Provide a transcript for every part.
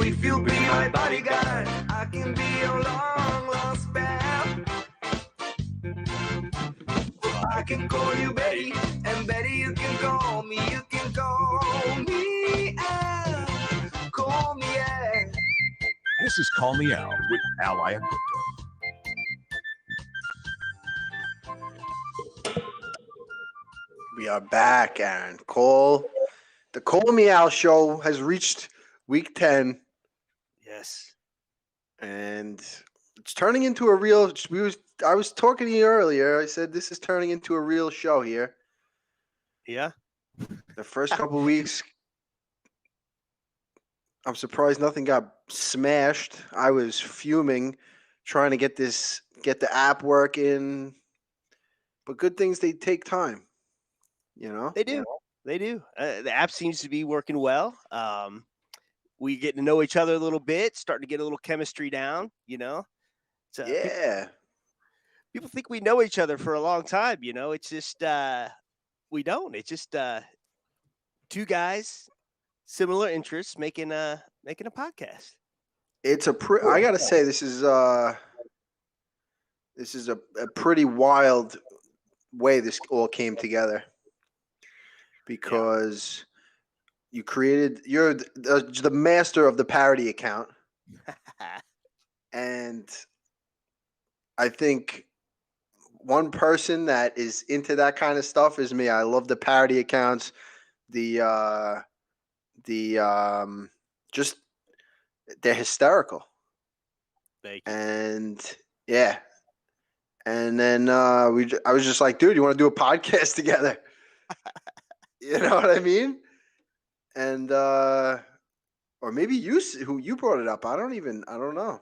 if you'll be my bodyguard, I can be your long lost pal. I can call you Betty, and Betty you can call me. You can call me Al. Call me Al. This is Call Me Al with Al Iaquinta. We are back, Aaron. The Call Me Al show has reached week 10. Yes. And it's turning into a real I was talking to you earlier. I said this is turning into a real show here. Yeah. The first couple of weeks, I'm surprised nothing got smashed. I was fuming trying to get the app working. But good things, they take time. You know? They do. They do. The app seems to be working well. We get to know each other a little bit, starting to get a little chemistry down, you know? So yeah. People think we know each other for a long time, you know? It's just, we don't. It's just two guys, similar interests, making a podcast. It's I gotta say, this is a pretty wild way this all came together. Because you're the master of the parody account. And I think one person that is into that kind of stuff is me. I love the parody accounts. Just they're hysterical. Thank you. And yeah. And then I was just like, dude, you want to do a podcast together? You know what I mean? And or maybe you brought it up. I don't know.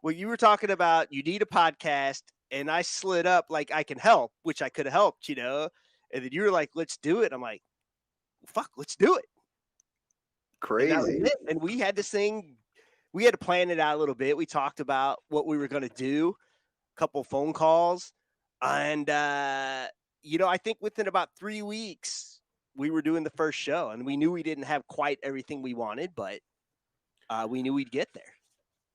Well, you were talking about you need a podcast, and I slid up like I can help, which I could have helped, you know. And then you were like, "Let's do it." I'm like, "Fuck, let's do it." Crazy. And we had this thing. We had to plan it out a little bit. We talked about what we were going to do, a couple phone calls, and you know, I think within about 3 weeks. We were doing the first show, and we knew we didn't have quite everything we wanted, but we knew we'd get there.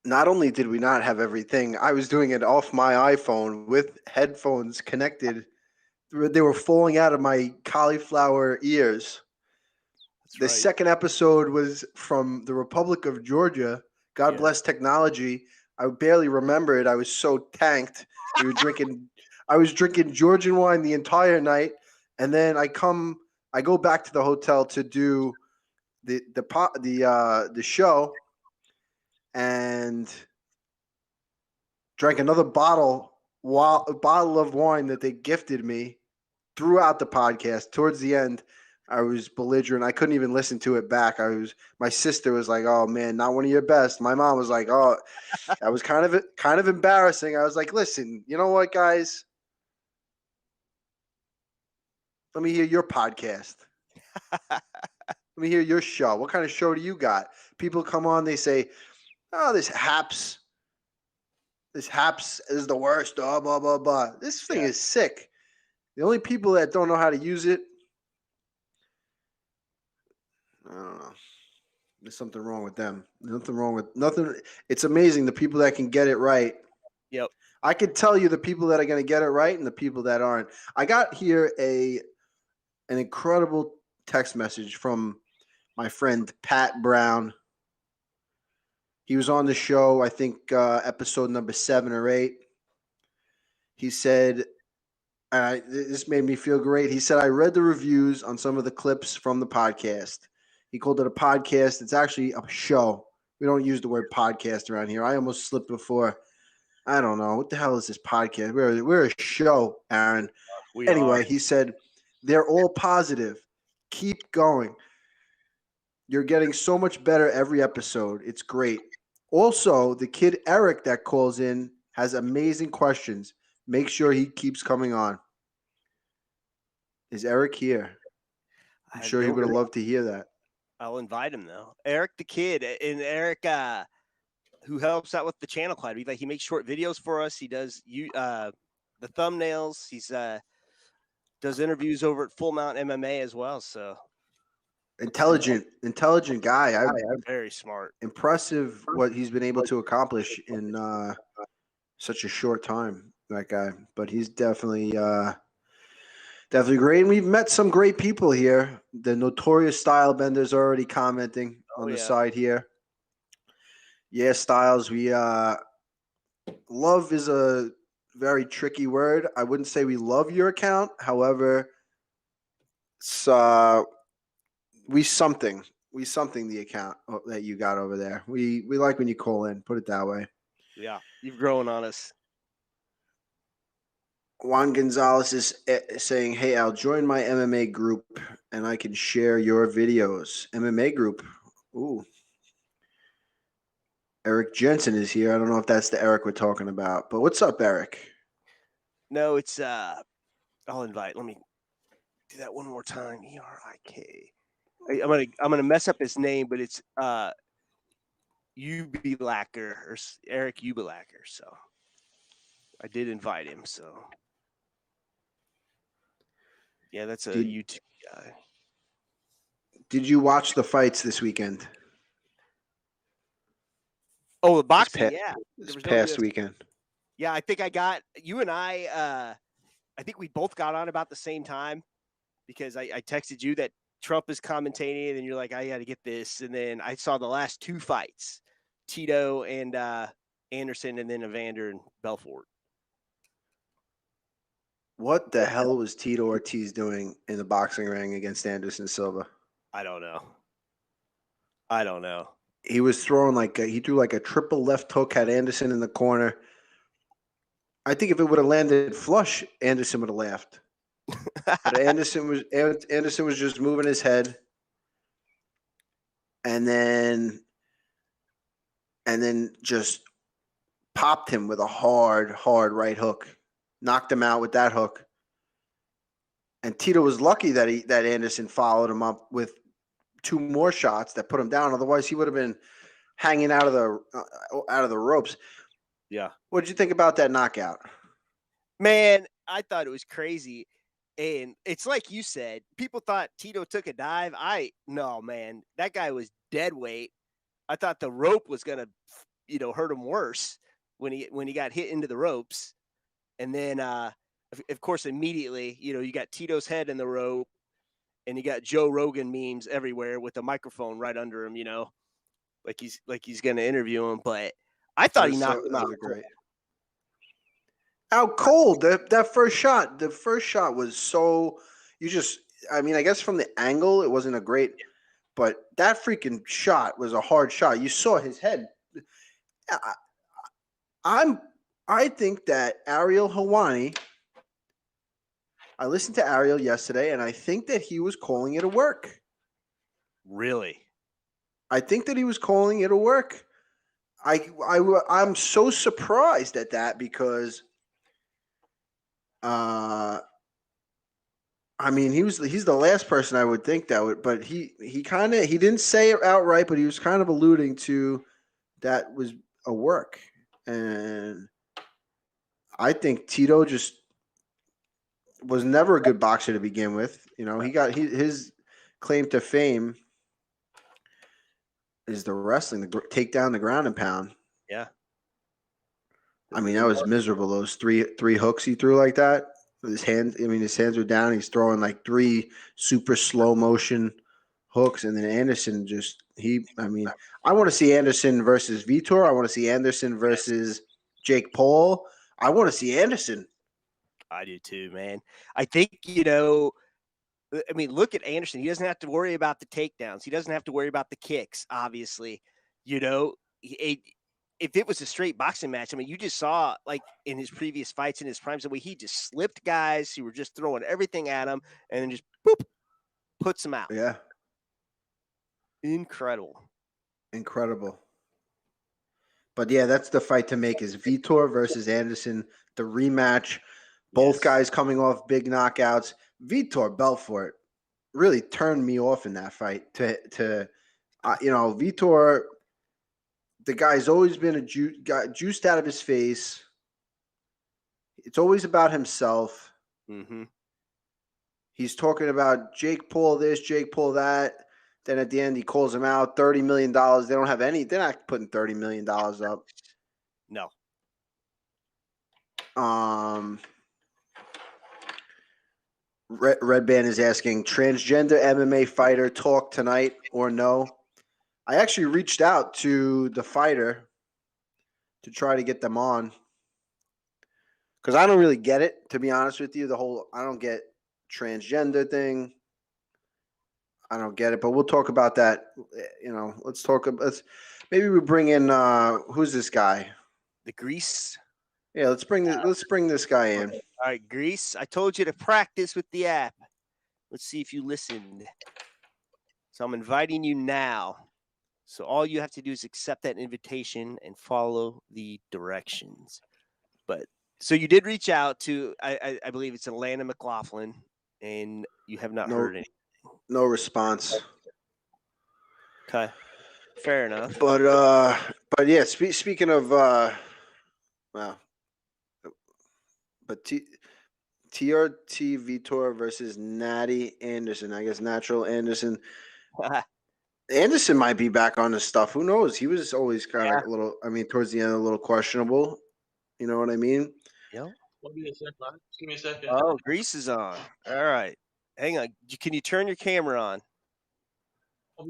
Not only did we not have everything, I was doing it off my iPhone with headphones connected. They were falling out of my cauliflower ears. That's the second episode was from the Republic of Georgia. God bless technology. I barely remember it. I was so tanked. I was drinking Georgian wine the entire night, and then I go back to the hotel to do the show, and drank another bottle of wine that they gifted me throughout the podcast. Towards the end, I was belligerent. I couldn't even listen to it back. My sister was like, "Oh man, not one of your best." My mom was like, "Oh, that was kind of embarrassing." I was like, "Listen, you know what, guys? Let me hear your podcast. Let me hear your show. What kind of show do you got?" People come on, they say, "Oh, this Happs is the worst, blah, blah, blah, blah." This thing is sick. The only people that don't know how to use it, I don't know. There's something wrong with them. Nothing. It's amazing the people that can get it right. Yep. I could tell you the people that are going to get it right and the people that aren't. I got here an incredible text message from my friend Pat Brown. He was on the show, I think, episode number 7 or 8. He said, this made me feel great. He said, "I read the reviews on some of the clips from the podcast." He called it a podcast. It's actually a show. We don't use the word podcast around here. I almost slipped before. I don't know. What the hell is this podcast? We're a show, Aaron. Anyway, he said, "They're all positive. Keep going. You're getting so much better every episode. It's great. Also, the kid Erik that calls in has amazing questions. Make sure he keeps coming on." Is Erik here? I'm sure he would have loved to hear that. I'll invite him though. Erik the kid, and Erik who helps out with the channel quite a bit. He makes short videos for us. He does the thumbnails. He's does interviews over at Full Mount MMA as well. So intelligent guy. I'm Very smart. impressive what he's been able to accomplish in such a short time. That guy, but he's definitely great. And we've met some great people here. The notorious Style Bender's already commenting on the side here. Yeah, Styles, we love is a very tricky word. I wouldn't say we love your account. However, it's we something the account that you got over there. We like when you call in, put it that way. Yeah, you've grown on us. Juan Gonzalez is saying, hey, I'll join my MMA group and I can share your videos. MMA group. Ooh. Erik Jensen is here. I don't know if that's the Erik we're talking about, but what's up, Erik? No, it's I'll invite. Let me do that one more time. Erik. I'm gonna mess up his name, but it's Ubelacker or Erik Ubelacker. So I did invite him. So yeah, that's a YouTube guy. Did you watch the fights this weekend? Oh, the boxing, yeah. This past weekend. Yeah, I think you and I think we both got on about the same time because I texted you that Trump is commentating and you're like, I got to get this. And then I saw the last two fights, Tito and Anderson, and then Evander and Belfort. What the hell was Tito Ortiz doing in the boxing ring against Anderson Silva? I don't know. He was throwing he threw like a triple left hook, had Anderson in the corner. I think if it would have landed flush, Anderson would have laughed. But Anderson was just moving his head, and then just popped him with a hard right hook, knocked him out with that hook. And Tito was lucky that Anderson followed him up with two more shots that put him down. Otherwise, he would have been hanging out of the ropes. Yeah. What did you think about that knockout? Man, I thought it was crazy. And it's like you said, people thought Tito took a dive. No, man, that guy was dead weight. I thought the rope was going to, hurt him worse when he got hit into the ropes. And then, of course, immediately, you got Tito's head in the rope and you got Joe Rogan memes everywhere with the microphone right under him, like he's going to interview him. But I thought he knocked him out. Great. Out cold. That first shot. The first shot was so I guess from the angle it wasn't a great, but that freaking shot was a hard shot. You saw his head. I think that Ariel Helwani. I listened to Ariel yesterday, and I think that he was calling it a work. Really? I think that he was calling it a work. I'm so surprised at that because. He's the last person I would think that would, but he didn't say it outright, but he was kind of alluding to that was a work. And I think Tito just was never a good boxer to begin with. He got his claim to fame is the wrestling, the take down, the ground and pound. Yeah. That was miserable. Those three hooks he threw like that. His hands were down. He's throwing like three super slow motion hooks, and then Anderson I want to see Anderson versus Vitor. I want to see Anderson versus Jake Paul. I want to see Anderson. I do too, man. I think look at Anderson. He doesn't have to worry about the takedowns. He doesn't have to worry about the kicks. Obviously, if it was a straight boxing match, you just saw like in his previous fights in his primes, the way he just slipped guys who were just throwing everything at him and then just boop, puts them out. Yeah. Incredible. But yeah, that's the fight to make is Vitor versus Anderson, the rematch. Both guys coming off big knockouts. Vitor Belfort really turned me off in that fight to Vitor. The guy's always been a juiced out of his face. It's always about himself. Mm-hmm. He's talking about Jake Paul this, Jake Paul that. Then at the end, he calls him out. $30 million. They don't have any. They're not putting $30 million up. No. Red Band is asking, transgender MMA fighter talk tonight or no? I actually reached out to the fighter to try to get them on because I don't really get it, to be honest with you. I don't get transgender thing. I don't get it, but we'll talk about that. Maybe we bring in who's this guy? The Grease. Yeah, let's bring this guy in. All right, Grease. I told you to practice with the app. Let's see if you listened. So I'm inviting you now. So all you have to do is accept that invitation and follow the directions. But so you did reach out to, I believe it's Atlanta McLaughlin, and you have not heard anything. No response. Okay, fair enough. But yeah. Speaking of, but TRT Vitor versus Natty Anderson. I guess Natural Anderson. Anderson might be back on his stuff. Who knows? He was always kind of a little. I mean, towards the end, a little questionable. You know what I mean? Yeah. Give me a second, man. Just give me a second. Oh, Grease is on. All right. Hang on. Can you turn your camera on?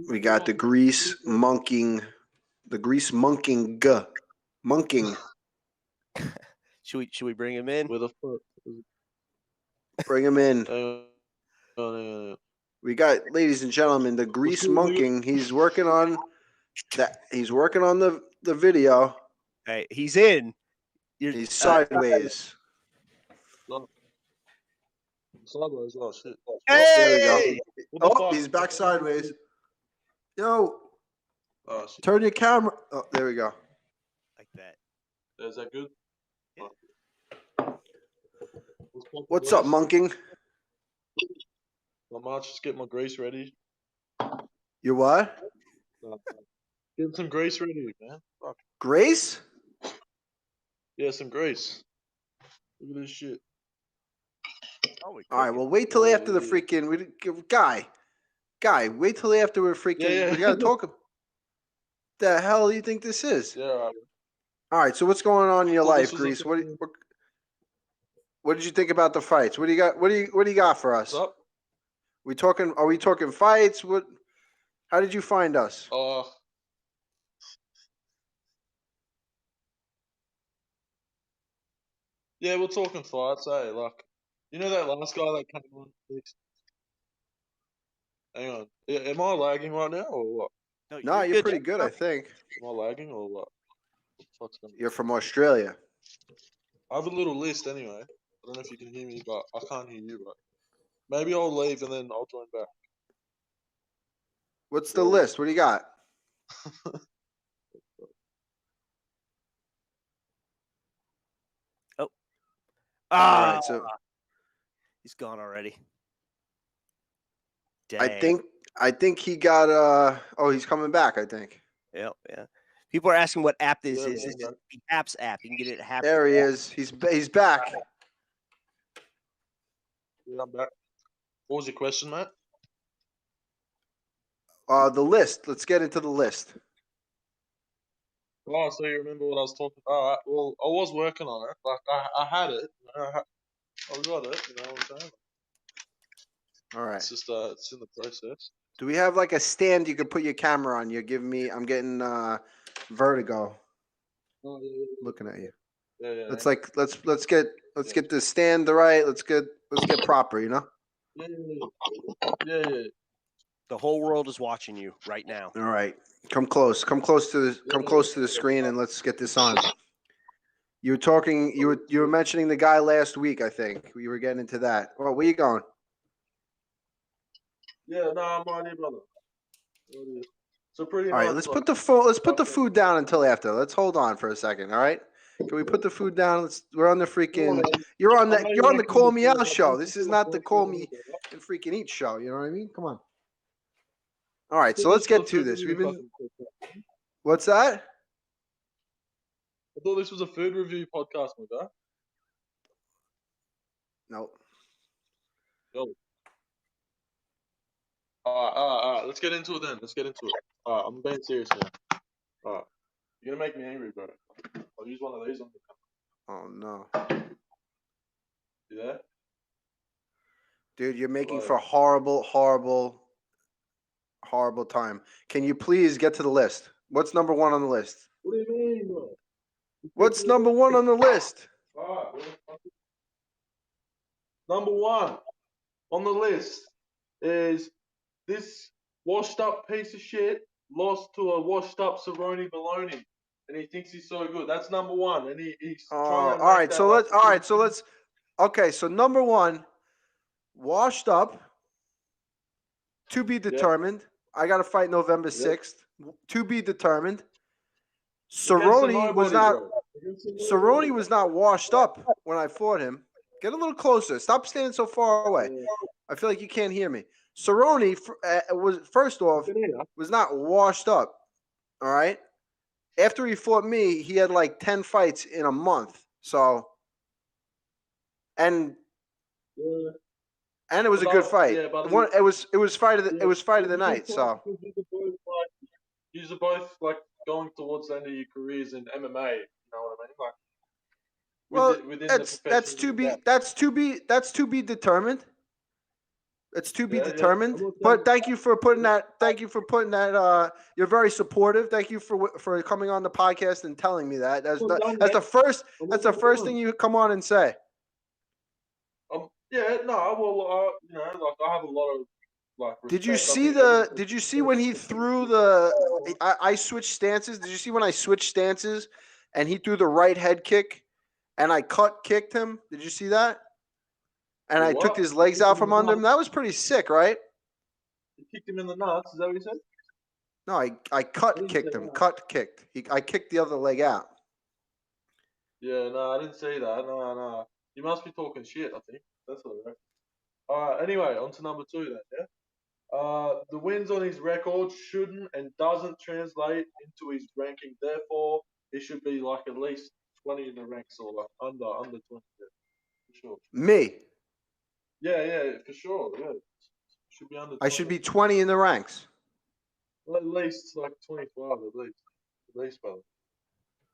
We got the GreaseMonking monking. Should we bring him in? With a foot. Bring him in. Oh. We got, ladies and gentlemen, the GreaseMonking. He's working on that. He's working on the video. Hey, he's in. He's sideways. Sideways. Oh shit. There Hey! we go. Oh, he's back sideways. Yo, Oh shit. turn your camera. Oh, there we go. Like that. Is that good? Yeah. What's up, monking? Not much. Just get my grease ready. You what? Get some grease ready, man. Fuck. Grace? Yeah, some grease. Look at this shit. Oh, we All right. Well, wait till after the freaking guy. Wait till after we're freaking. Yeah. We gotta talk. The hell do you think this is? Yeah. All right. All right. So what's going on in your Well, life, this was Grease? like What did you think about the fights? What do you got? What do you got for us? What's up? Are we talking fights? How did you find us? Yeah, we're talking fights, eh? Like, you know that last guy that came on? Hang on. Am I lagging right now or what? No, you're pretty good, I think. Am I lagging or what? You're from Australia. I have a little list anyway. I don't know if you can hear me, but I can't hear you, but maybe I'll leave and then I'll join back. What's the list? What do you got? All right, so he's gone already. Dang. I think he got he's coming back, I think. Yeah. People are asking what app this Yeah, is. It's yeah. the Apps app. You can get it at There he is. He's back. Yeah, I'm back. What was your question, Matt? The list. Let's get into the list. Oh, so you remember what I was talking about? All right, well, I was working on it. Like, I had it. I got it. You know what I'm saying? All right. It's just it's in the process. Do we have like a stand you could put your camera on? I'm getting vertigo. Oh, yeah. Looking at you. Yeah. Let's get the stand right. Let's get proper, you know? Yeah. The whole world is watching you right now. All right. Come close to the screen and let's get this on. You were mentioning the guy last week, I think. You were getting into that. Well, where you going? Yeah, no, I'm right here, brother. So pretty All right, much, let's like, put the food down until after. Let's hold on for a second, all right? Can we put the food down? We're on the freaking you're on the Call Me Out show. This is not the Call Me and freaking Eat show, you know what I mean? Come on. All right, so let's get to this. What's that? I thought this was a food review podcast, my guy. Nope. Yo. All right. Let's get into it then. All right, I'm being serious now. All right. You're going to make me angry, bro. I'll use one of these on the Oh no, You there? dude, you're making Hello. for horrible time. Can you please get to the list? What's number one on the list? What do you mean, bro? What's number one on the list? All right. Number one on the list is this washed up piece of shit lost to a washed up Cerrone Baloney. And he thinks he's so good. That's number one. And he's trying to All right, so let's let's. Okay, so number one, washed up, to be determined. I got to fight November 6th. To be determined. Cerrone was not washed up when I fought him. Get a little closer. Stop standing so far away. I feel like you can't hear me. Cerrone was not washed up. All right. After he fought me, he had like 10 fights in a month. So, and it was a good fight. Yeah, but It was fight of the night. So you're both like going towards the end of your careers in MMA. You know what I mean? Like, that's to be determined. It's to be determined. But thank you for putting that. You're very supportive. Thank you for coming on the podcast and telling me that. That's the first thing you come on and say. Yeah, no, well, I have a lot of like. Did you see when he threw the? I switched stances. Did you see when I switched stances and he threw the right head kick, and I kicked him? Did you see that? And I took his legs out from under him. That was pretty sick, right? You kicked him in the nuts. Is that what you said? No, I kicked him. I kicked the other leg out. Yeah, no, I didn't see that. No. You must be talking shit, I think. That's all right. All right, anyway, on to number two then, yeah? The wins on his record shouldn't and doesn't translate into his ranking. Therefore, he should be like at least 20 in the ranks or like under 20. Yeah, for sure. Me? Yeah, for sure. Yeah. Should be under 20. I should be 20 in the ranks. Well, at least like 25 at least, brother.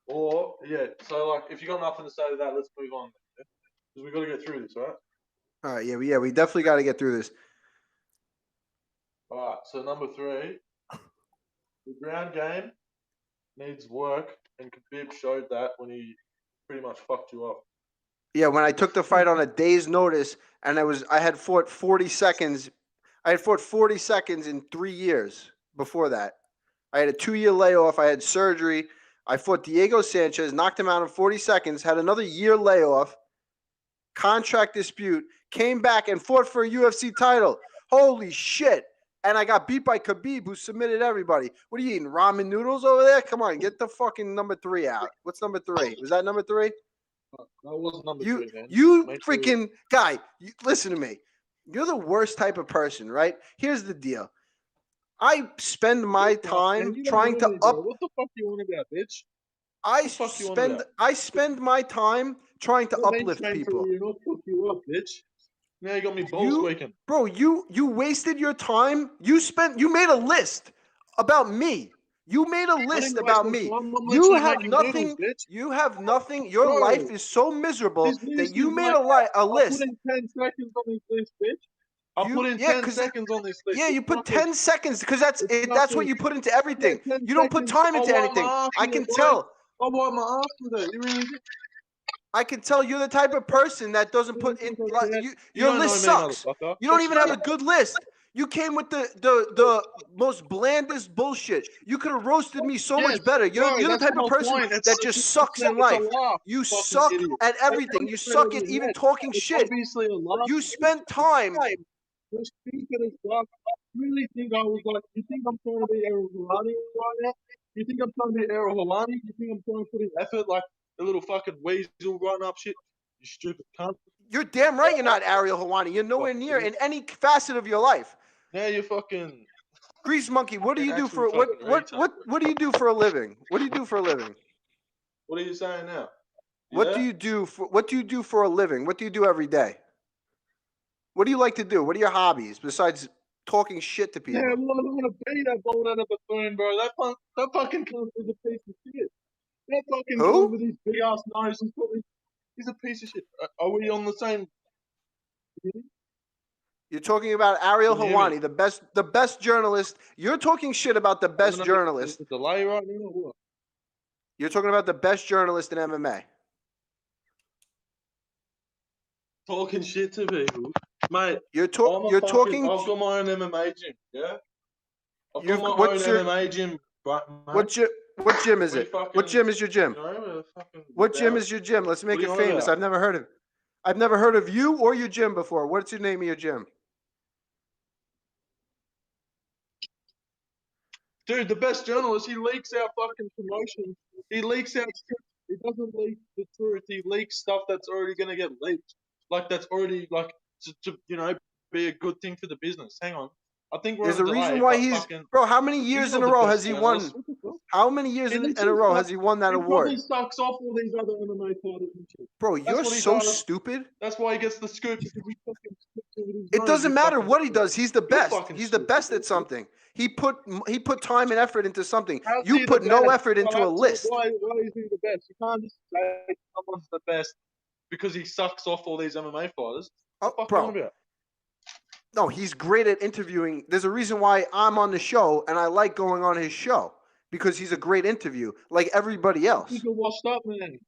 Or, yeah, so like if you got nothing to say to that, let's move on. Because we got to get through this, all right? All right, yeah, we definitely got to get through this. All right, so number three, the ground game needs work, and Khabib showed that when he pretty much fucked you up. Yeah, when I took the fight on a day's notice, and I had fought 40 seconds. I had fought 40 seconds in 3 years before that. I had a 2-year layoff. I had surgery. I fought Diego Sanchez, knocked him out in 40 seconds, had another year layoff, contract dispute, came back and fought for a UFC title. Holy shit. And I got beat by Khabib, who submitted everybody. What are you eating, ramen noodles over there? Come on, get the fucking number 3 out. What's number 3? Was that number 3? That was number 3, man. You freaking guy, listen to me. You're the worst type of person, right? Here's the deal. I spend my time trying to up. What the fuck you want about, bitch? I spend my time trying to uplift people. You know, fuck you up, bitch. Now you got me balls squeaking. Bro, you wasted your time. You made a list about me. You made a list about me. You have nothing. You have nothing. Your life is so miserable that you made a list. I put in 10 seconds on this list, bitch. I put in 10 seconds on this list. Yeah, you put 10 seconds because that's what you put into everything. You don't put time into anything. I can tell. I want my ass with it. You really do. I can tell you're the type of person that doesn't put in. Your list sucks. You don't even have a good list. You came with the most blandest bullshit. You could have roasted me so much better. You're the type of person that just sucks in life. You suck at everything. You suck at even talking shit. You spent time. You're stupid as fuck. You really think I was like, you think I'm trying to be Ariel Helwani right now? You think I'm trying to be Ariel Helwani? You think I'm trying to put in effort like the little fucking weasel run up shit? You stupid cunt. You're damn right you're not Ariel Helwani. You're nowhere near in any facet of your life. Now you're fucking GreaseMonking. What do you do for what do you do for a living? What do you do for a living? What are you saying now? What do you do for a living? What do you do every day? What do you like to do? What are your hobbies besides talking shit to people. Yeah, well, I don't want to be that bald out of a buffoon, bro. That fucking cunt is a piece of shit. That fucking Who? cunt with his big ass nose, he's a piece of shit. Are we on the same? You're talking about Ariel Can you hear me? Helwani, the best journalist. You're talking shit about the best journalist. Is the delay right now or what? You're talking about the best journalist in MMA. Talking shit to people, mate. You're I've got talking. my own MMA gym. Yeah. I've You've- got my own what's your- MMA gym. Right, mate. What gym is We it? fucking- What gym is your gym? You know, fucking What gym about- is your gym? Let's make What it are you on famous. about? I've never heard of you or your gym before. What's the name of your gym? Dude, the best journalist, he leaks out fucking promotion. He leaks out shit. He doesn't leak the truth. He leaks stuff that's already going to get leaked. Like, that's already, like, to be a good thing for the business. Hang on. I think we're There's a on delay, reason why but he's fucking, bro. How many years he's in not a the row best has he won? journalist. What the fuck? How many years He in leaks a his row stuff. has he won that He award? probably sucks off all these other MMA fighters and shit. Bro, That's you're what he so does. stupid. That's why he gets the scoop. Because he fucking scoops it with his It nose, doesn't you matter fucking what he stupid. does. He's the You're best. fucking He's the stupid. best at something. He put time and effort into something. How's You he put the no best? effort into Well, a list. Why is he the best? You can't just say someone's the best because he sucks off all these MMA fighters. Oh, What the fuck bro. are you on about? No, he's great at interviewing. There's a reason why I'm on the show and I like going on his show because he's a great interview, like everybody else. You're washed up, man.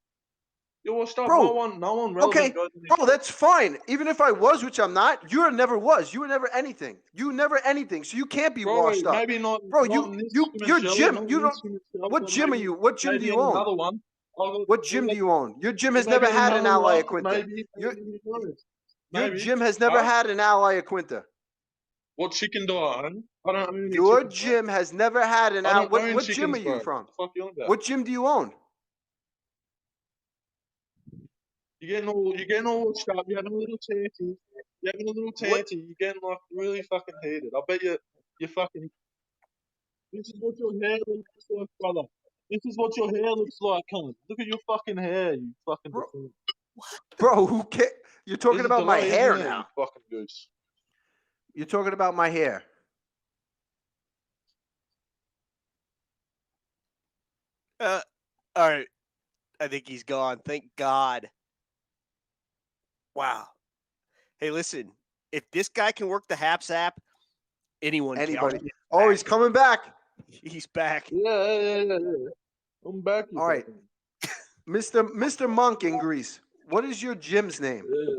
You're washed up. Bro, No one relevant Okay, goes in this bro, shit. that's fine. Even if I was, which I'm not, you never was. You were never anything. You never anything. So you can't be Bro, washed up. maybe not. Bro, not in this your human shell, gym. not in You this don't. human shell, What but gym are maybe- you? What gym do maybe you in own? Another one. What gym do you own? Your gym has maybe never in had an another ally one, Iaquinta. Maybe. Your Maybe. gym has never Huh? had an ally Iaquinta. What chicken do I own? I don't own any Your chickens, bro. gym has never had an I ally. don't What own gym chickens, are you bro. from? What the fuck you on about? What gym do you own? You're getting all washed up. You're having a little tanty. You're having a little tanty. You're getting like really fucking heated. I bet you fucking. This is what your hair looks like, brother. This is what your hair looks like, cunt. Look at your fucking hair, you fucking. Bro, buffoon. Bro, who cares? You're talking There's a about my delay, hair isn't there, now. you fucking goose. You're talking about my hair. All right. I think he's gone. Thank God. Wow. Hey, listen. If this guy can work the Haps app, anyone Anybody. can. Oh, he's coming back. He's back. Yeah. I'm back. You All right. fucking- Mr. Monk in Greece. What is your gym's name? Yeah.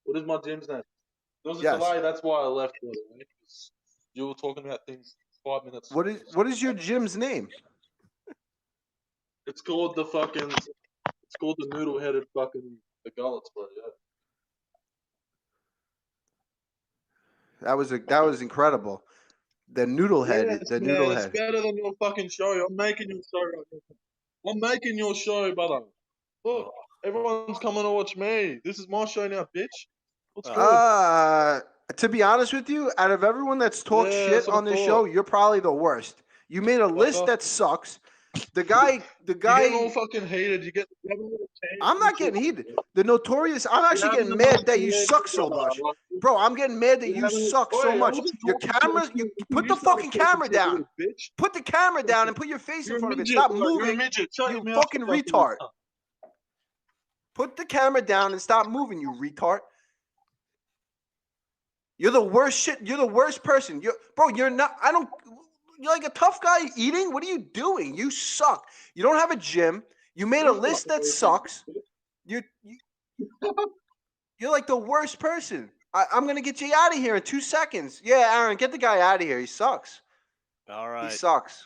What is my gym's name? There was a Yes. delay. That's why I left. Because you were talking about things 5 minutes. What is your gym's name? It's called the fucking. It's called the noodle-headed fucking the gullets, bro. Yeah. That was incredible. The noodle head. Yes, The man, noodle it's head. better than your fucking show. I'm making your show right now. I'm making your show, brother. Look, everyone's coming to watch me. This is my show now, bitch. What's good? To be honest with you, out of everyone that's talked Yeah, shit that's what I on this thought. show, you're probably the worst. You made a list that sucks. The guy. You're getting all fucking heated. You have a little tan I'm not and shit. getting heated. The notorious. I'm You're actually having getting a mad little that you tan, suck so brother. much, Like, bro. I'm getting mad that you're you having a- suck Oi, so I much. wasn't Your talking to camera. you. You put You the started fucking talking camera to down. me, bitch. Put the camera down and put your face in You're a front of it. midget, Stop bro. You're a moving. midget. Shut You your mouth, fucking fucking retard. cunt. Put the camera down and stop moving, you retard. You're the worst shit. You're the worst person. You're not. You're like a tough guy eating. What are you doing? You suck. You don't have a gym. You made a You're list fucking that racist, sucks. bitch. You're like the worst person. I'm gonna get you out of here in 2 seconds. Yeah, Aaron, get the guy out of here. He sucks. All right. He sucks.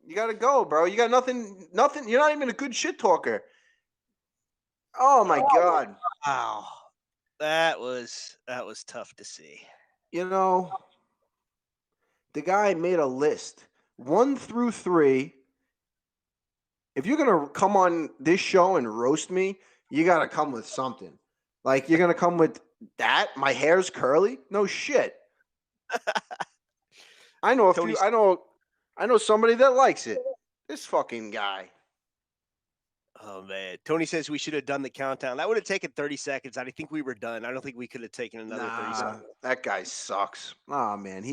You gotta go, bro. You got nothing. You're not even a good shit talker. Oh my God. Wow. That was tough to see. You know, the guy made a list 1 through 3. If you're gonna come on this show and roast me, you gotta come with something. Like you're gonna come with that. My hair's curly. No shit. I know a few. I know somebody that likes it. This fucking guy. Oh man, Tony says we should have done the countdown. That would have taken 30 seconds. I think we were done. I don't think we could have taken another 30 seconds. That guy sucks. Oh man,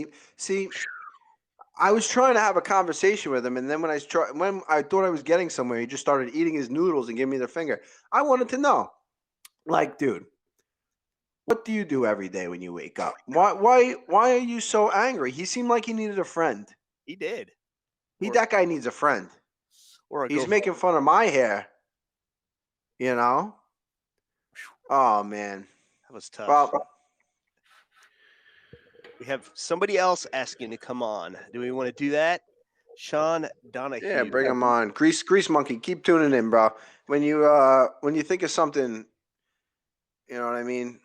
I was trying to have a conversation with him, and then when I thought I was getting somewhere, he just started eating his noodles and giving me the finger. I wanted to know, like, dude, what do you do every day when you wake up? Why are you so angry? He seemed like he needed a friend. He did. That guy needs a friend. Or He's making fun of my hair. You know? Oh man, that was tough. Well, we have somebody else asking to come on. Do we want to do that? Sean Donahue. Yeah, bring him on. Grease Monkey, keep tuning in, bro. When you think of something, you know what I mean?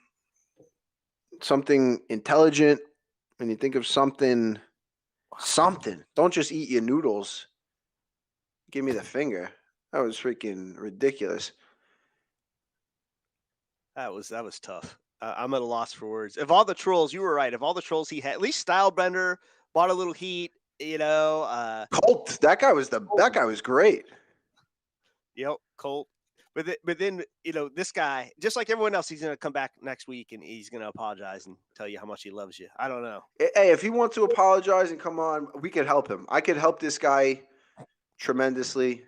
Something intelligent, when you think of something, don't just eat your noodles. Give me the finger. That was freaking ridiculous. That was tough. I'm at a loss for words. Of all the trolls, you were right. Of all the trolls he had, at least Stylebender bought a little heat. You know, Colt. That guy was great. Yep, Colt. But then you know, this guy, just like everyone else, he's gonna come back next week and he's gonna apologize and tell you how much he loves you. I don't know. Hey, if he wants to apologize and come on, we could help him. I could help this guy tremendously.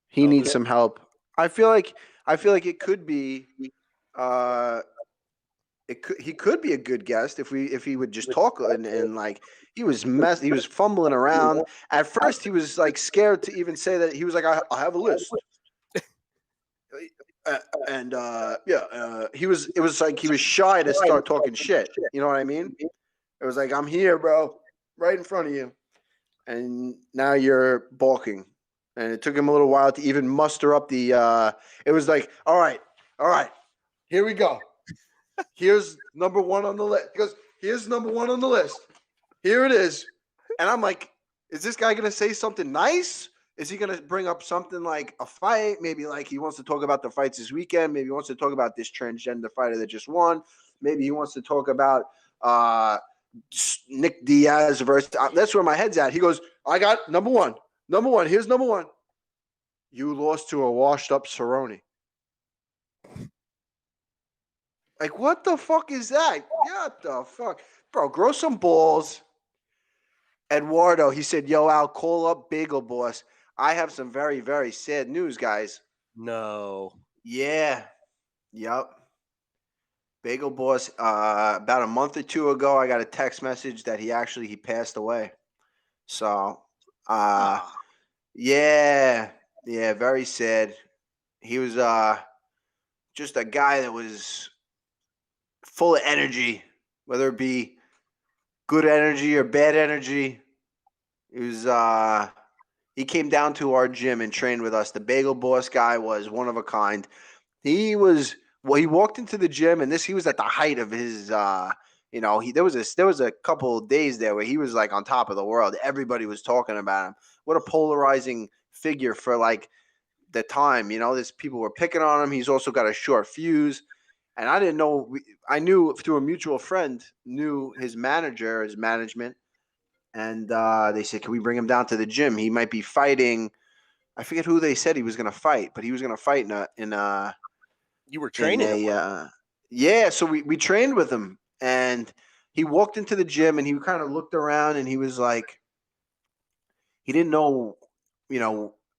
He needs some help. I feel like it could be he could be a good guest if he would just talk and like he was fumbling around. At first he was like scared to even say that. He was like, I have a list. It was like he was shy to start talking shit. You know what I mean? It was like, I'm here, bro, right in front of you. And now you're balking. And it took him a little while to even muster up the it was like, all right, here we go. Here's number one on the list. He goes, here's number one on the list. Here it is. And I'm like, is this guy gonna say something nice? Is he gonna bring up something like a fight? Maybe like he wants to talk about the fights this weekend. Maybe he wants to talk about this transgender fighter that just won. Maybe he wants to talk about Nick Diaz versus. That's where my head's at. He goes, I got number one. Number one. Here's number one. You lost to a washed-up Cerrone. Like, what the fuck is that? What the fuck? Bro, grow some balls. Eduardo, he said, yo, Al, call up Bagel Boss. I have some very, very sad news, guys. No. Yeah. Yep. Bagel Boss, about a month or two ago, I got a text message that he passed away. So, yeah, very sad. He was just a guy that was full of energy, whether it be good energy or bad energy. It was he came down to our gym and trained with us. The Bagel Boss guy was one of a kind. He walked into the gym and he was at the height of his there was a couple of days there where he was like on top of the world. Everybody was talking about him. What a polarizing figure for like the time, this people were picking on him. He's also got a short fuse. And I didn't know, I knew through a mutual friend, knew his management. And they said, can we bring him down to the gym? He might be fighting. I forget who they said he was going to fight, but he was going to fight in a you were training him? Yeah, so we trained with him. And he walked into the gym and he kind of looked around and he was like, he didn't know,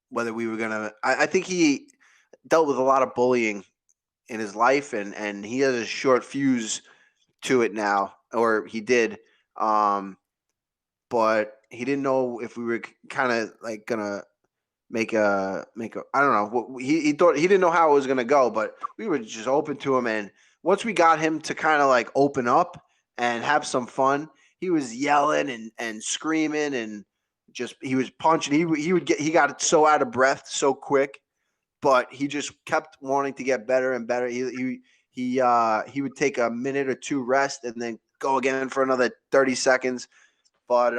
whether we were going to – I think he dealt with a lot of bullying in his life, and he has a short fuse to it now, or he did. But he didn't know if we were kind of like gonna make a I don't know. He thought he didn't know how it was gonna go, but we were just open to him. And once we got him to kind of like open up and have some fun, he was yelling and screaming and just he was punching. He got so out of breath so quick. But he just kept wanting to get better and better. He would take a minute or two rest and then go again for another 30 seconds. But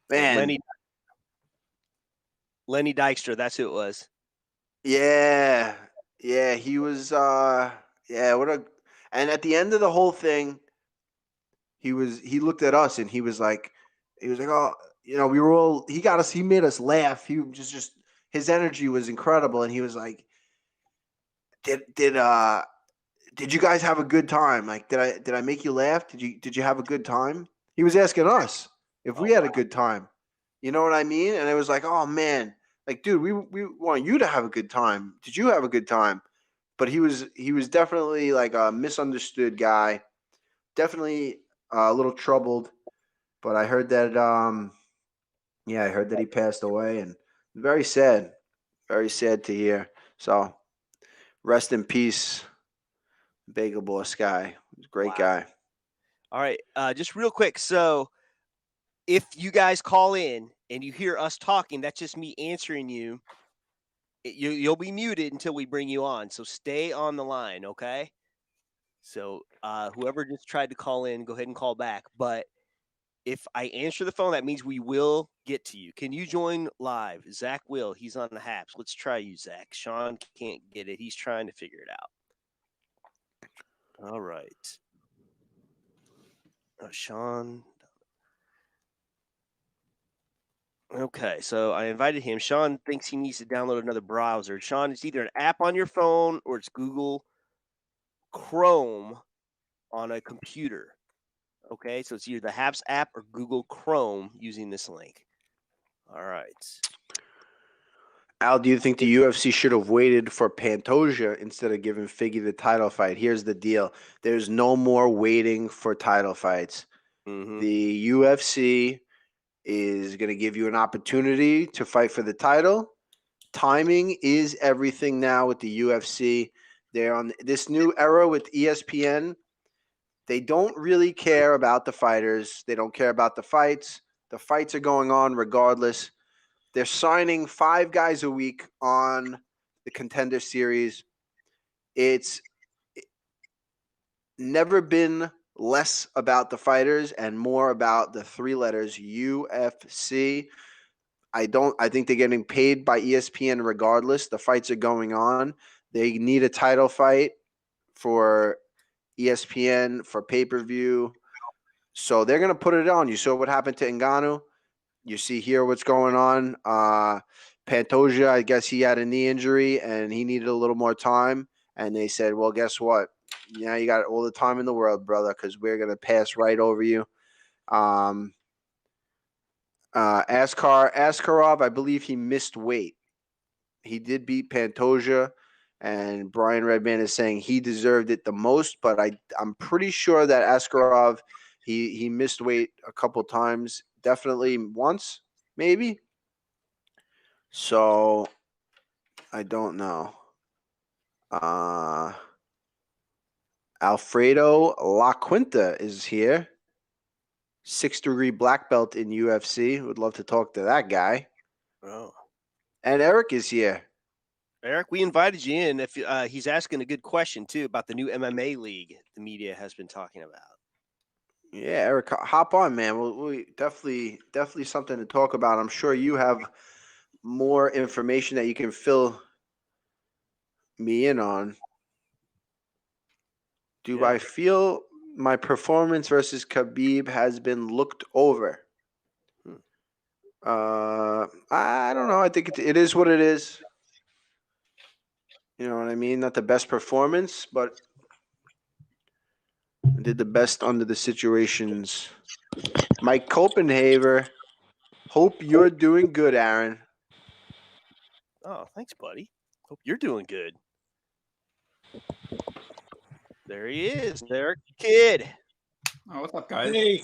man, Lenny Dykstra, that's who it was. Yeah, he was. And at the end of the whole thing, he looked at us and he was like, oh, we were all. He got us. He made us laugh. He was just. his energy was incredible, and he was like, did you guys have a good time? Like, did I make you laugh? Did you have a good time? He was asking us if we had a good time. You know what I mean? And it was like, oh man, like, dude, we want you to have a good time. Did you have a good time? But he was definitely like a misunderstood guy, definitely a little troubled. But I heard that I heard that he passed away, and very sad to hear. So rest in peace, Bagel Boss guy. Great guy. All right, just real quick. So if you guys call in and you hear us talking, that's just me answering you. You'll be muted until we bring you on. So stay on the line, okay? So whoever just tried to call in, go ahead and call back. But if I answer the phone, that means we will get to you. Can you join live? Zach will. He's on the Haps. Let's try you, Zach. Sean can't get it. He's trying to figure it out. All right. Sean. Okay, so I invited him. Sean thinks he needs to download another browser. Sean, it's either an app on your phone or it's Google Chrome on a computer. Okay, so it's either the Happs app or Google Chrome using this link. All right. Al, do you think the UFC should have waited for Pantoja instead of giving Figgy the title fight? Here's the deal. There's no more waiting for title fights. Mm-hmm. The UFC is going to give you an opportunity to fight for the title. Timing is everything now with the UFC. They're on this new era with ESPN. They don't really care about the fighters. They don't care about the fights. The fights are going on regardless. They're signing 5 guys a week on the Contender Series. It's never been less about the fighters and more about the 3 letters UFC. I think they're getting paid by ESPN regardless. The fights are going on. They need a title fight for ESPN for pay-per-view. So they're going to put it on. You saw what happened to Ngannou. You see here what's going on. Pantoja, I guess he had a knee injury and he needed a little more time. And they said, well, guess what? Yeah, you got all the time in the world, brother, because we're going to pass right over you. Askarov, I believe he missed weight. He did beat Pantoja, and Brian Redman is saying he deserved it the most, but I'm pretty sure that Askarov, he missed weight a couple times, definitely once, maybe. So I don't know. Alfredo Iaquinta is here. 6-degree black belt in UFC. Would love to talk to that guy. Oh. And Erik is here. Erik, we invited you in. If he's asking a good question too about the new MMA league the media has been talking about. Yeah, Erik, hop on, man. We definitely something to talk about. I'm sure you have more information that you can fill me in on. Do I feel my performance versus Khabib has been looked over? I don't know. I think it is what it is. You know what I mean? Not the best performance, but I did the best under the situations. Mike Copenhaver, hope you're doing good, Aaron. Oh, thanks, buddy. Hope you're doing good. There he is, Erik Kid. Oh, what's up, guys? Hey.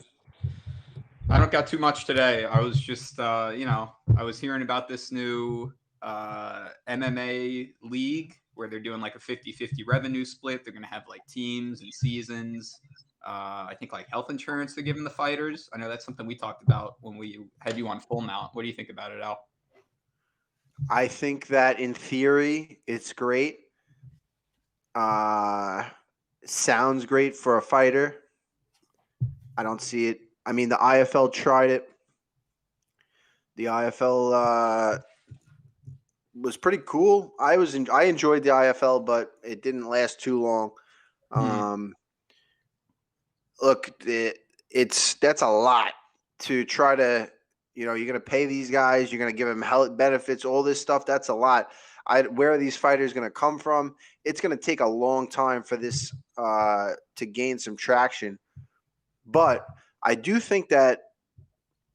I don't got too much today. I was just, I was hearing about this new MMA league where they're doing like a 50-50 revenue split. They're going to have like teams and seasons. I think like health insurance they're giving the fighters. I know that's something we talked about when we had you on Full Mount. What do you think about it, Al? I think that in theory, it's great. Sounds great for a fighter. I don't see it. I mean, the IFL tried it. The IFL was pretty cool. I enjoyed the IFL, but it didn't last too long. Look, that's a lot to try to you're going to pay these guys, you're going to give them health benefits, all this stuff. That's a lot. Where are these fighters going to come from? It's going to take a long time for this to gain some traction. But I do think that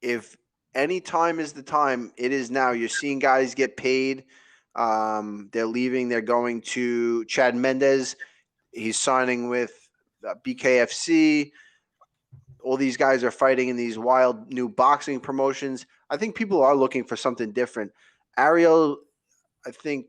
if any time is the time, it is now. You're seeing guys get paid. They're leaving. They're going to Chad Mendes. He's signing with BKFC. All these guys are fighting in these wild new boxing promotions. I think people are looking for something different. Ariel, I think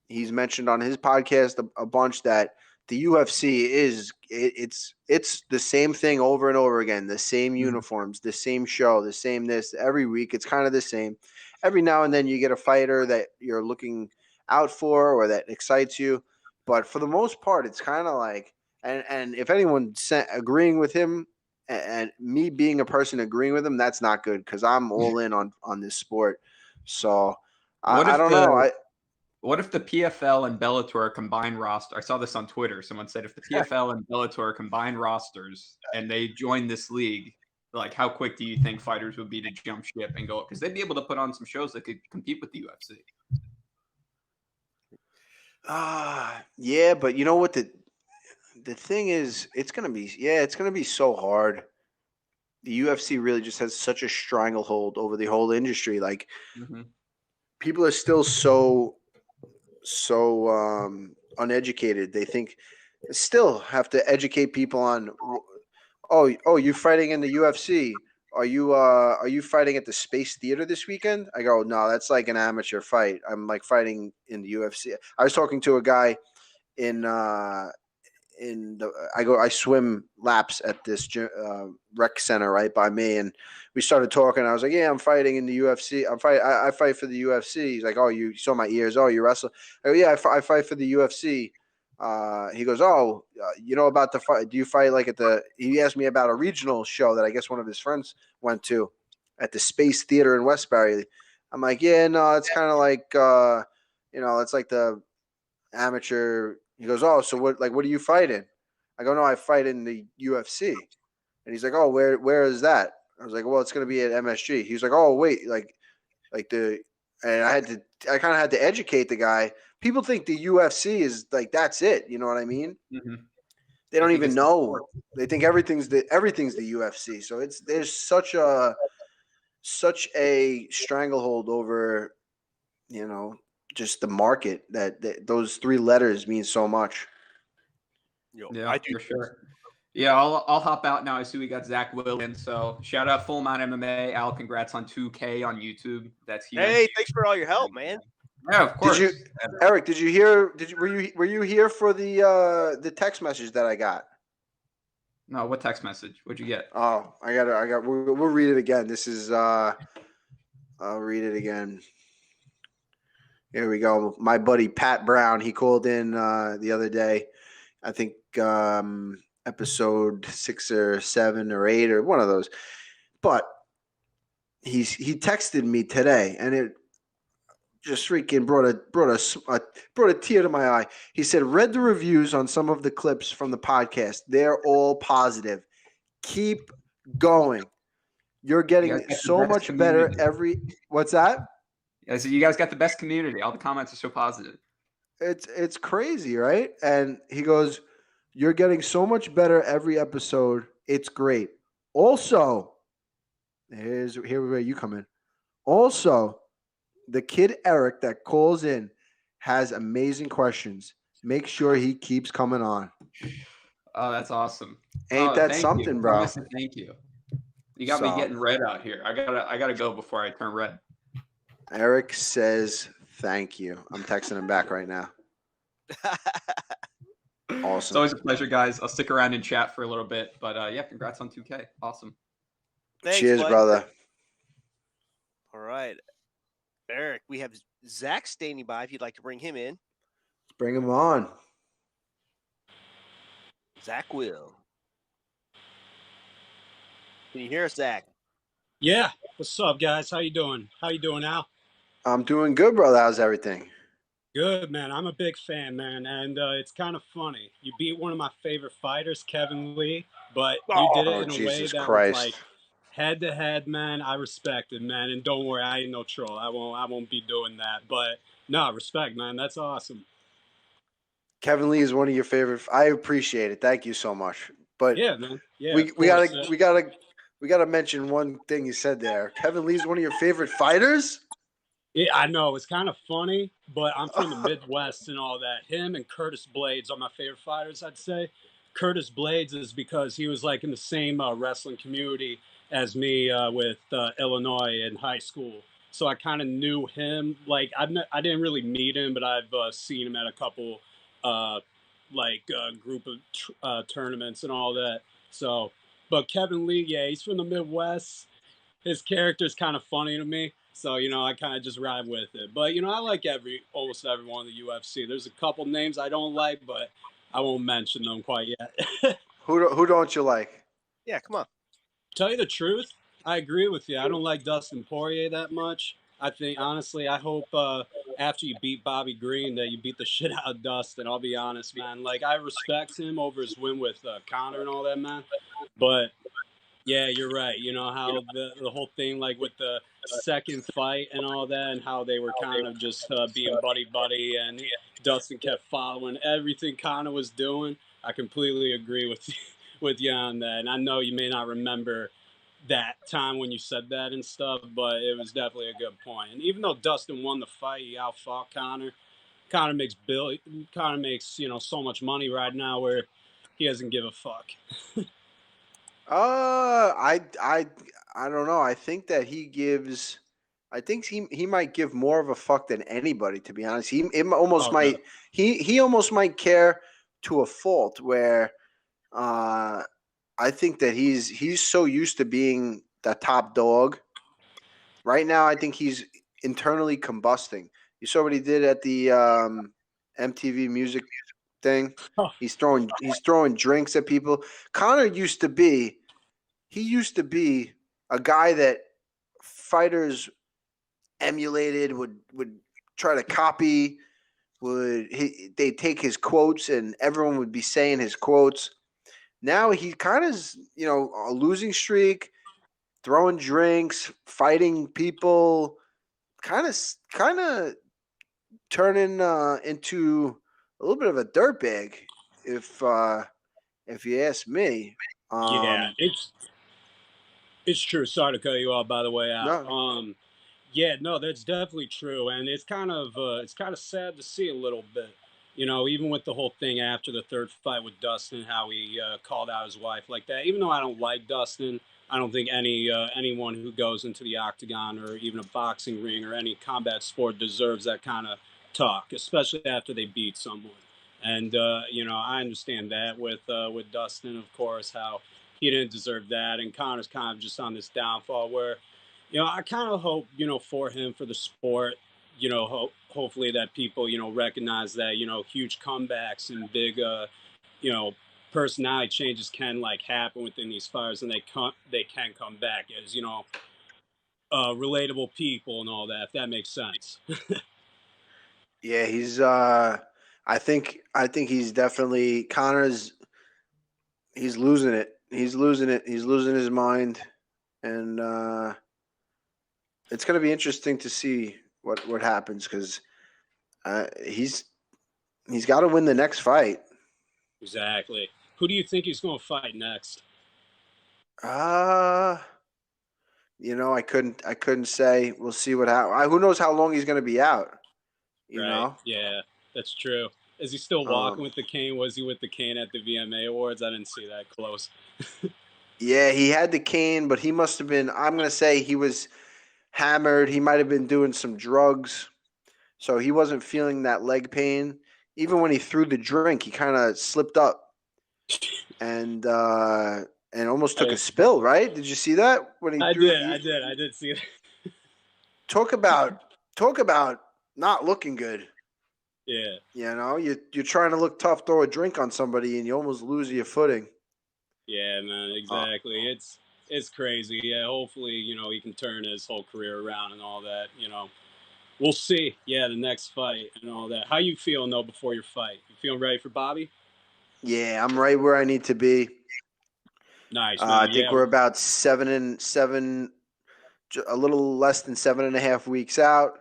he's mentioned on his podcast a bunch that the UFC it's the same thing over and over again, the same uniforms, the same show, the same this every week. It's kind of the same. Every now and then you get a fighter that you're looking out for or that excites you, but for the most part, it's kind of like. And if anyone agreeing with him and me being a person agreeing with him, that's not good because I'm all in on this sport. So I don't know. What if the PFL and Bellator combined roster? I saw this on Twitter. Someone said if the PFL and Bellator combined rosters and they join this league, like how quick do you think fighters would be to jump ship and go? Because they'd be able to put on some shows that could compete with the UFC. Yeah, but you know what the thing is, it's gonna be so hard. The UFC really just has such a stranglehold over the whole industry. Like people are still so uneducated. They think still have to educate people on. Oh, you fighting in the UFC? Are you fighting at the Space Theater this weekend? I go, no, that's like an amateur fight. I'm like fighting in the UFC. I was talking to a guy I swim laps at this rec center right by me, and we started talking. I was like, yeah, I'm fighting in the UFC. I fight for the UFC. He's like, oh, you saw my ears. Oh, you wrestle. I go, yeah, I fight for the UFC. He goes, oh, you know about the fight? Do you fight like he asked me about a regional show that I guess one of his friends went to at the Space Theater in Westbury. I'm like, yeah, no, it's kind of like, it's like the amateur. He goes, oh, so what do you fight in? I go, no, I fight in the UFC. And he's like, oh, where is that? I was like, well, it's going to be at MSG. He was like, oh, wait, and I kind of had to educate the guy. People think the UFC is like, that's it. You know what I mean? Mm-hmm. They don't even know. They think everything's the UFC. So there's such a stranglehold over, just the market that those three letters mean so much. Yeah, I do for sure. Yeah, I'll hop out now. I see we got Zach Williams. So shout out Full Mount MMA. Al, congrats on 2K on YouTube. That's huge. Hey, thanks for all your help, man. Yeah, of course. Erik, did you hear? Were you here for the text message that I got? No, what text message? What'd you get? Oh, we'll read it again. This is I'll read it again. Here we go. My buddy Pat Brown, he called in the other day. I think episode 6 or 7 or 8 or one of those. But he texted me today, and it just freaking brought a tear to my eye. He said, read the reviews on some of the clips from the podcast. They're all positive. Keep going. You're getting so much better what's that? I said, you guys got the best community. All the comments are so positive. It's crazy, right? And he goes, you're getting so much better every episode. It's great. Also, here where you come in. Also, the kid Erik that calls in has amazing questions. Make sure he keeps coming on. Oh, that's awesome. Ain't that something, bro? Thank you. You got me getting red out here. I gotta go before I turn red. Erik says thank you. I'm texting him back right now. Awesome. It's always a pleasure, guys. I'll stick around and chat for a little bit. But yeah, congrats on 2K. Awesome. Thanks, cheers, brother. All right. Erik, we have Zach standing by if you'd like to bring him in. Let's bring him on. Zach will. Can you hear us, Zach? Yeah. What's up, guys? How you doing? How you doing, Al? I'm doing good, brother. How's everything? Good, man. I'm a big fan, man. And it's kind of funny. You beat one of my favorite fighters, Kevin Lee, but you did it in a way that was like head to head, man, I respect it, man. And don't worry, I ain't no troll. I won't be doing that. But no, respect, man. That's awesome. Kevin Lee is one of your favorite. I appreciate it. Thank you so much. But Yeah, man. Yeah, we of we course. gotta mention one thing you said there. Kevin Lee's one of your favorite fighters. Yeah, I know. It's kind of funny, but I'm from the Midwest and all that. Him and Curtis Blades are my favorite fighters, I'd say. Curtis Blades is because he was like in the same wrestling community as me with Illinois in high school. So I kind of knew him. Like I didn't really meet him, but I've seen him at a couple group of tournaments and all that. So, but Kevin Lee, yeah, he's from the Midwest. His character's kind of funny to me, so I kind of just ride with it. But I like almost everyone in the UFC. There's a couple names I don't like, but I won't mention them quite yet. Who don't you like? Yeah, come on. Tell you the truth, I agree with you. I don't like Dustin Poirier that much. I think honestly, I hope after you beat Bobby Green that you beat the shit out of Dustin. I'll be honest, man. Like I respect him over his win with Conor and all that, man. But yeah, you're right. You know how the whole thing, like with the second fight and all that, and how they were kind of just being buddy, and Dustin kept following everything Conor was doing. I completely agree with you on that. And I know you may not remember that time when you said that and stuff, but it was definitely a good point. And even though Dustin won the fight, he outfought Conor. Conor makes so much money right now where he doesn't give a fuck. I don't know. I think that he gives. I think he might give more of a fuck than anybody. To be honest, he almost might. He almost might care to a fault. Where I think that he's so used to being the top dog. Right now, I think he's internally combusting. You saw what he did at the MTV Music thing. He's throwing drinks at people. Conor used to be a guy that fighters emulated, would try to copy, they'd take his quotes and everyone would be saying his quotes. Now he kind of is, a losing streak, throwing drinks, fighting people, kind of turning into a little bit of a dirtbag, if you ask me. Yeah, it's true. Sorry to cut you off, by the way. No. Yeah, no, that's definitely true, and it's kind of sad to see a little bit. Even with the whole thing after the third fight with Dustin, how he called out his wife like that. Even though I don't like Dustin, I don't think anyone who goes into the octagon or even a boxing ring or any combat sport deserves that kind of talk, especially after they beat someone. And I understand that with Dustin, of course, how he didn't deserve that, and Conor's kind of just on this downfall where, I kind of hope, for him, for the sport, hopefully that people, recognize that, huge comebacks and big, personality changes can happen within these fighters, and they can come back as, relatable people and all that, if that makes sense. Yeah, he's I think he's definitely he's losing it. He's losing it. He's losing his mind, and it's going to be interesting to see what happens because he's got to win the next fight. Exactly. Who do you think he's going to fight next? I couldn't say. We'll see what happens. Who knows how long he's going to be out? You know? Yeah, that's true. Is he still walking with the cane? Was he with the cane at the VMA Awards? I didn't see that close. Yeah, he had the cane, but he must have been. I'm going to say he was hammered. He might have been doing some drugs, so he wasn't feeling that leg pain. Even when he threw the drink, he kind of slipped up and almost took a spill. Right? Did you see that when he? I did see it. Talk about not looking good. Yeah. You're trying to look tough, throw a drink on somebody, and you almost lose your footing. Yeah, man, exactly. It's crazy. Yeah, hopefully, he can turn his whole career around and all that. We'll see. Yeah, the next fight and all that. How you feeling though before your fight? You feeling ready for Bobby? Yeah, I'm right where I need to be. Nice, man. I think we're about 7 and 7, a little less than 7.5 weeks out.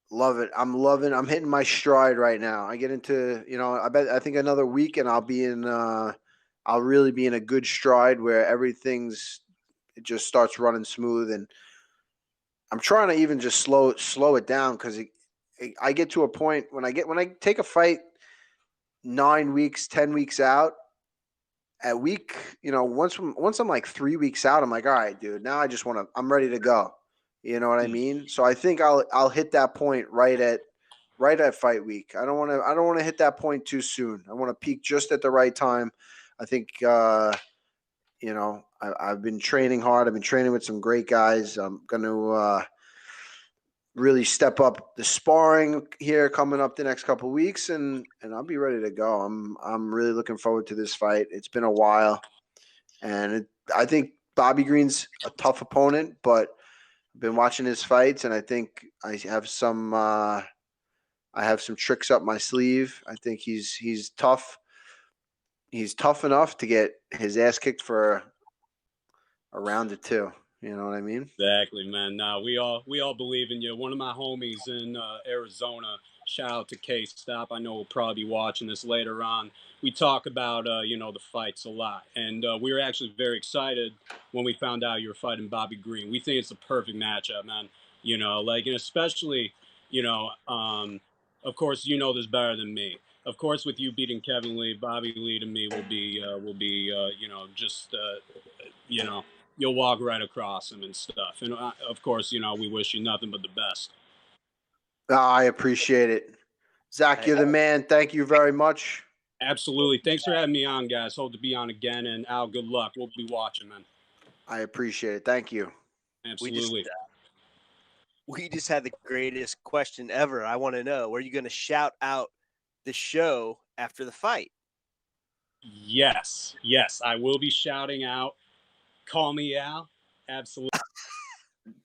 Love it. I'm hitting my stride right now. I get into, I think another week and I'll really be in a good stride where it just starts running smooth. And I'm trying to even just slow it down because I get to a point when I take a fight 9 weeks, 10 weeks out, at week, once I'm like 3 weeks out, I'm like, all right, dude, now I'm ready to go. You know what I mean? So I think I'll hit that point right at fight week. I don't want to hit that point too soon. I want to peak just at the right time. I think I've been training hard. I've been training with some great guys. I'm going to really step up the sparring here coming up the next couple of weeks, and I'll be ready to go. I'm really looking forward to this fight. It's been a while, and I think Bobby Green's a tough opponent, but I've been watching his fights, and I think I have some tricks up my sleeve. I think he's tough. He's tough enough to get his ass kicked for a round or two. You know what I mean? Exactly, man. Nah, we all believe in you. One of my homies in Arizona, shout out to K-Stop. I know we'll probably be watching this later on. We talk about, the fights a lot. And we were actually very excited when we found out you were fighting Bobby Green. We think it's a perfect matchup, man. And especially, of course, you know this better than me. Of course, with you beating Kevin Lee, Bobby Lee to me will be you'll walk right across him and stuff. And of course, we wish you nothing but the best. I appreciate it. Zach, you're the man. Thank you very much. Absolutely. Thanks for having me on, guys. Hope to be on again. And Al, good luck. We'll be watching, man. I appreciate it. Thank you. Absolutely. We just had the greatest question ever. I want to know, were you going to shout out the show after the fight? Yes, I will be shouting out. Call me Al. Absolutely.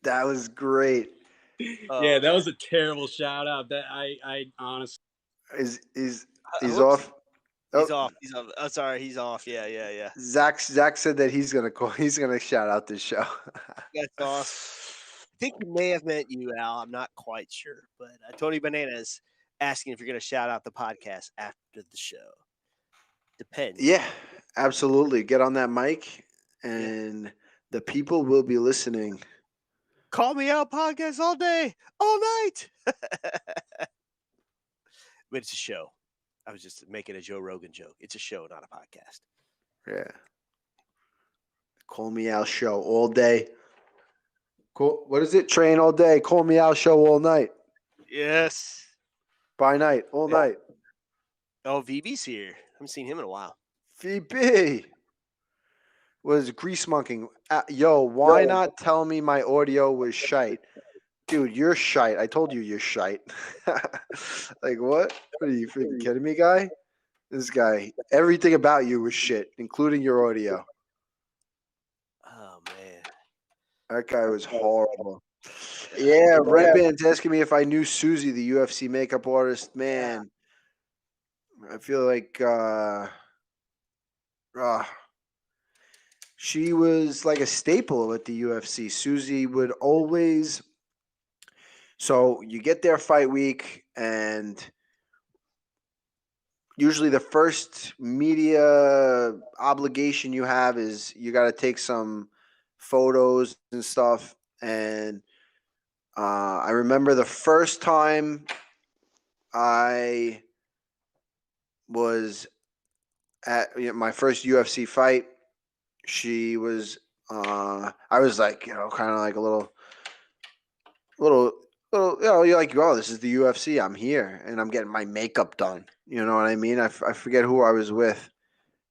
That was great. Yeah, that was a terrible shout out. That I honestly he's off. He's off. He's off. Oh, sorry, he's off. Yeah. Zach said that he's gonna shout out this show. That's awesome. I think he may have meant you, Al. I'm not quite sure, but Tony Bananas asking if you're going to shout out the podcast after the show. Depends. Yeah, absolutely. Get on that mic, and the people will be listening. Call me out podcast all day, all night. But it's a show. I was just making a Joe Rogan joke. It's a show, not a podcast. Yeah. Call me out show all day. Cool. What is it? Train all day. Call me out show all night. Yes. By night. All night. Oh, VB's here. I haven't seen him in a while. VB. Was GreaseMonking. Yo, why not tell me my audio was shite? Dude, you're shite. I told you you're shite. Like, what? What are you freaking kidding me, guy? This guy, everything about you was shit, including your audio. Oh, man. That guy was horrible. Yeah, Red Band's asking me if I knew Suzy, the UFC makeup artist. Man, I feel like she was like a staple at the UFC. Suzy would always. So you get there fight week, and usually the first media obligation you have is you got to take some photos and stuff. And I remember the first time I was at my first UFC fight, she was I was like, kind of like a little, you're like, oh, this is the UFC. I'm here, and I'm getting my makeup done. You know what I mean? I forget who I was with.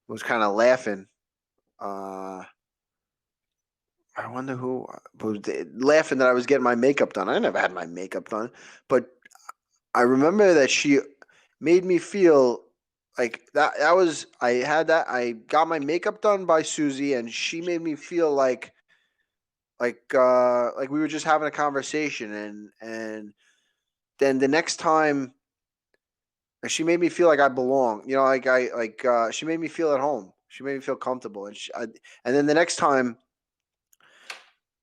I was kind of laughing. I wonder who was laughing that I was getting my makeup done. I never had my makeup done, but I remember that she made me feel like that was I got my makeup done by Suzy, and she made me feel like we were just having a conversation, and then the next time she made me feel like I belong. She made me feel at home. She made me feel comfortable. And then the next time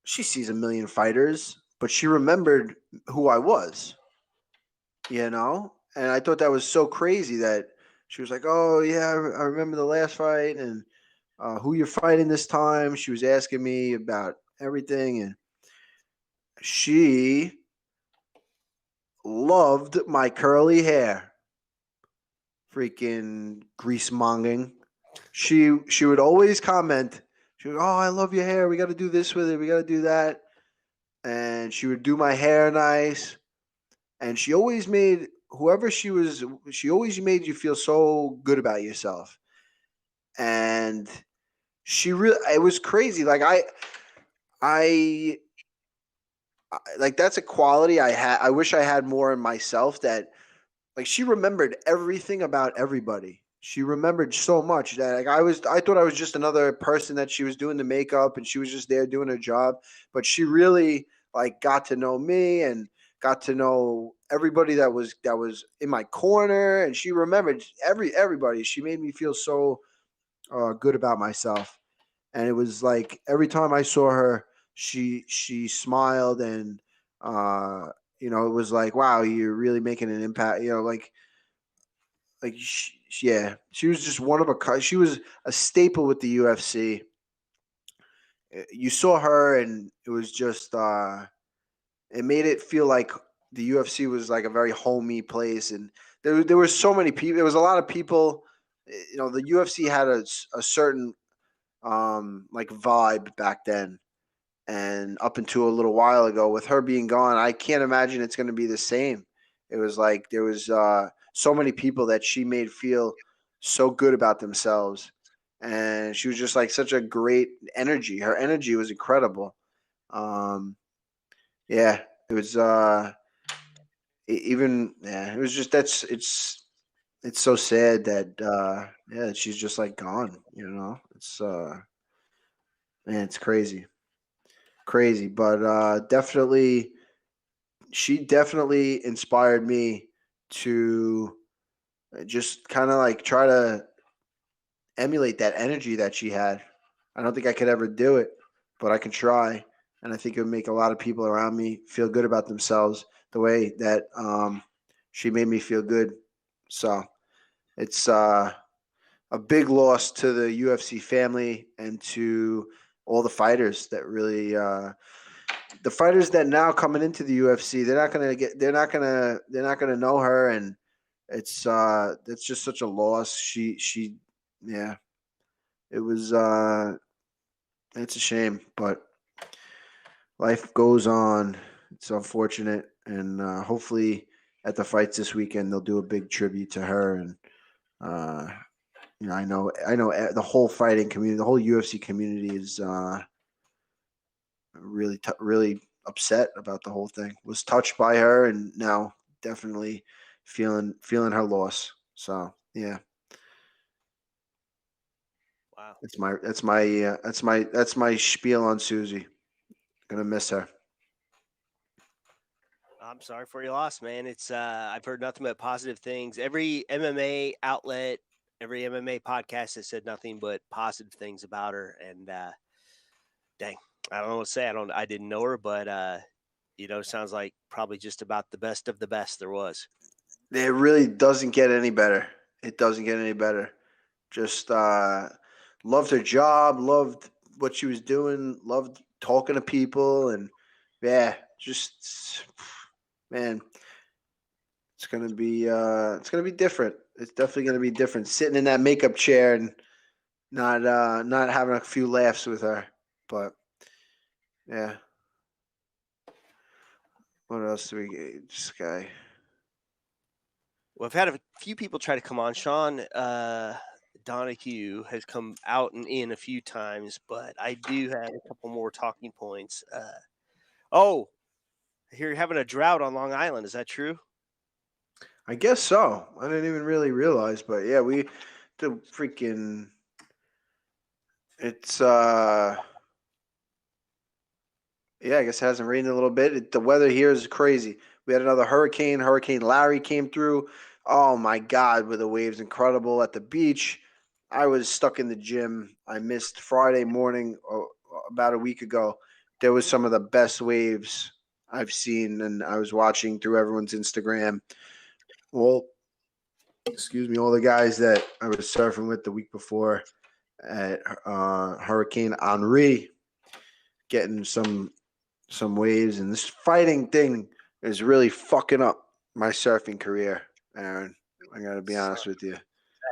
she sees a million fighters, but she remembered who I was, And I thought that was so crazy that she was like, oh, yeah, I remember the last fight and who you're fighting this time. She was asking me about everything. And she loved my curly hair. Freaking grease-monging. She would always comment. She would, oh, I love your hair. We got to do this with it. We got to do that. And she would do my hair nice. And she always made she always made you feel so good about yourself. And it was crazy. Like I like that's a quality I wish I had more in myself, that like she remembered everything about everybody. She remembered so much that like I thought I was just another person that she was doing the makeup and she was just there doing her job, but she really like got to know me and got to know everybody that was in my corner, and she remembered everybody. She made me feel so good about myself, and it was like every time I saw her, she smiled, and it was like, wow, you're really making an impact. She was just one of a kind. She was a staple with the UFC. You saw her, and it was just it made it feel like the UFC was like a very homey place, and there were so many people. There was a lot of people. The UFC had a certain like vibe back then, and up until a little while ago, with her being gone, I can't imagine it's going to be the same. It was like there was so many people that she made feel so good about themselves, and she was just like such a great energy. Her energy was incredible. Yeah, it was it was just it's so sad that she's just like gone. It's man, it's crazy, but she definitely inspired me to just kind of like try to emulate that energy that she had. I don't think I could ever do it, but I can try, and I think it would make a lot of people around me feel good about themselves the way that she made me feel good. So it's a big loss to the UFC family and to all the fighters that really the fighters that now coming into the UFC, they're not gonna know her, and it's just such a loss. Yeah, it was it's a shame, but life goes on. It's unfortunate, and hopefully at the fights this weekend they'll do a big tribute to her. And I know the whole fighting community, the whole UFC community is really upset about the whole thing. Was touched by her, and now definitely feeling her loss. So yeah. Wow. That's my spiel on Suzy. Gonna miss her. I'm sorry for your loss, man. It's I've heard nothing but positive things. Every MMA outlet, every MMA podcast has said nothing but positive things about her. And dang, I don't know what to say. I didn't know her, but sounds like probably just about the best of the best there was. It really doesn't get any better. It doesn't get any better. Just loved her job, loved what she was doing, loved talking to people, and yeah, just man, it's gonna be different. It's definitely gonna be different. Sitting in that makeup chair and not having a few laughs with her. But yeah. What else do we get? This guy. Well, I've had a few people try to come on. Sean Donahue has come out and in a few times, but I do have a couple more talking points. I hear you're having a drought on Long Island. Is that true? I guess so. I didn't even really realize, but yeah, it's yeah, I guess it hasn't rained a little bit. The weather here is crazy. We had another hurricane. Hurricane Larry came through. Oh my God, were the waves incredible at the beach. I was stuck in the gym. I missed Friday morning about a week ago. There was some of the best waves I've seen, and I was watching through everyone's Instagram. Well, excuse me, all the guys that I was surfing with the week before at Hurricane Henri, getting some waves, and this fighting thing is really fucking up my surfing career, Aaron. I gotta be honest with you.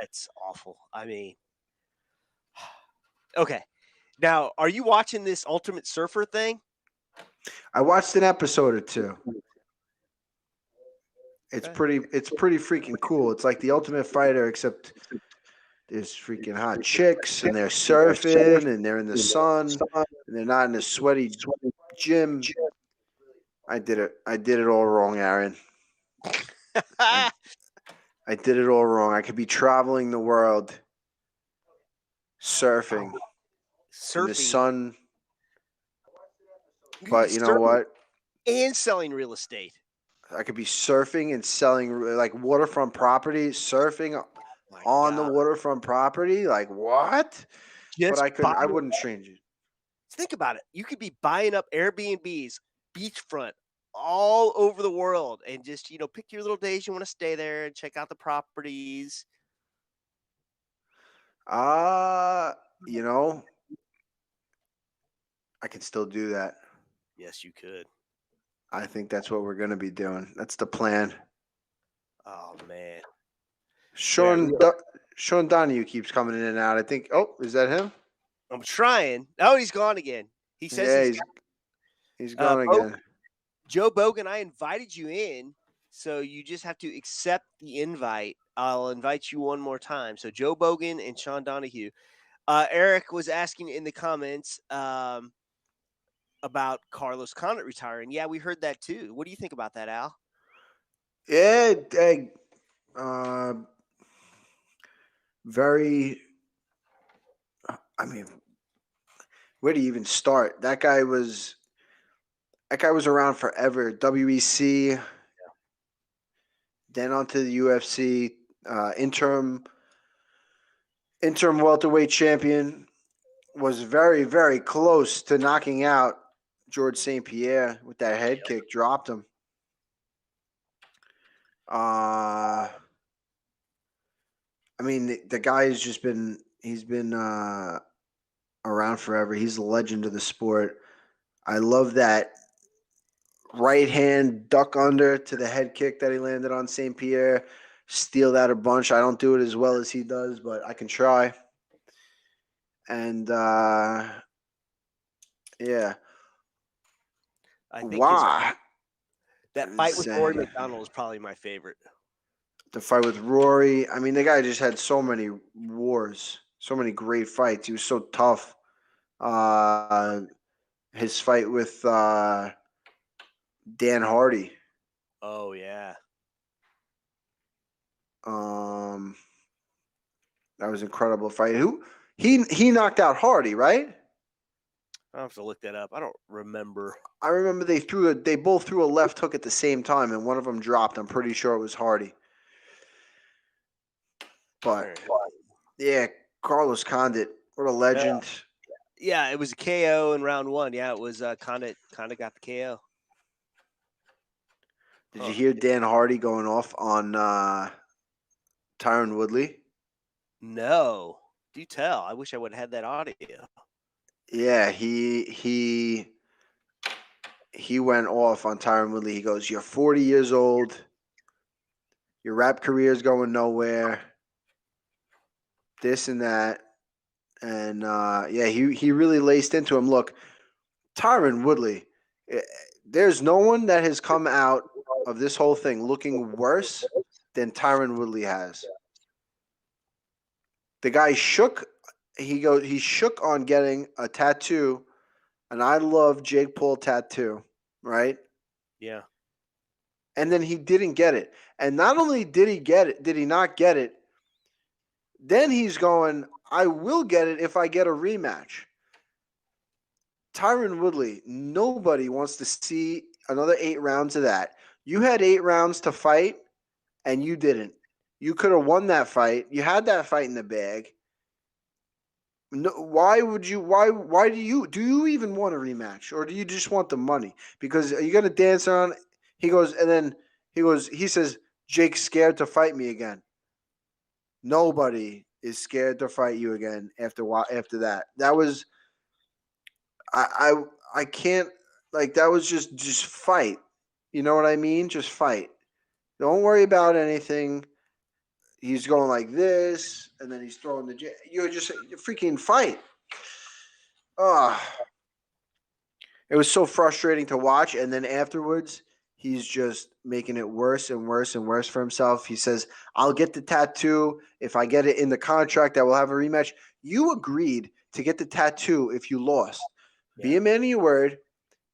That's awful. I mean, okay. Now, are you watching this Ultimate Surfer thing? I watched an episode or two. It's pretty freaking cool. It's like the Ultimate Fighter, except there's freaking hot chicks and they're surfing and they're in the sun and they're not in a sweaty gym. I did it all wrong, Aaron. I did it all wrong. I could be traveling the world surfing in the sun. But you know what? And selling real estate. I could be surfing and selling like waterfront property, surfing on the waterfront property. Like what? But I wouldn't change it. Think about it. You could be buying up Airbnbs, beachfront, all over the world, and just pick your little days you want to stay there and check out the properties. I can still do that. Yes, you could. I think that's what we're going to be doing. That's the plan. Oh, man. Sean Donahue keeps coming in and out. I think, is that him? I'm trying. Oh, he's gone again. He says he's gone again. Joe Bogan, I invited you in, so you just have to accept the invite. I'll invite you one more time. So Joe Bogan and Sean Donahue. Erik was asking in the comments about Carlos Condit retiring. Yeah, we heard that too. What do you think about that, Al? Yeah, very. I mean, where do you even start? That guy was around forever. WEC, then onto the UFC, interim welterweight champion. Was very, very close to knocking out George St. Pierre with that head kick, dropped him. I mean, the guy has just been around forever. He's a legend of the sport. I love that right hand duck under to the head kick that he landed on St. Pierre. Steal that a bunch. I don't do it as well as he does, but I can try. And yeah. I think that fight with Rory McDonald is probably my favorite. The fight with Rory. I mean, the guy just had so many wars, so many great fights. He was so tough. His fight with Dan Hardy. Oh yeah. That was an incredible fight. He knocked out Hardy, right? I have to look that up. I don't remember. I remember they both threw a left hook at the same time, and one of them dropped. I'm pretty sure it was Hardy. But yeah, Carlos Condit, what a legend. Yeah, it was a KO in round one. Yeah, it was Condit got the KO. Did you hear Dan Hardy going off on Tyron Woodley? No. Do tell. I wish I would have had that audio. Yeah, he went off on Tyron Woodley. He goes, "You're 40 years old. Your rap career is going nowhere. This and that." And yeah, he really laced into him. Look, Tyron Woodley, there's no one that has come out of this whole thing looking worse than Tyron Woodley has. The guy shook. He shook on getting a tattoo, an I Love Jake Paul tattoo, right? Yeah. And then he didn't get it. And not only did he not get it, then he's going, I will get it if I get a rematch. Tyron Woodley, nobody wants to see another 8 rounds of that. You had 8 rounds to fight, and you didn't. You could have won that fight. You had that fight in the bag. No, why would you? Why do you even want a rematch, or do you just want the money? Because are you gonna dance around? He goes, and then he says, Jake's scared to fight me again. Nobody is scared to fight you again after that. That was I can't, like, that was just fight. You know what I mean? Just fight. Don't worry about anything. He's going like this, and then he's throwing the jab. You're freaking fight. It was so frustrating to watch. And then afterwards, he's just making it worse and worse and worse for himself. He says, I'll get the tattoo. If I get it in the contract, I will have a rematch. You agreed to get the tattoo if you lost. Yeah. Be a man of your word.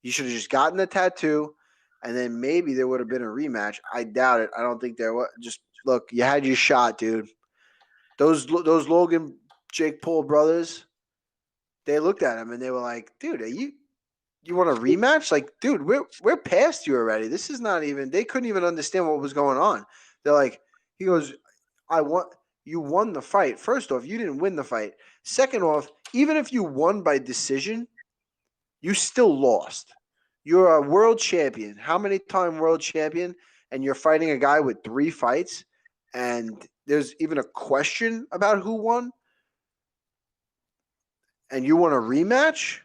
You should have just gotten the tattoo, and then maybe there would have been a rematch. I doubt it. I don't think there was. Just look, you had your shot, dude. Those Logan Jake Paul brothers, they looked at him and they were like, dude, you want a rematch? Like, dude, we're past you already. This is not even. They couldn't even understand what was going on. They're like, he goes, you won the fight. First off, you didn't win the fight. Second off, even if you won by decision, you still lost. You're a world champion. How many time world champion? And you're fighting a guy with 3 fights, and there's even a question about who won, and you want a rematch?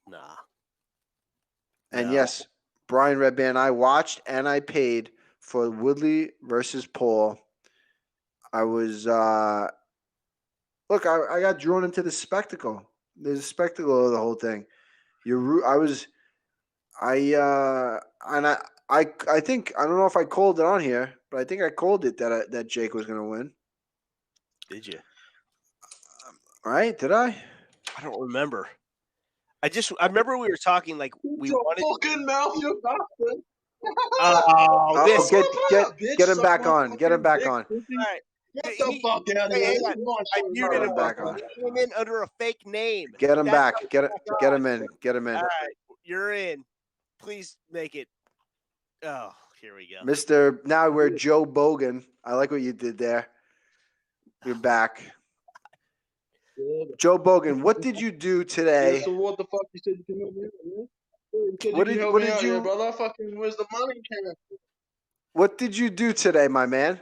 Nah. And yes, Brian Redband, I watched and I paid for Woodley versus Paul. I was look, I got drawn into the spectacle. There's a spectacle of the whole thing. I think, I don't know if I called it on here, but I think I called it that Jake was going to win. Did you? All right, did I? I don't remember. I remember we were talking like we wanted. Fucking mouth, you bastard! Get him back on. Get him back on. All right. Get the fuck out of here. I muted him back on. He came in under a fake name. Get him back. Get him in. Get him in. All right, you're in. Please make it. Oh, here we go. Mr. Now we're Joe Bogan. I like what you did there. You're back. Joe Bogan, what did you do today? Yeah, so what the fuck you said you can help me out, What did you? Brother? Fucking, where's the money? What did you do today, my man?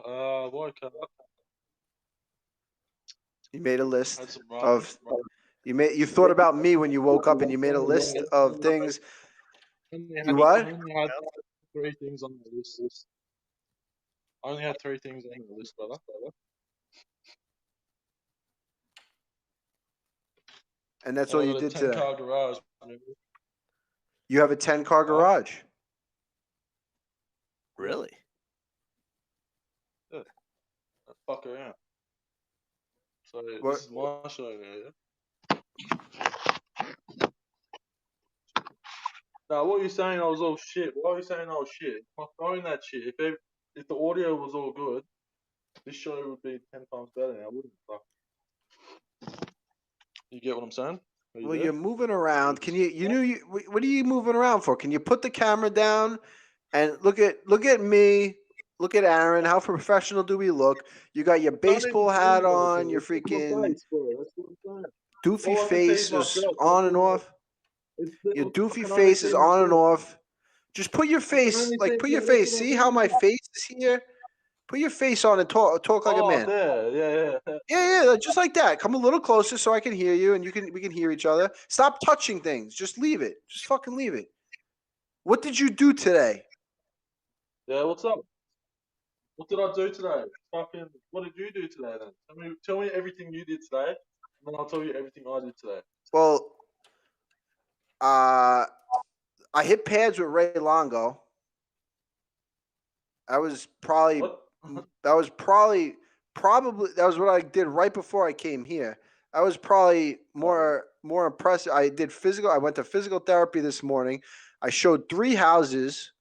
What? You made a list of. You thought about me when you woke up, and you made a list of things. You what? I only had 3 things on the list. I only had 3 things on the list, brother. And that's all you did today. 10-car garage. You have a 10-car garage. Really? Yeah. Fuck around. So this is my show now, yeah? Now, what are you saying? I was all shit. Why are you saying I was shit? I'm throwing that shit. If the audio was all good, this show would be 10 times better now, wouldn't it? You get what I'm saying? Well, you're moving around. Can you? What are you moving around for? Can you put the camera down and look at me? Look at Aaron. How professional do we look? You got your baseball hat on. Your freaking doofy face is on and off. Your doofy face is on and off. Just put your face, put your face. See how my face is here? Put your face on and talk like a man. Yeah, just like that. Come a little closer so I can hear you and we can hear each other. Stop touching things. Just leave it. Just fucking leave it. What did you do today? Yeah, what's up? What did I do today? Fucking, what did you do today then? Tell me everything you did today, and then I'll tell you everything I did today. Well, I hit pads with Ray Longo. That was probably what I did right before I came here. That was probably more impressive. I went to physical therapy this morning. I showed 3 houses.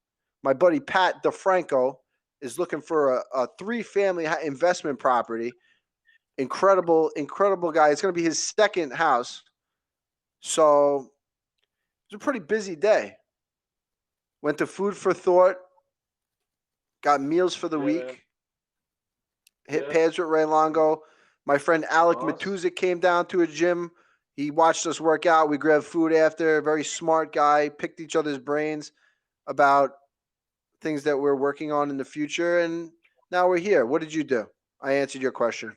My buddy Pat DeFranco is looking for a 3-family investment property. Incredible guy. It's going to be his 2nd house. So it was a pretty busy day. Went to Food for Thought. Got meals for the week. hit Yeah. pads with Ray Longo. My friend Alec Nice. Matuzik came down to a gym. He watched us work out. We grabbed food after. Very smart guy. Picked each other's brains about things that we're working on in the future. And now we're here. What did you do? I answered your question.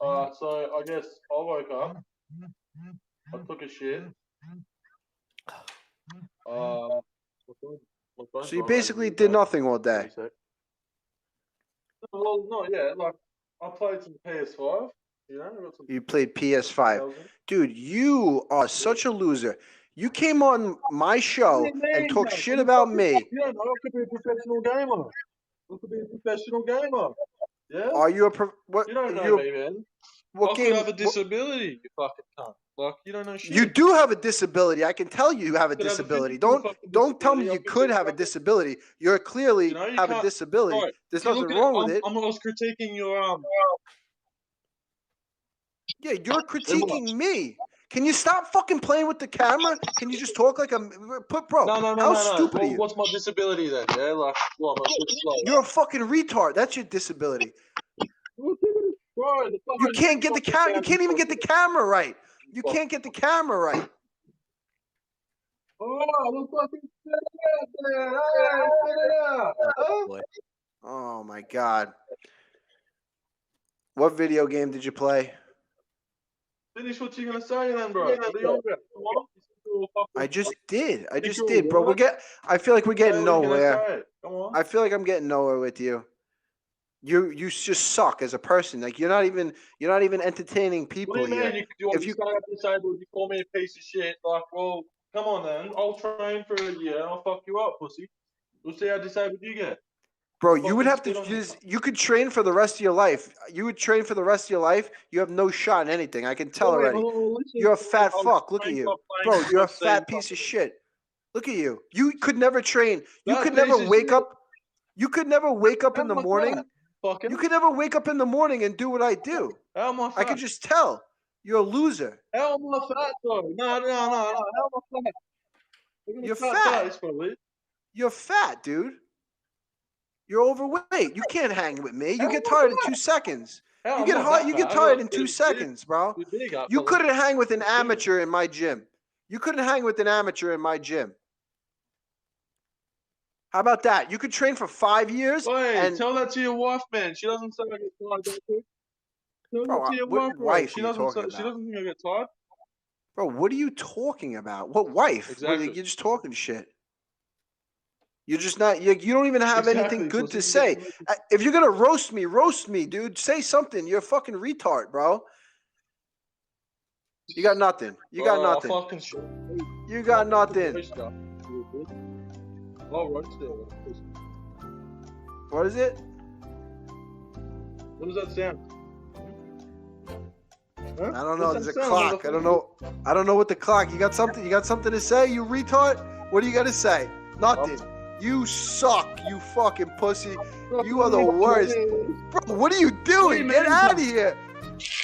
So I guess I woke up. I took a shit. My phone's So you not basically ready to did go. nothing all Give me day. a sec. Well, no, yeah, like I played some PS5. You know, I got some. You played PS5. 1000. Dude, you are such a loser. You came on my show What do you and mean, talk mate? shit I'm a about fucking- me. You don't know, I could be a professional gamer. I could be a professional gamer. Yeah? Are you a what? You don't know you me, man. what I game? could have a what- disability, you fucking cunt. Like, you don't know shit. you do have a disability. I can tell you have a Could have a disability. physical Don't fucking tell me disability. I you could could be have a fucking- disability. You're clearly You know, you have a can't- disability. Right. There's If you nothing look at- wrong with it. I was critiquing your Yeah, you're critiquing me. Can you stop fucking playing with the camera? Can you just talk like a bro? No. How stupid are Well, you? what's my disability then? Yeah, like, what? I'm a bit slow. You're a fucking retard. That's your disability. Bro, the You fucking can't get the fucking camera. You sound can't even get the fucking- camera right. You can't get the camera right. Oh, the fucking shit out there. Hey, spit it out. Huh? Oh my god. What video game did you play? Finish what you're gonna say then, bro. What are you on about? Come on. I just did. I just cool, did, bro. what? I feel like we're getting nowhere. Say. Come on. I feel like I'm getting nowhere with you. You just suck as a person. Like you're not even entertaining people What do you here. mean? You want If me you- to stay up disabled, you call me a piece of shit. Like, well, come on then. I'll train for a year and I'll fuck you up, pussy. We'll see how disabled you get. Bro, I'll you would have fucking to spit on you. you could train for the rest of your life. You would train for the rest of your life. You have no shot in anything. I can tell Wait, already. listen, You're a fat I'll fuck. Look at train you. for playing Bro, you're a UFC fat and piece of fucking- shit. Look at you. You could never train. You Fat could piece never of wake shit. up. You could never wake up How in the am I morning. fat? Fucking. You could never wake up in the morning and do what I do. How am I I fat? could just tell. You're a loser. How am I fat though? No. How am I fat? You're fat. Face, probably. You're fat, dude. You're overweight. You can't hang with me. You How get am I tired in fat? 2 seconds. How You am get I hot. that You get fat? tired I in got 2 big- seconds, bro. big up, You fella. couldn't hang with an Big. amateur in my gym. You couldn't hang with an amateur in my gym. How about that? You could train for 5 years. Wait, and tell that to your wife, man. She doesn't say I get tired, don't you? Tell Bro, that to your what wife, bro. wife She are you doesn't. talking She about? doesn't think I get tired. bro, what are you talking about? What wife? Exactly. You're just talking shit. You're just not. You don't even have anything Exactly, good to pussy. say. If you're gonna roast me, dude. Say something. You're a fucking retard, bro. You got nothing. You got nothing. Fucking shit. You got nothing. Oh, right still. What is it? What does that sound? Huh? I don't know. What's There's that a sound, clock. I don't motherfucker? know. I don't know what the clock. You got something? You got something to say? You retard? What do you got to say? Nothing. You suck. You fucking pussy. You are the worst. Bro, what are you doing? you Get mean? out of here.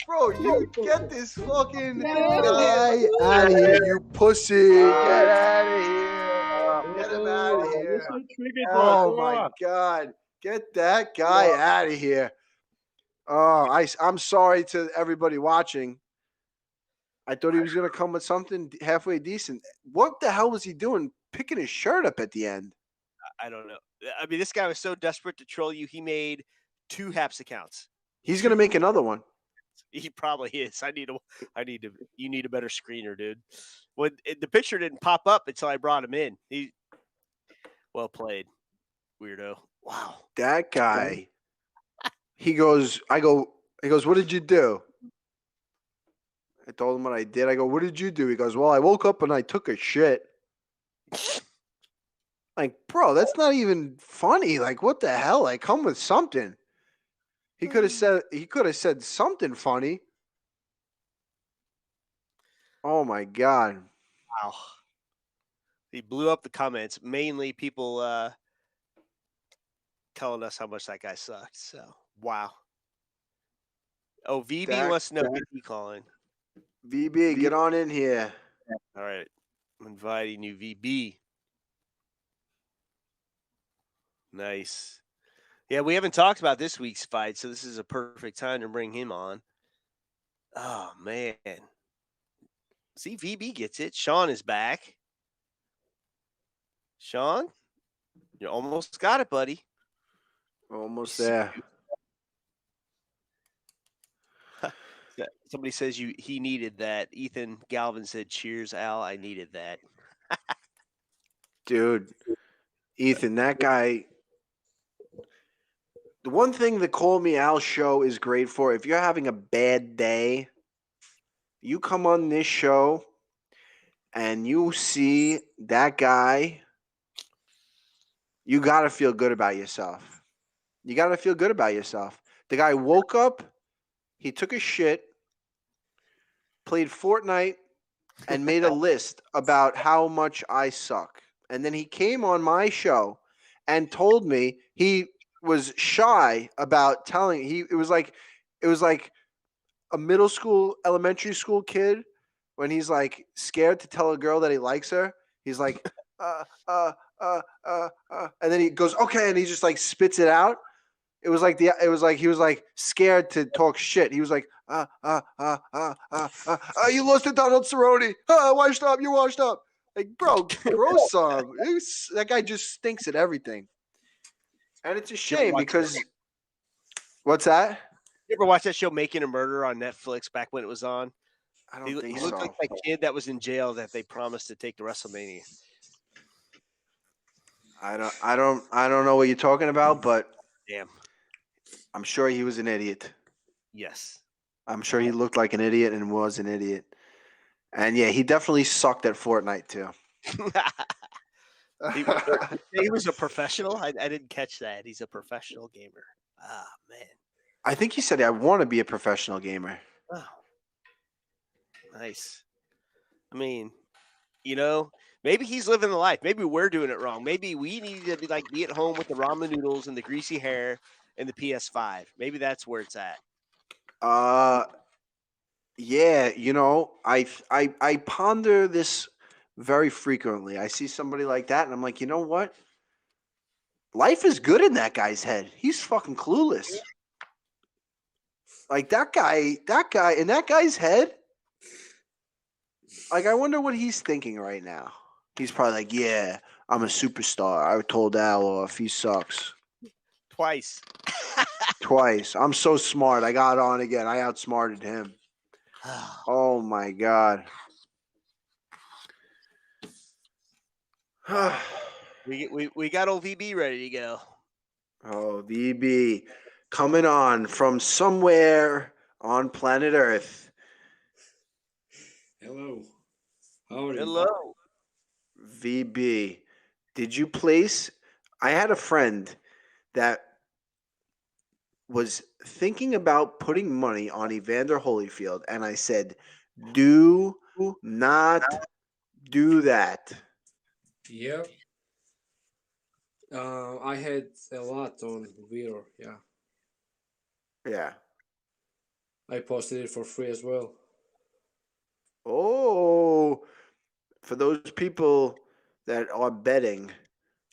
Bro, you get this fucking guy out of here, you pussy. Get out of here. Get him out of You're here. so triggered, Oh bro. my God. Get that guy out of here. Oh, I'm sorry to everybody watching. I thought he was going to come with something halfway decent. What the hell was he doing picking his shirt up at the end? I don't know. I mean, this guy was so desperate to troll you, he made 2 Haps accounts. He's going to make another one. He probably is. You need a better screener, dude. The picture didn't pop up until I brought him in. Well played, weirdo. Wow. That guy, he goes, what did you do? I told him what I did. I go, what did you do? He goes, well, I woke up and I took a shit. Like, bro, that's not even funny. Like, what the hell? Like, come with something. He could have said something funny. Oh my God. Wow. He blew up the comments. Mainly people telling us how much that guy sucked. So wow. Oh, VB wants to know if he calling. VB, get on in here. All right. I'm inviting you, VB. Nice. Yeah, we haven't talked about this week's fight, so this is a perfect time to bring him on. Oh, man. See, VB gets it. Sean is back. Sean, you almost got it, buddy. Almost there. Somebody says he needed that. Ethan Galvin said, "Cheers, Al. I needed that." Dude, Ethan, that guy. The one thing the Call Me Al show is great for, if you're having a bad day, you come on this show and you see that guy, you got to feel good about yourself. You got to feel good about yourself. The guy woke up, he took a shit, played Fortnite, and made a list about how much I suck. And then he came on my show and told me he was shy about telling. It was like a middle school, elementary school kid when he's like scared to tell a girl that he likes her. He's like, and then he goes, okay, and he just like spits it out. It was like he was like scared to talk shit. He was like, you lost to Donald Cerrone. Washed up, you're washed up. Like, bro, grow some. That guy just stinks at everything. And it's a shame because what's that? You ever watch that show Making a Murderer on Netflix back when it was on? I don't think He so. looked like that kid that was in jail that they promised to take to WrestleMania. I don't know what you're talking about, but Damn. I'm sure he was an idiot. Yes. I'm sure he looked like an idiot and was an idiot. And yeah, he definitely sucked at Fortnite too. He was a professional. I didn't catch that. He's a professional gamer. Ah, man. I think he said, I want to be a professional gamer. Oh, nice. I mean, maybe he's living the life. Maybe we're doing it wrong. Maybe we need to be at home with the ramen noodles and the greasy hair and the PS5. Maybe that's where it's at. Yeah, I ponder this very frequently. I see somebody like that, and I'm like, you know what? Life is good in that guy's head. He's fucking clueless. Like that guy in that guy's head. Like, I wonder what he's thinking right now. He's probably like, yeah, I'm a superstar. I told Al off. He sucks. Twice. Twice. I'm so smart. I got on again. I outsmarted him. Oh, my God. we got old VB ready to go. Oh, VB. Coming on from somewhere on planet Earth. Hello. How are you? Hello. VB, did you place? I had a friend that was thinking about putting money on Evander Holyfield, and I said, do not do that. Yep. I had a lot on Vitor, yeah. Yeah. I posted it for free as well. Oh, for those people that are betting,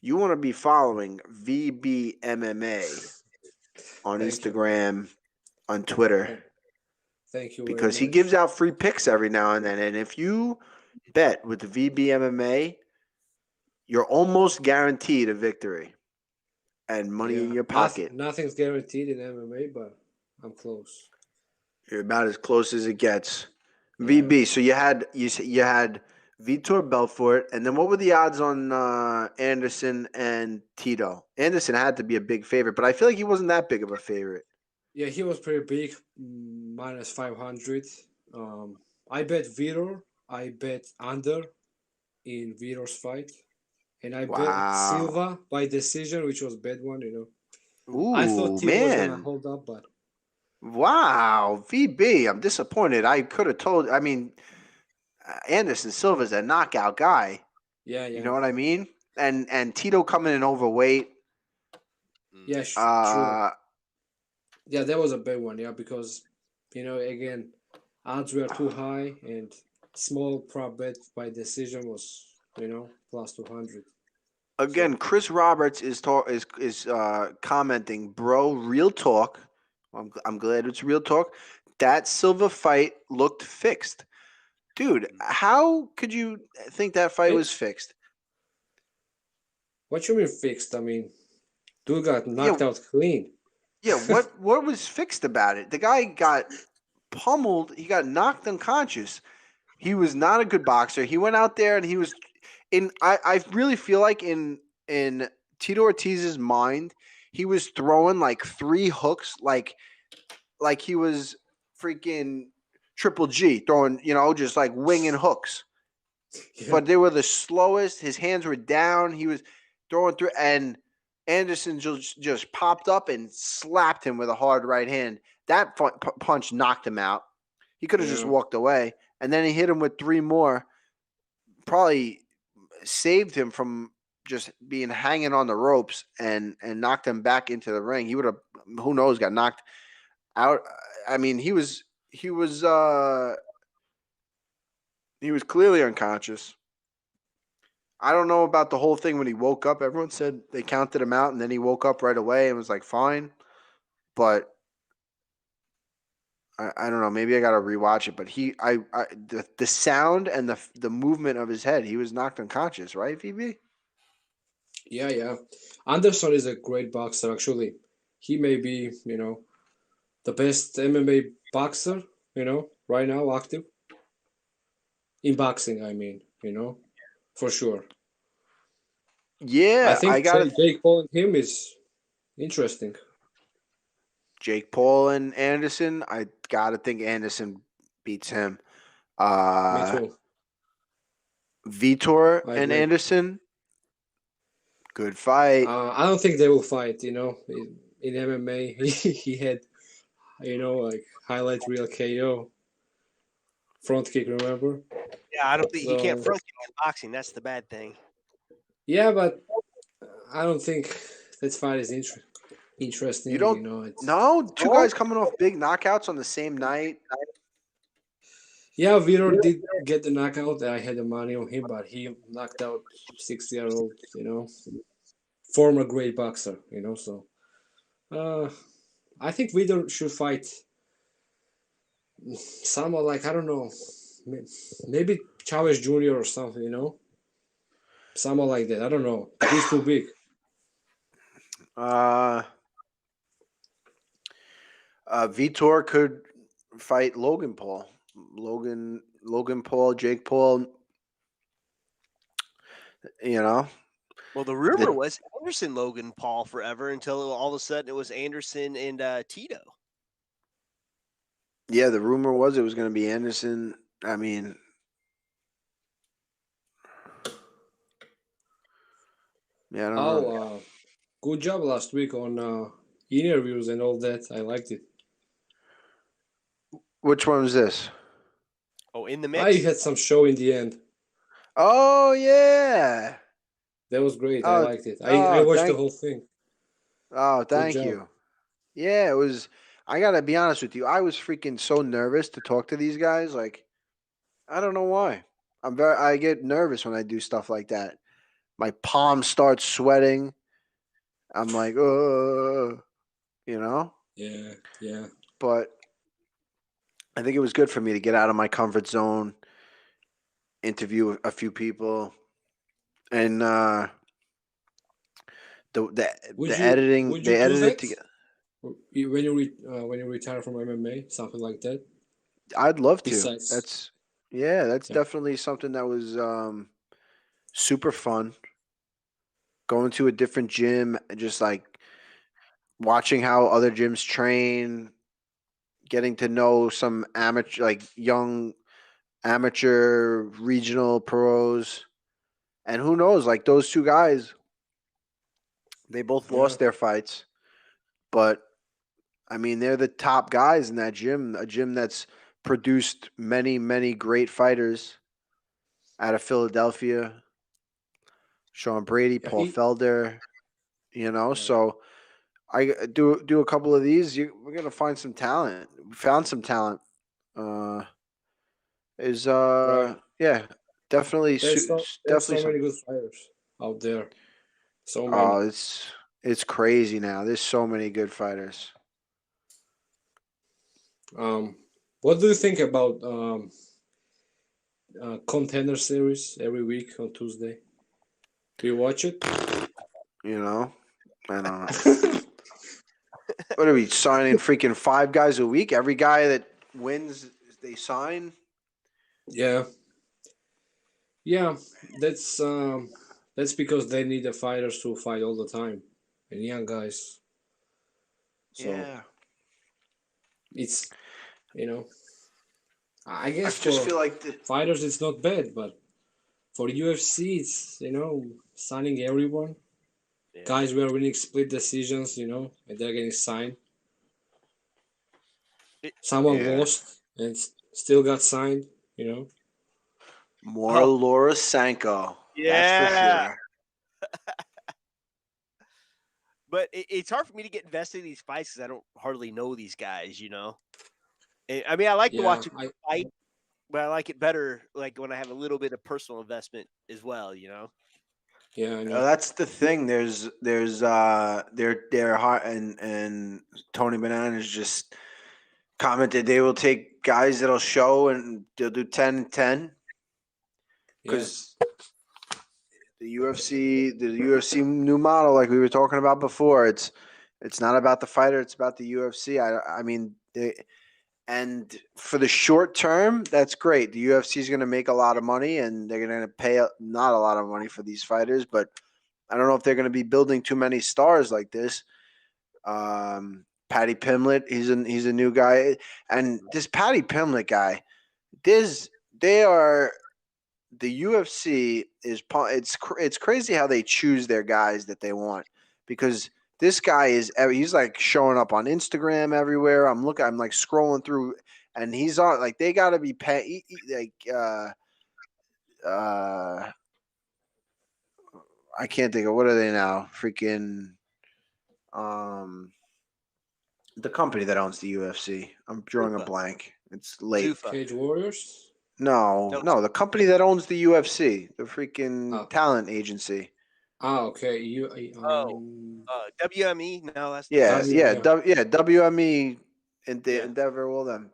you want to be following VB MMA on Thank Instagram, on Twitter, Thank you. because he very much. gives out free picks every now and then. And if you bet with the VB MMA, you're almost guaranteed a victory and money in your pocket. Nothing's guaranteed in MMA, but I'm close. You're about as close as it gets. VB. So you had Vitor Belfort, and then what were the odds on Anderson and Tito? Anderson had to be a big favorite, but I feel like he wasn't that big of a favorite. Yeah, he was pretty big, minus 500. I bet Vitor. I bet under in Vitor's fight. And I bet Silva by decision, which was bad one, Ooh, I thought Tito was going to man. hold up, but Wow, VB, I'm disappointed. I could have told. I mean, Anderson Silva's a knockout guy. yeah. You know what I mean? And Tito coming in overweight. Yeah, true. Yeah, that was a big one, yeah, because, again, odds were too high, and small prop bet by decision was, plus 200. Again, Chris Roberts is commenting, bro. Real talk. I'm glad it's real talk. That Silva fight looked fixed, dude. How could you think that fight was fixed? What you mean fixed? I mean, dude got Yeah. knocked out clean. Yeah, what was fixed about it? The guy got pummeled. He got knocked unconscious. He was not a good boxer. He went out there and he was in. I really feel like in Tito Ortiz's mind, he was throwing like 3 hooks, like he was freaking Triple G throwing, just like winging hooks. Yeah. But they were the slowest. His hands were down. He was throwing through, and Anderson just popped up and slapped him with a hard right hand. That punch knocked him out. He could have just walked away, and then he hit him with 3 more. Probably saved him from just being hanging on the ropes and knocked him back into the ring. He would have, who knows, got knocked out. I mean, he was clearly unconscious. I don't know about the whole thing when he woke up. Everyone said they counted him out, and then he woke up right away and was like fine. But I don't know. Maybe I got to rewatch it. But the sound and the movement of his head, he was knocked unconscious, right, VB? Yeah. Anderson is a great boxer. Actually, he may be, the best MMA boxer, right now active in boxing. I mean, for sure. Yeah, I think Jake Paul and him is interesting. Jake Paul and Anderson, I gotta think Anderson beats him. Me too. Vitor I and agree. Anderson, good fight. I don't think they will fight. In MMA, he had, like highlight reel KO, front kick. Remember? Yeah, I don't think he can't So- front kick in boxing. That's the bad thing. Yeah, but I don't think that fight is interesting. You don't it's, No, 2 guys coming off big knockouts on the same night. Yeah, Vitor did get the knockout. I had the money on him, but he knocked out 60-year-old, former great boxer, So, I think Vitor should fight someone like, I don't know, maybe Chavez Jr. or something, someone like that. I don't know. He's too big. Vitor could fight Logan Paul. Logan Paul, Jake Paul. Well, the rumor was Anderson Logan Paul forever until all of a sudden it was Anderson and Tito. Yeah, the rumor was it was going to be Anderson. I mean, yeah, I don't know. Good job last week on interviews and all that. I liked it. Which one was this? Oh, in the mix. I had some show in the end. Oh yeah, that was great. I liked it. I watched the whole thing. Oh, thank you. Yeah, it was. I gotta be honest with you. I was freaking so nervous to talk to these guys. Like, I don't know why. I get nervous when I do stuff like that. My palms start sweating. I'm like, Yeah. But I think it was good for me to get out of my comfort zone, interview a few people, and the editing. They edited it together. When you retire from MMA, something like that. I'd love to. Besides, that's definitely something that was super fun. Going to a different gym, just like watching how other gyms train, getting to know some young amateur regional pros, and who knows, like those 2 guys, they both lost their fights, but I mean, they're the top guys in that gym, a gym that's produced many, many great fighters out of Philadelphia. Sean Brady, Paul Felder, so I do a couple of these. We're gonna find some talent. We found some talent. Yeah, definitely. There's so many good fighters out there. So many. Oh, it's crazy now. There's so many good fighters. What do you think about Contender Series every week on Tuesday? Do you watch it? You know, I don't know. What are we signing? Freaking 5 guys a week. Every guy that wins, they sign. Yeah. That's because they need the fighters to fight all the time, and young guys. So Yeah. it's I I guess just for feel like fighters it's not bad, but for UFC it's signing everyone. Yeah. Guys were winning split decisions, and they're getting signed. Someone lost and still got signed, more Laura Sanko. Yeah. That's for sure. But it's hard for me to get invested in these fights because I don't hardly know these guys, I mean, I like to watch a fight, but I like it better like when I have a little bit of personal investment as well, Yeah, I know. That's the thing. There's they're hot, and Tony Bananas just commented they will take guys that'll show and they'll do 10-10 because the UFC new model, like we were talking about before, it's not about the fighter, it's about the UFC. I mean, and for the short term, that's great. The UFC is going to make a lot of money, and they're going to pay not a lot of money for these fighters, but I don't know if they're going to be building too many stars like this. Paddy Pimblett, he's a new guy, and this Paddy Pimblett guy, the UFC is it's crazy how they choose their guys that they want, because this guy he's like showing up on Instagram everywhere. I'm like scrolling through, and he's on like they got to be pay like I can't think of what are they now? Freaking the company that owns the UFC. I'm drawing a blank. It's late. Cage Warriors? No, the company that owns the UFC, the freaking talent agency. Okay. WME. No, that's WME and Endeavor. All them.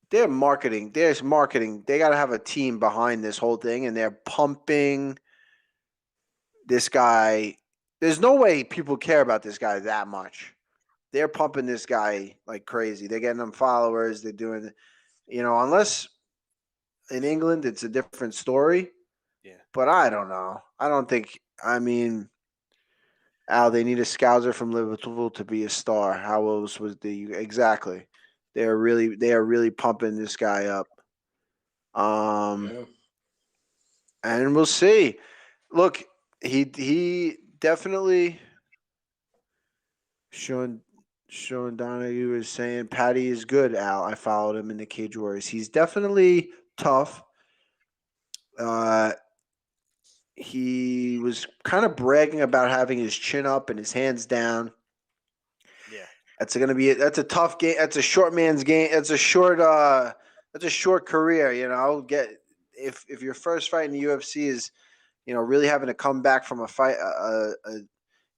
They're marketing. There's marketing. They got to have a team behind this whole thing, and they're pumping this guy. There's no way people care about this guy that much. They're pumping this guy like crazy. They're getting him followers. They're doing, unless in England it's a different story. Yeah. But I don't know. I don't think. I mean, Al, they need a scouser from Liverpool to be a star. How else was exactly? They are really pumping this guy up. And we'll see. Look, he definitely Sean Donahue is saying Paddy is good, Al. I followed him in the Cage Warriors. He's definitely tough. He was kind of bragging about having his chin up and his hands down. Yeah. That's a tough game. That's a short man's game. That's a short career, if your first fight in the UFC is, really having to come back from a fight.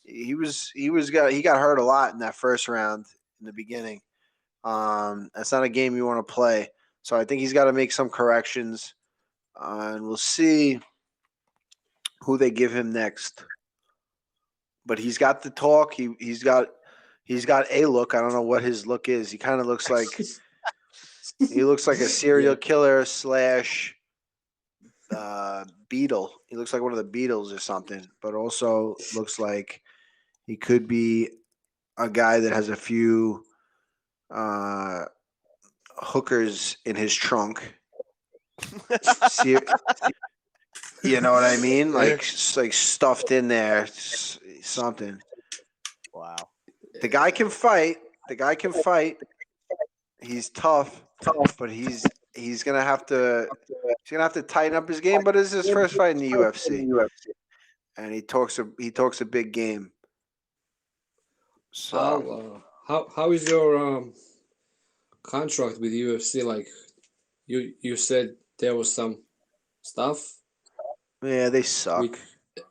He got hurt a lot in that first round in the beginning. That's not a game you want to play. So I think he's got to make some corrections, and we'll see who they give him next. But he's got the talk. He's got a look. I don't know what his look is. He kind of looks like a serial killer / Beatle. He looks like one of the Beatles or something, but also looks like he could be a guy that has a few hookers in his trunk. You know what I mean? Like stuffed in there, something. Wow. The guy can fight. He's tough, but he's gonna have to tighten up his game. But it's his first fight in the UFC, and he talks a big game. So how is your contract with UFC? Like you said there was some stuff. Yeah, they suck.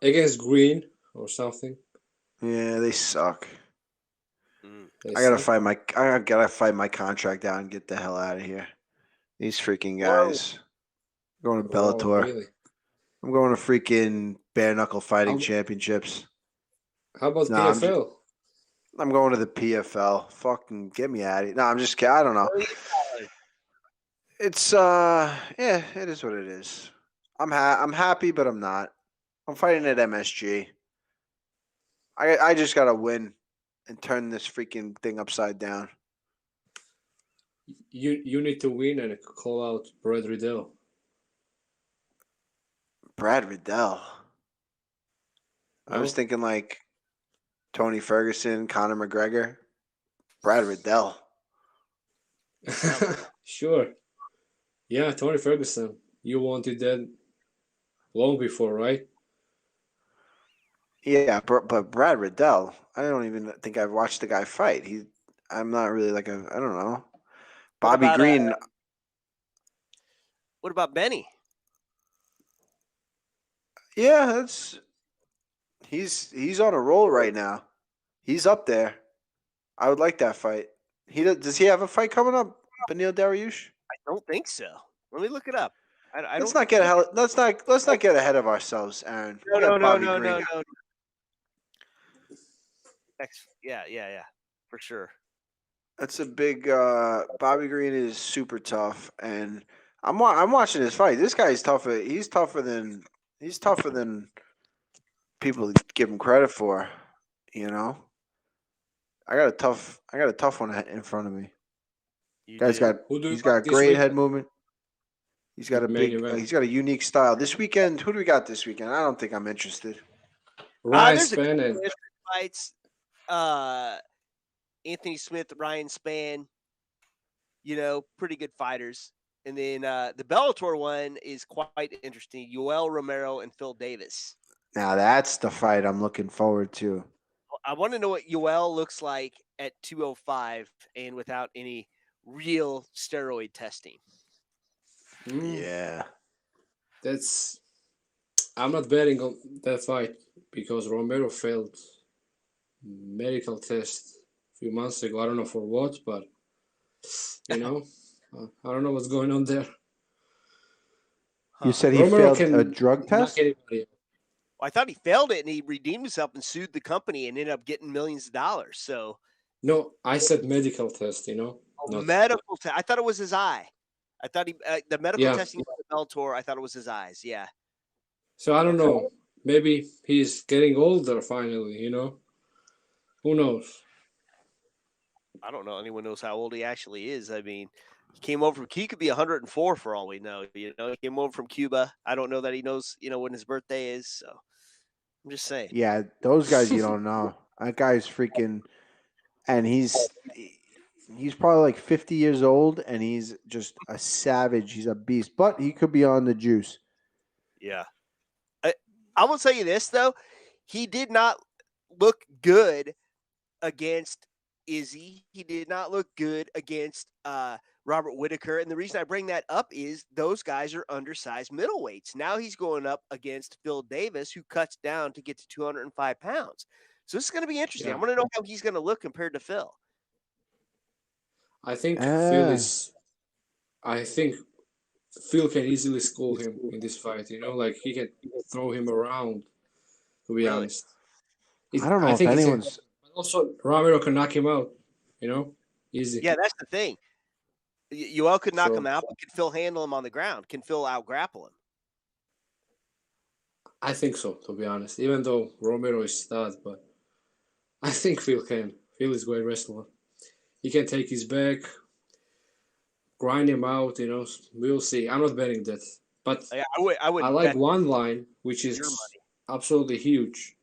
Against Green. or something. Yeah, they suck. They I gotta suck. fight my contract out and get the hell out of here. These freaking Whoa. guys. I'm going to Oh, Bellator. really? I'm going to freaking bare knuckle fighting How- championships. How about Nah, PFL? I'm going to the PFL. Fucking get me out of here. No, I'm just kidding. I don't know. It's yeah, it is what it is. I'm happy, but I'm not. I'm fighting at MSG. I just gotta win and turn this freaking thing upside down. You need to win and call out Brad Riddell. Brad Riddell. I was No? thinking like Tony Ferguson, Conor McGregor, Brad Riddell. Sure. Yeah, Tony Ferguson. You wanted that long before, right? Yeah, but Brad Riddell, I don't even think I've watched the guy fight. I'm not really like I don't know. Bobby about, Green. What about Benny? Yeah, he's on a roll right now. He's up there. I would like that fight. Does he have a fight coming up, Beneil Dariush? I don't think so. Let me look it up. I Let's don't. not get let's not get ahead of ourselves, Aaron. We got Bobby Green. no. Yeah, for sure. That's a big. Bobby Green is super tough, and I'm watching his fight. This guy's tougher. He's tougher than people give him credit for. You know, I got a tough one in front of me. You Guy's do. he's got this great week? head movement. He's got a Main big. event. He's got a unique style. This weekend, who do we got this weekend? I don't think I'm interested. Ryan There's a Spann couple and of fights. Anthony Smith, Ryan Spann. Pretty good fighters. And then the Bellator one is quite interesting. Yoel Romero and Phil Davis. Now that's the fight I'm looking forward to. I want to know what Yoel looks like at 205 and without any real steroid testing. Yeah. I'm not betting on that fight because Romero failed medical test a few months ago. I don't know for what, but I don't know what's going on there. You said he Romero failed a drug knock test? anybody out. I thought he failed it and he redeemed himself and sued the company and ended up getting millions of dollars. So No, I said medical test. Not- medical test. I thought it was his eye. I thought the medical Yeah. testing by the Bellator. I thought it was his eyes. Yeah. So I don't know. Maybe he's getting older finally. Who knows? I don't know. Anyone knows how old he actually is. I mean, he came over from. He could be 104 for all we know. He came over from Cuba. I don't know that he knows. When his birthday is. So I'm just saying. Yeah, those guys you don't know. That guy's freaking, and he's probably like 50 years old, and he's just a savage. He's a beast, but he could be on the juice. Yeah. I will tell you this though, he did not look good against Izzy. He did not look good against Robert Whitaker. And the reason I bring that up is those guys are undersized middleweights. Now he's going up against Phil Davis, who cuts down to get to 205 pounds. So this is going to be interesting. Yeah. I'm going to know how he's going to look compared to Phil. I think Phil can easily school him in this fight. Like he can throw him around. To be honest, I don't know if anyone's. Also, Romero can knock him out. Easy. Yeah, that's the thing. Yoel could knock So- him out, but can Phil handle him on the ground? Can Phil out grapple him? I think so, to be honest. Even though Romero is stud, but I think Phil can. Phil is a great wrestler. He can take his back, grind him out. We'll see. I'm not betting that, but Yeah, I would. I like one line, which is your money. absolutely huge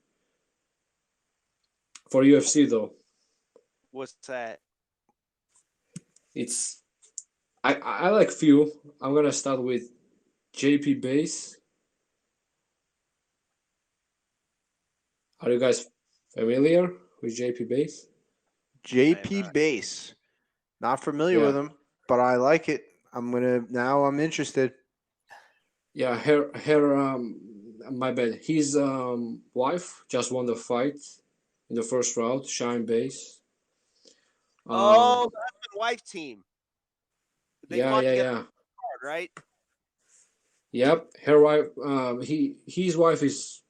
for UFC though. What's that? It's I like few. I'm gonna start with JP Base. Are you guys familiar with JP Base? JP Base. Not familiar Yeah. with him, but I like it. I'm interested. Yeah, her my bad. His wife just won the fight in the first round. Shine Base. Oh, the husband wife team. They yeah, fought yeah, together yeah. hard, right? Yep, her wife. His wife is,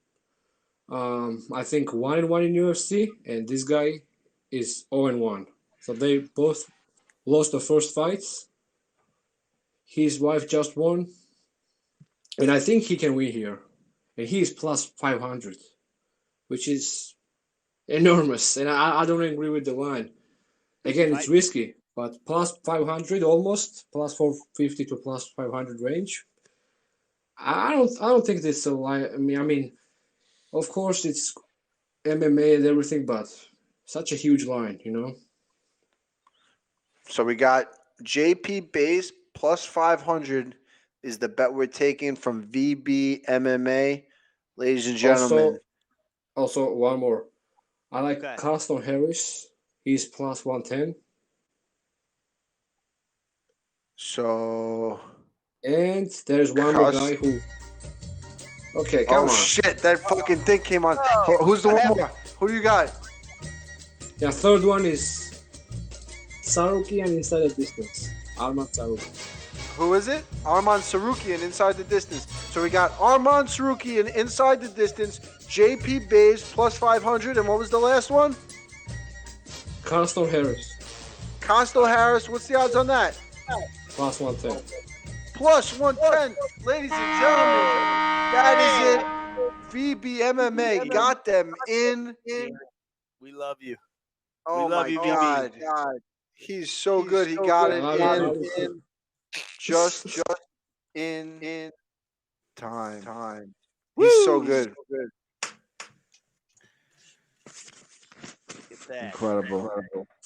I think 1-1 in UFC, and this guy is 0-1. So they both lost the first fights. His wife just won, and I think he can win here. And he is plus 500, which is enormous. And I don't agree with the line. Again, it's risky, but plus 500 almost, plus 450 to plus 500 range. I don't think this is a line. I mean, of course it's MMA and everything, but such a huge line, you know. So we got JP Base plus 500 is the bet we're taking from VB MMA, ladies and gentlemen. Also one more. I like Carlston Harris. He's plus 110. So. And there's one more guy who. Okay, come on. Shit, that fucking thing came on. Who's the one more? Who do you got? Yeah, third one is Sarukian inside the distance. Arman Sarukian. Who is it? Arman Sarukian inside the distance. So we got Arman Sarukian inside the distance, JP Bays plus 500, and what was the last one? Carlston Harris. Carlston Harris, what's the odds on that? Plus 110. Plus 110. Ladies and gentlemen, that is it. VB MMA got them in. We love you. Oh we love my you, God. VB. God. He's so good. He got it in. Just in time. He's so good. Incredible.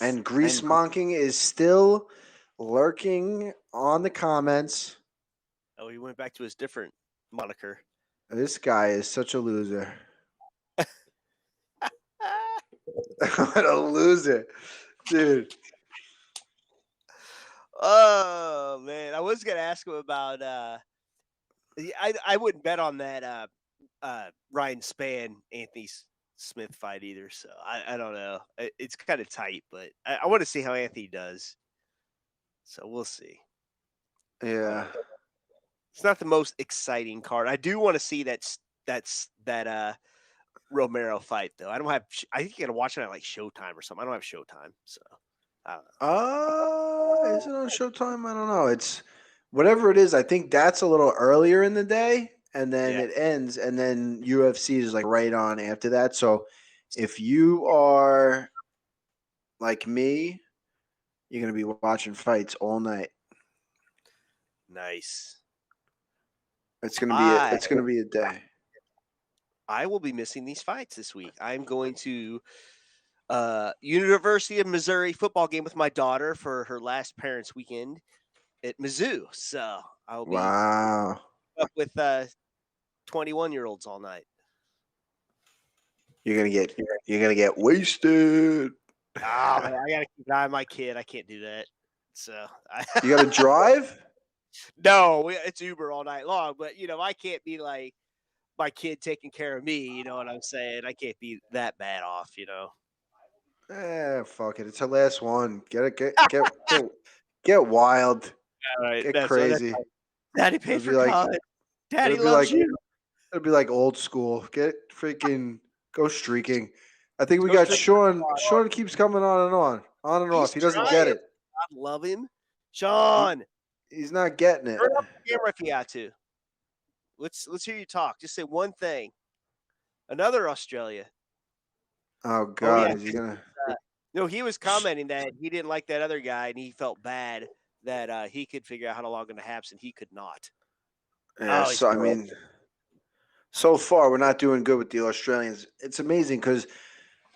And GreaseMonking is still lurking on the comments. Oh, he went back to his different moniker. This guy is such a loser. What a loser. Dude. Oh man, I was gonna ask him about I wouldn't bet on that Ryan Spann Anthony Smith fight either, so I don't know. It's kind of tight, but I want to see how Anthony does. So we'll see. Yeah. It's not the most exciting card. I do want to see that Romero fight though. I think you gotta watch it at like Showtime or something. I don't have Showtime, so I don't know. Is it on Showtime? I don't know. It's whatever it is. I think that's a little earlier in the day, and then it ends, and then UFC is like right on after that. So if you are like me, you're gonna be watching fights all night. Nice. It's gonna be a day. I will be missing these fights this week. I'm going to University of Missouri football game with my daughter for her last parents' weekend at Mizzou. So I'll be up with 21-year-olds all night. You're gonna get wasted. Oh man, I gotta keep an eye on my kid. I can't do that. So you gotta drive? No, it's Uber all night long. But I can't be like my kid taking care of me. You know what I'm saying? I can't be that bad off. Fuck it. It's her last one. Get wild. All right, get crazy. Daddy paid for college. Daddy loves you. It'll be like old school. Get freaking go streaking. I think we got Sean. Sean keeps coming on and off. He doesn't get it. I love him, Sean. He's not getting it. Turn up the camera if you got to. Let's hear you talk. Just say one thing. Another Australia. Oh God, is he gonna? No, he was commenting that he didn't like that other guy, and he felt bad that he could figure out how to log into Haps, and he could not. Yeah, so I mean, so far we're not doing good with the Australians. It's amazing because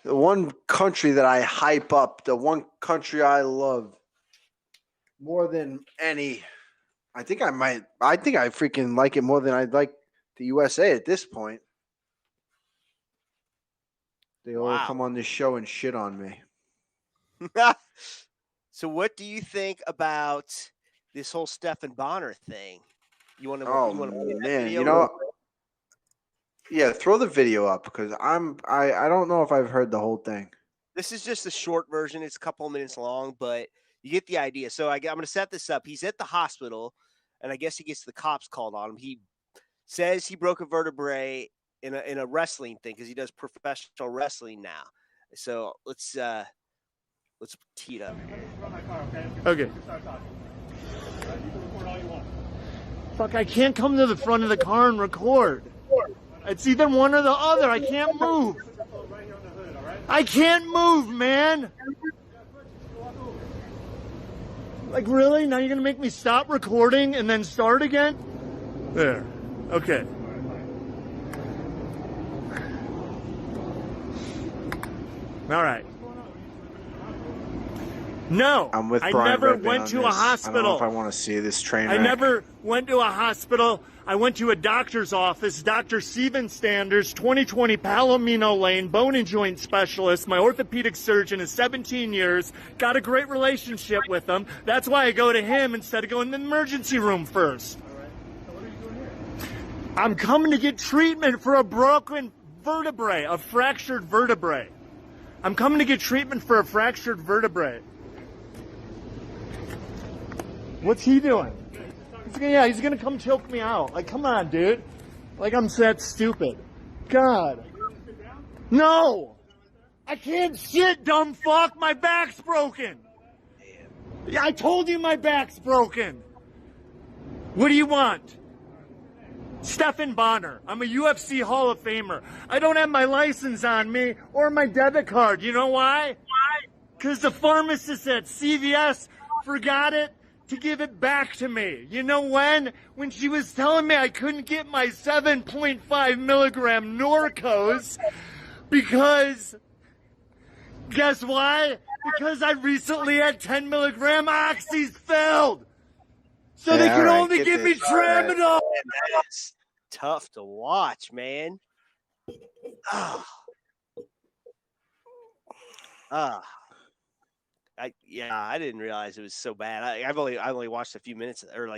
the one country that I hype up, the one country I love more than any, I think I freaking like it more than I'd like the USA at this point. They all come on this show and shit on me. So what do you think about this whole Stephan Bonnar thing? You want to? Oh man, Yeah, throw the video up because I don't know if I've heard the whole thing. This is just a short version. It's a couple of minutes long, but you get the idea. So I'm going to set this up. He's at the hospital, and I guess he gets the cops called on him. He says he broke a vertebrae in a wrestling thing because he does professional wrestling now. So let's tee it up. Okay. Fuck, I can't come to the front of the car and record. It's either one or the other. I can't move. I can't move, man. Like, really? Now you're going to make me stop recording and then start again? There. Okay. All right. No, I'm with I Brian never Redman went on to a this. hospital. I don't know if I want to see this train I wreck. never went to a hospital. I went to a doctor's office, Dr. Stephan Standers, 2020 Palomino Lane, bone and joint specialist. My orthopedic surgeon is 17 years. Got a great relationship with him. That's why I go to him instead of going to the emergency room first. I'm coming to get treatment for a broken vertebrae, a fractured vertebrae. I'm coming to get treatment for a fractured vertebrae. What's he doing? He's gonna come choke me out. Like, come on, dude. Like, I'm that stupid. God. No! I can't shit, dumb fuck. My back's broken. Yeah, I told you my back's broken. What do you want? Stephan Bonnar. I'm a UFC Hall of Famer. I don't have my license on me or my debit card. You know why? Because the pharmacist at CVS forgot it to give it back to me. You know when? When she was telling me I couldn't get my 7.5 milligram Norcos because, guess why? Because I recently had 10 milligram oxys filled. So they could only give me Tramadol. That is tough to watch, man. I didn't realize it was so bad. I only watched a few minutes or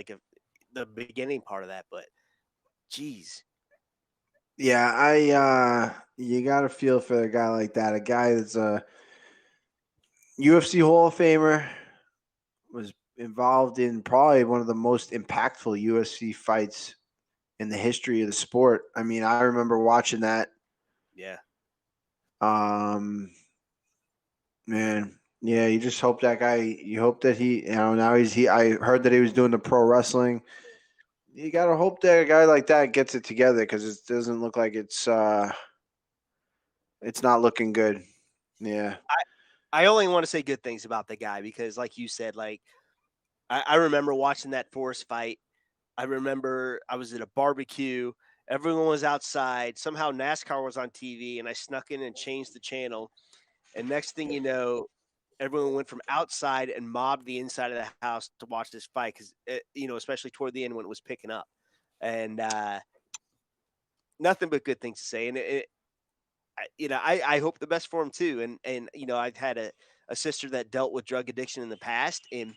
the beginning part of that, but geez. Yeah, you got to feel for a guy like that. A guy that's a UFC Hall of Famer, was involved in probably one of the most impactful UFC fights in the history of the sport. I mean, I remember watching that. Yeah. Man. Yeah, you just hope that guy. You hope that he. Now I heard that he was doing the pro wrestling. You gotta hope that a guy like that gets it together because it doesn't look like it's not looking good. Yeah. I only want to say good things about the guy because, like you said, I remember watching that Forrest fight. I remember I was at a barbecue. Everyone was outside. Somehow NASCAR was on TV, and I snuck in and changed the channel. And next thing you know, everyone went from outside and mobbed the inside of the house to watch this fight because, especially toward the end when it was picking up. And nothing but good things to say. And, I hope the best for him too. And I've had a sister that dealt with drug addiction in the past, and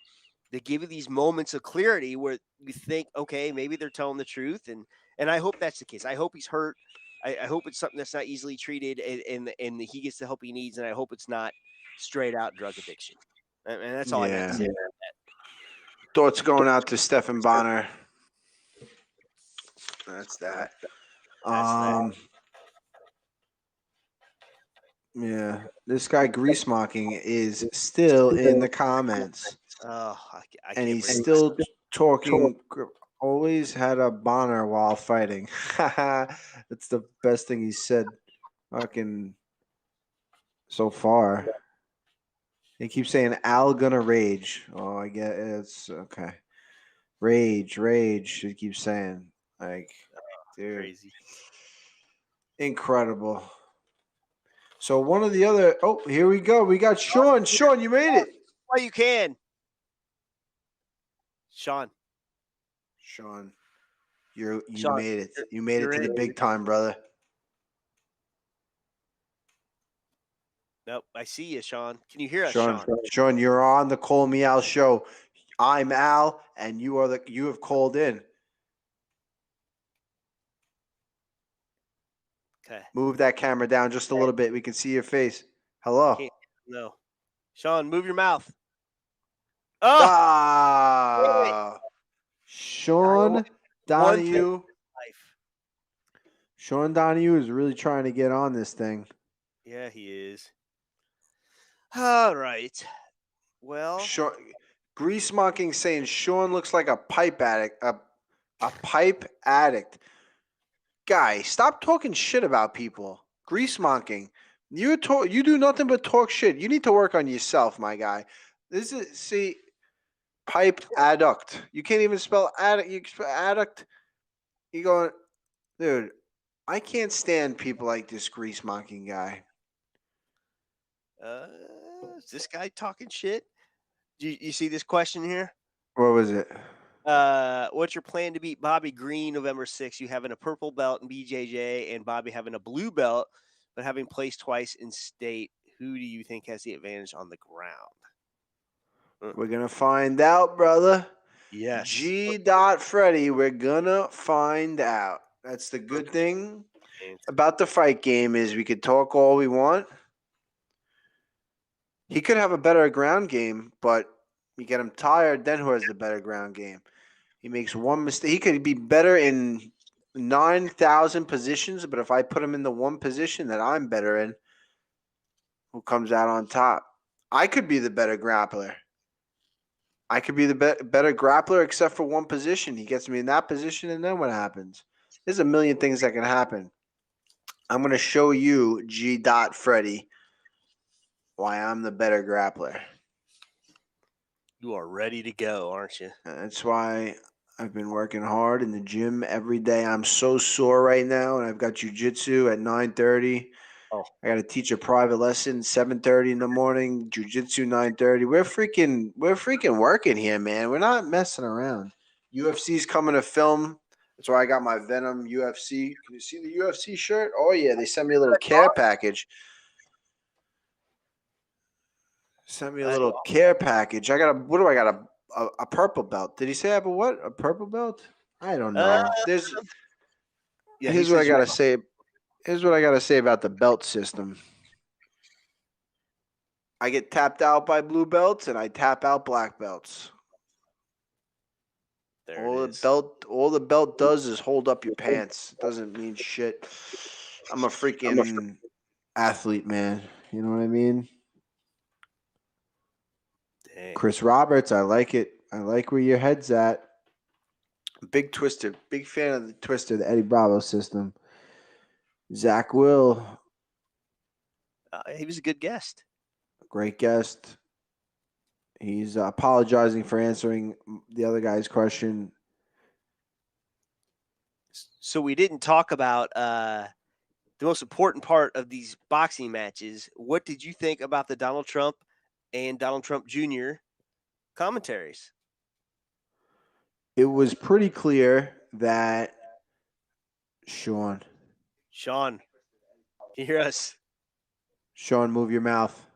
they give you these moments of clarity where you think, okay, maybe they're telling the truth. And I hope that's the case. I hope he's hurt. I hope it's something that's not easily treated and he gets the help he needs. And I hope it's not straight out drug addiction. And that's all I got to say about that. Thoughts going out to Stephan Bonnar. That's that. Yeah, this guy GreaseMonking is still in the comments. Oh, and he's still talking. Always had a Bonnar while fighting. That's the best thing he said. Fucking so far. He keeps saying Al gonna rage. Oh, I get it. It's okay. Rage. He keeps saying, like, dude, crazy, incredible. So one of the other. Oh, here we go. We got Sean. Sean, you made it. Well, you can. Sean, you Sean, made it. You made it to the big time, brother. Nope, I see you, Sean. Can you hear us, Sean? Sean? Sean, you're on the Call Me Al show. I'm Al, and you have called in. Okay. Move that camera down just a little bit. We can see your face. Hello. No. Sean, move your mouth. Oh, Ah, Sean Donahue. life. Sean Donahue is really trying to get on this thing. Yeah, he is. All right. Well, Sean, GreaseMonking saying Sean looks like a pipe addict. A pipe addict. Guy, stop talking shit about people. GreaseMonking. You do nothing but talk shit. You need to work on yourself, my guy. Pipe adduct. You can't even spell adduct. You spell adduct. You going, dude. I can't stand people like this GreaseMonking guy. is this guy talking shit? You see this question here? What was it? What's your plan to beat Bobby Green November 6th? You having a purple belt in BJJ and Bobby having a blue belt, but having placed twice in state. Who do you think has the advantage on the ground? We're gonna find out, brother. Yes. G. Freddy, we're gonna find out. That's the good thing about the fight game is we could talk all we want. He could have a better ground game, but you get him tired, then who has the better ground game? He makes one mistake. He could be better in 9,000 positions, but if I put him in the one position that I'm better in, who comes out on top? I could be the better grappler. I could be the better grappler except for one position. He gets me in that position, and then what happens? There's a million things that can happen. I'm going to show you, G. Freddy, why I'm the better grappler. You are ready to go, aren't you? That's why I've been working hard in the gym every day. I'm so sore right now, and I've got jiu-jitsu at 9:30. Oh. I got to teach a private lesson 7:30 in the morning. Jiu-jitsu 9:30. We're freaking working here, man. We're not messing around. UFC's coming to film. That's why I got my Venom UFC. Can you see the UFC shirt? Oh yeah, they sent me a little care package. Sent me a little care package. I got a purple belt. Did he say I have a what? A purple belt? I don't know. Here's what I gotta say. Here's what I gotta say about the belt system. I get tapped out by blue belts and I tap out black belts. All the belt does is hold up your pants. It doesn't mean shit. I'm a freaking athlete, man. You know what I mean? Dang. Chris Roberts, I like it. I like where your head's at. Big Twister. Big fan of the Twister, the Eddie Bravo system. Zach Will. He was a good guest. Great guest. He's apologizing for answering the other guy's question. So we didn't talk about the most important part of these boxing matches. What did you think about the Donald Trump and Donald Trump Jr. commentaries? It was pretty clear that Sean, can you hear us? Sean, move your mouth.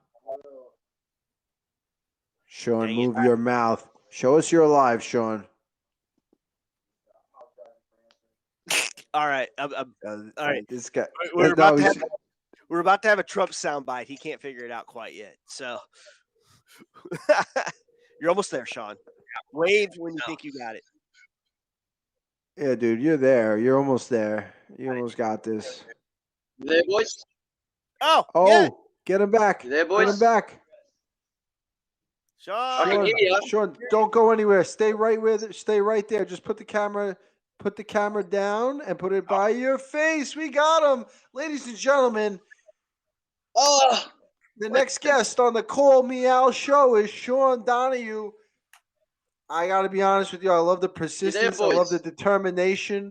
Sean, move your mouth. Show us you're alive, Sean. All right. All right. This guy. We're about to have a Trump soundbite. He can't figure it out quite yet. So you're almost there, Sean. Wave when you think you got it. Yeah, dude, you're there. You're almost there. You almost got this. There, boys. Oh, yeah. Get him back. There, boys. Get him back. Sean, don't go anywhere. Stay right there. Just put the camera down and put it by your face. We got him. Ladies and gentlemen. The next guest on the Call Me Al show is Sean Donahue. I got to be honest with you. I love the persistence. I love the determination.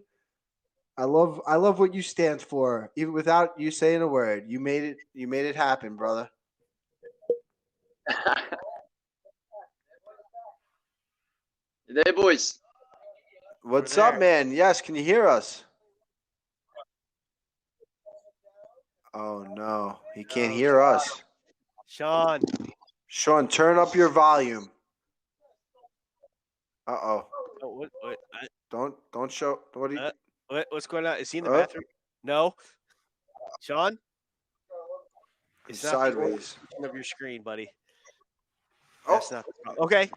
I love what you stand for, even without you saying a word. You made it happen, brother. There, boys. What's up, man? Yes, can you hear us? Oh no, he can't hear us. Sean, turn up your volume. Oh, Don't show. What's going on? Is he in the bathroom? No. Sean? He's It's not the sideways. orientation of your screen, buddy. Oh. That's not the problem. Okay.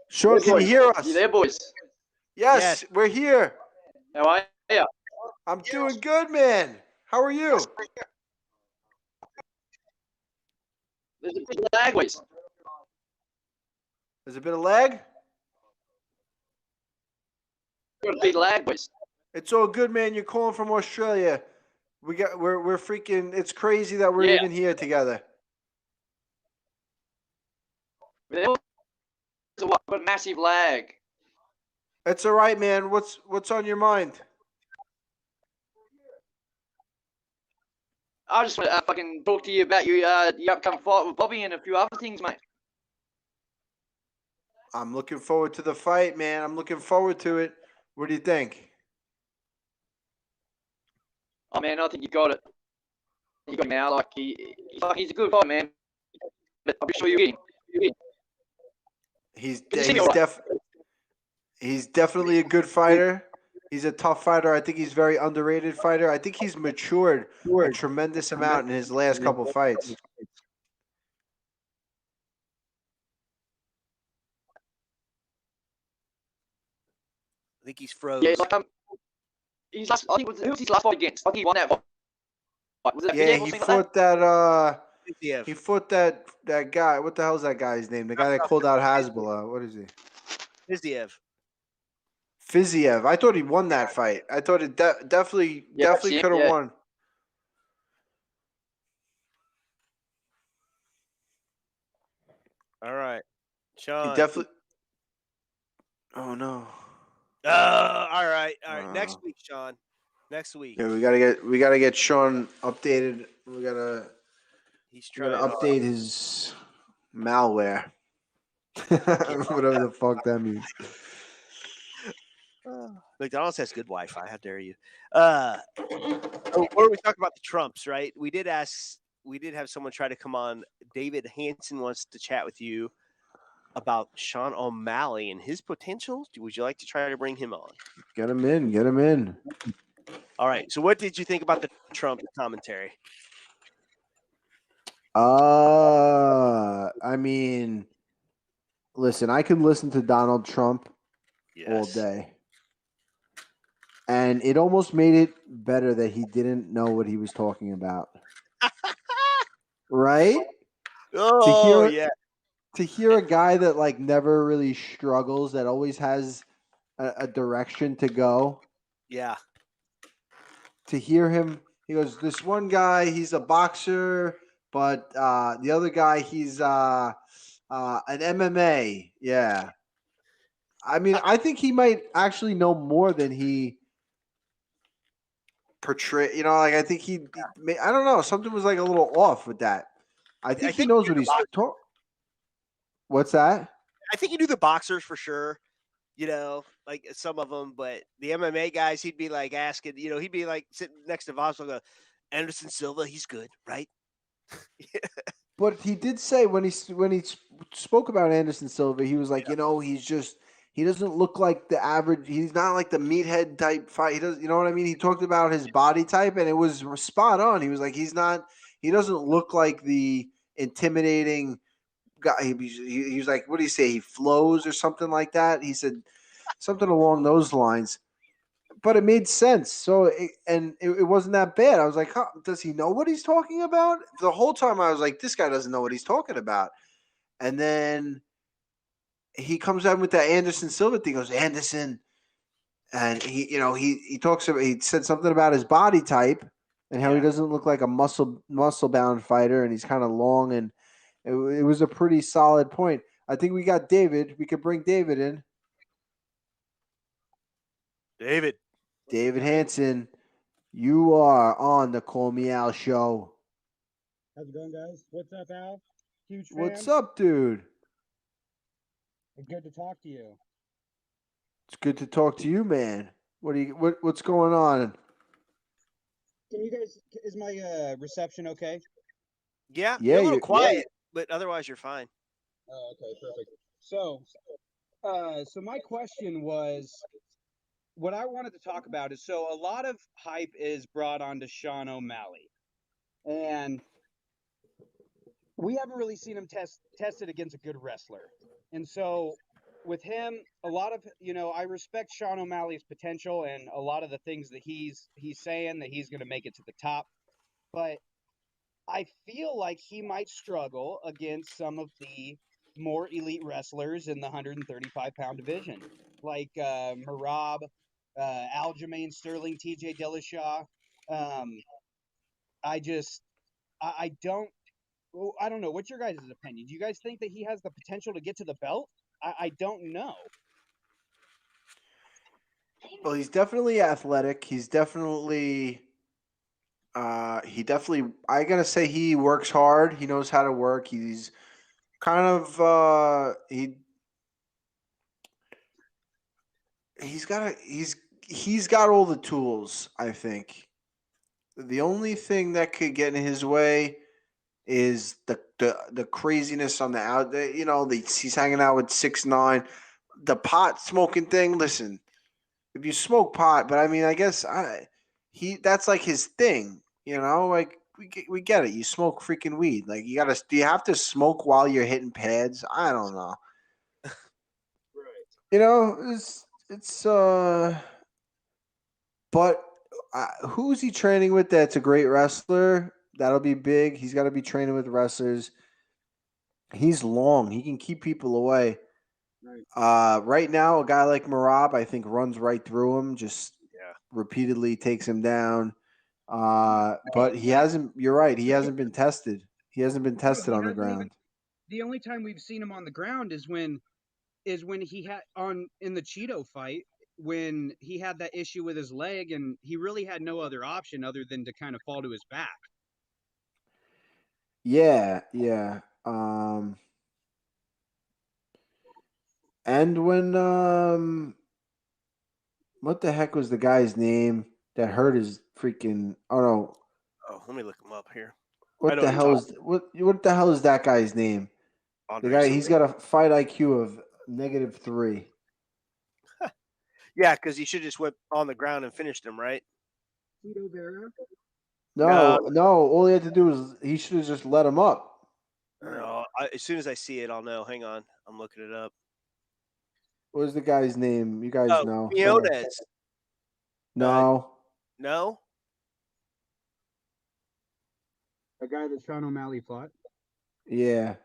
Sean, can you hear us? You there, boys? Yes, we're here. How are you? I'm doing good, man. How are you? There's a bit of lag, boys. There's a bit of lag? Got a bit of lag, boys. It's all good, man. You're calling from Australia. We're freaking. It's crazy that we're Yeah. even here together. There's a massive lag. It's all right, man. What's on your mind? I just want to fucking talk to you about your upcoming fight with Bobby and a few other things, mate. I'm looking forward to the fight, man. I'm looking forward to it. What do you think? Oh man, I think you got it. You got him now. Like he's a good fighter, man. But I'm sure you win. He's right. he's definitely a good fighter. He's a tough fighter. I think he's a very underrated fighter. I think he's matured a tremendous amount in his last couple fights. I think he's froze. Yeah, like who was his last fight against? Like he won that fight. Was it Yeah, Fiziev or he something fought that. Fiziev. He fought that guy. What the hell's that guy's name? The guy that called out Hasbullah. What is he? Fiziev. Fiziev. I thought he won that fight. I thought it definitely could have won. All right, Sean. He definitely. Oh no. All right. Next week, Sean. Next week. Yeah, we gotta get Sean updated. We gotta update his malware. Whatever the fuck that means. McDonald's has good Wi-Fi. How dare you? What are we talking about? The Trumps, right? We did have someone try to come on. David Hansen wants to chat with you about Sean O'Malley and his potential. Would you like to try to bring him on? Get him in. All right. So what did you think about the Trump commentary? I mean, listen, I could listen to Donald Trump all day. And it almost made it better that he didn't know what he was talking about. Right? Oh, yeah. To hear a guy that like never really struggles, that always has a direction to go. Yeah. To hear him, he goes, this one guy, he's a boxer, but the other guy, he's an MMA. Yeah. I mean, I think he might actually know more than he portray. You know, like I think I don't know. Something was like a little off with that. I think he knows what he's talking. What's that? I think he knew the boxers for sure. You know, like some of them, but the MMA guys, he'd be like asking. You know, he'd be like sitting next to Voss, like Anderson Silva. He's good, right? But he did say when he spoke about Anderson Silva, he was like, you know, he doesn't look like the average. He's not like the meathead type fight. He does, you know what I mean? He talked about his body type, and it was spot on. He was like, he doesn't look like the intimidating guy. He was like, what do you say? He flows or something like that. He said something along those lines. But it made sense. So it wasn't that bad. I was like, huh, does he know what he's talking about? The whole time I was like, this guy doesn't know what he's talking about. And then he comes out with that Anderson Silva thing. He goes, Anderson, and he talks about, he said something about his body type and how he doesn't look like a muscle bound fighter, and he's kind of long, and it was a pretty solid point. I think we got David. We could bring David in. David Hansen, you are on the Call Me Al show. How's it going, guys? What's up, Al? Huge fan. What's up, dude? Good to talk to you. It's good to talk to you, man. What's going on? Can you guys? Is my reception okay? Yeah, you're a little quiet, but otherwise you're fine. Oh, okay, perfect. So my question was, what I wanted to talk about is, so a lot of hype is brought onto Sean O'Malley, and we haven't really seen him tested against a good wrestler. And so with him, a lot of, I respect Sean O'Malley's potential and a lot of the things that he's saying that he's going to make it to the top. But I feel like he might struggle against some of the more elite wrestlers in the 135-pound division, like Merab, Aljamain Sterling, TJ Dillashaw. I don't know. What's your guys' opinion? Do you guys think that he has the potential to get to the belt? I don't know. Well, he's definitely athletic. He's definitely I gotta say he works hard. He knows how to work. He's kind of he's got all the tools, I think. The only thing that could get in his way is the craziness on the out. He's hanging out with 6ix9ine. The pot smoking thing. Listen, if you smoke pot, but I mean, I guess that's like his thing. Like we get it. You smoke freaking weed. Like do you have to smoke while you're hitting pads? I don't know. Right. It's but who's he training with? That's a great wrestler. That'll be big. He's got to be training with wrestlers. He's long. He can keep people away. Right. Right now, a guy like Merab, I think, runs right through him. Just repeatedly takes him down. But he hasn't. You're right. He hasn't been tested. He hasn't been tested on the ground. The only time we've seen him on the ground is when he had in the Tito fight, when he had that issue with his leg, and he really had no other option other than to kind of fall to his back. Yeah. And when what the heck was the guy's name that hurt his freaking? Oh no. Oh, let me look him up here. What the hell is that guy's name? The guy, he's got a fight IQ of -3. Yeah, because he should just went on the ground and finished him, right? Tito Vera? No. All he had to do was he should have just let him up. No, as soon as I see it, I'll know. Hang on, I'm looking it up. What was the guy's name? You guys know. Quinones. No. No? A guy that Sean O'Malley fought? Yeah.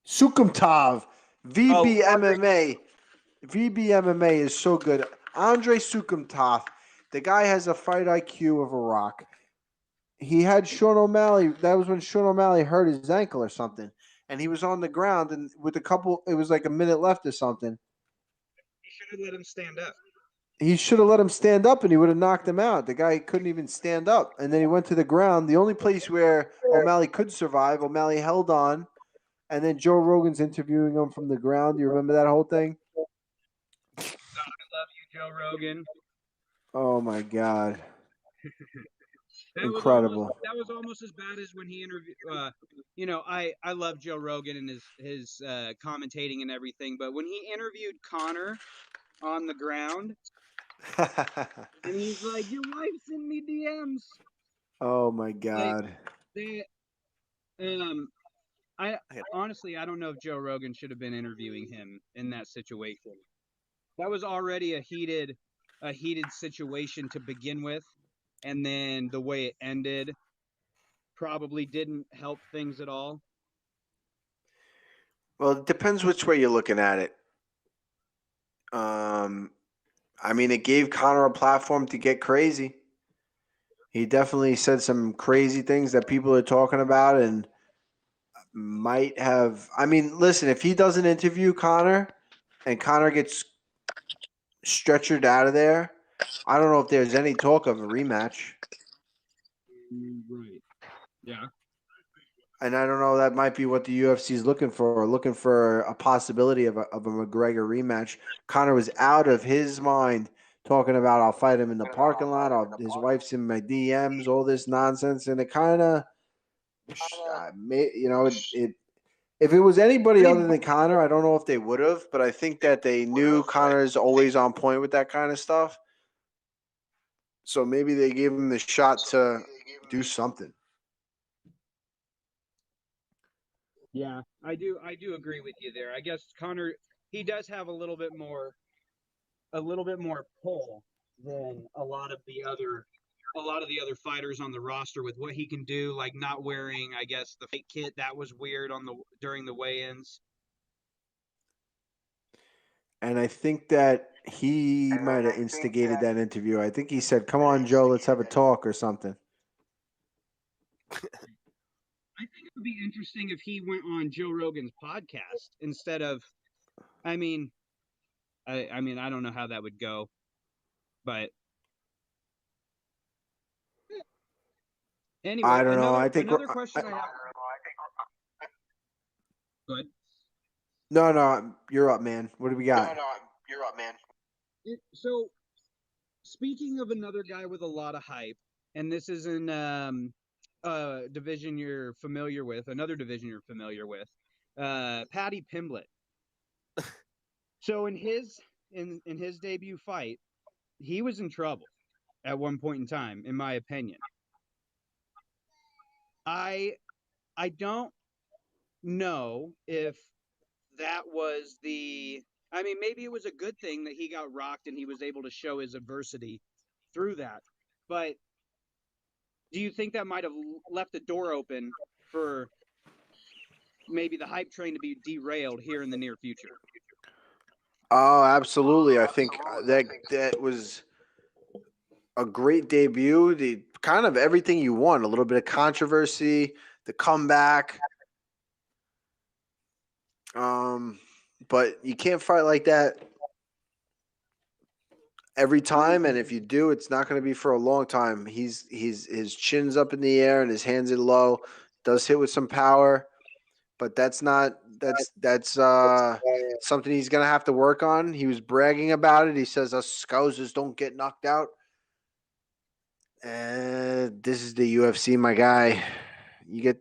Sukumtov. VBMMA. VBMMA is so good. Andre Sukumtov. The guy has a fight IQ of a rock. He had Sean O'Malley. That was when Sean O'Malley hurt his ankle or something. And he was on the ground, and it was like a minute left or something. He should have let him stand up. He should have let him stand up, and he would have knocked him out. The guy couldn't even stand up. And then he went to the ground. The only place where O'Malley could survive, O'Malley held on. And then Joe Rogan's interviewing him from the ground. Do you remember that whole thing? I love you, Joe Rogan. Oh, my God. Incredible. That was almost as bad as when he interviewed. I love Joe Rogan and his commentating and everything, but when he interviewed Conor on the ground, and he's like, "Your wife sent me DMs." Oh my God. I honestly, I don't know if Joe Rogan should have been interviewing him in that situation. That was already a heated situation to begin with. And then the way it ended probably didn't help things at all. Well, it depends which way you're looking at it. I mean, it gave Conor a platform to get crazy. He definitely said some crazy things that people are talking about and might have. I mean, listen, if he doesn't interview Conor and Conor gets stretchered out of there, I don't know if there's any talk of a rematch. Right. Yeah. And I don't know, that might be what the UFC is looking for a possibility of a McGregor rematch. Conor was out of his mind talking about, I'll fight him in the parking lot, his wife's in my DMs, all this nonsense. And it kind of, if it was anybody other than Conor, I don't know if they would have, but I think that they knew Conor's always on point with that kind of stuff. So maybe they gave him the shot to do something. Yeah, I do agree with you there. I guess Conor, he does have a little bit more pull than a lot of the other fighters on the roster with what he can do, like not wearing, I guess, the fake kit. That was weird during the weigh-ins. And I think that he might have instigated that interview. I think he said, "Come on, Joe, let's have a talk," or something. I think it would be interesting if he went on Joe Rogan's podcast instead of, I mean, I don't know how that would go, but anyway, I don't know. I think another question I have. Go ahead. No, you're up, man. What do we got? So, speaking of another guy with a lot of hype, and this is in division you're familiar with, Paddy Pimblett. So in his debut fight, he was in trouble at one point in time, in my opinion. I don't know if that was maybe it was a good thing that he got rocked and he was able to show his adversity through that. But do you think that might have left the door open for maybe the hype train to be derailed here in the near future? Oh, absolutely. I think that was a great debut. The kind of everything you want. A little bit of controversy, the comeback. But you can't fight like that every time, and if you do, it's not going to be for a long time. His chin's up in the air and his hands are low. Does hit with some power, but that's something he's going to have to work on. He was bragging about it. He says us Scousers don't get knocked out. This is the UFC, my guy. You got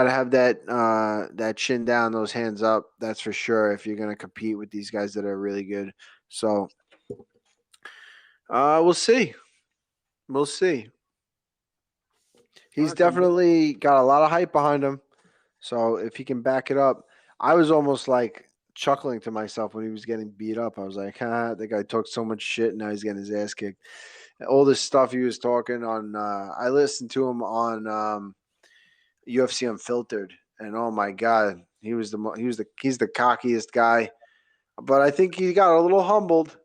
to have that chin down, those hands up. That's for sure. If you're going to compete with these guys that are really good. So, we'll see. He's definitely got a lot of hype behind him. So if he can back it up, I was almost like chuckling to myself when he was getting beat up. I was like, that guy talked so much shit, and now he's getting his ass kicked. All this stuff he was talking on, I listened to him on UFC Unfiltered, and oh my god, he's the cockiest guy. But I think he got a little humbled.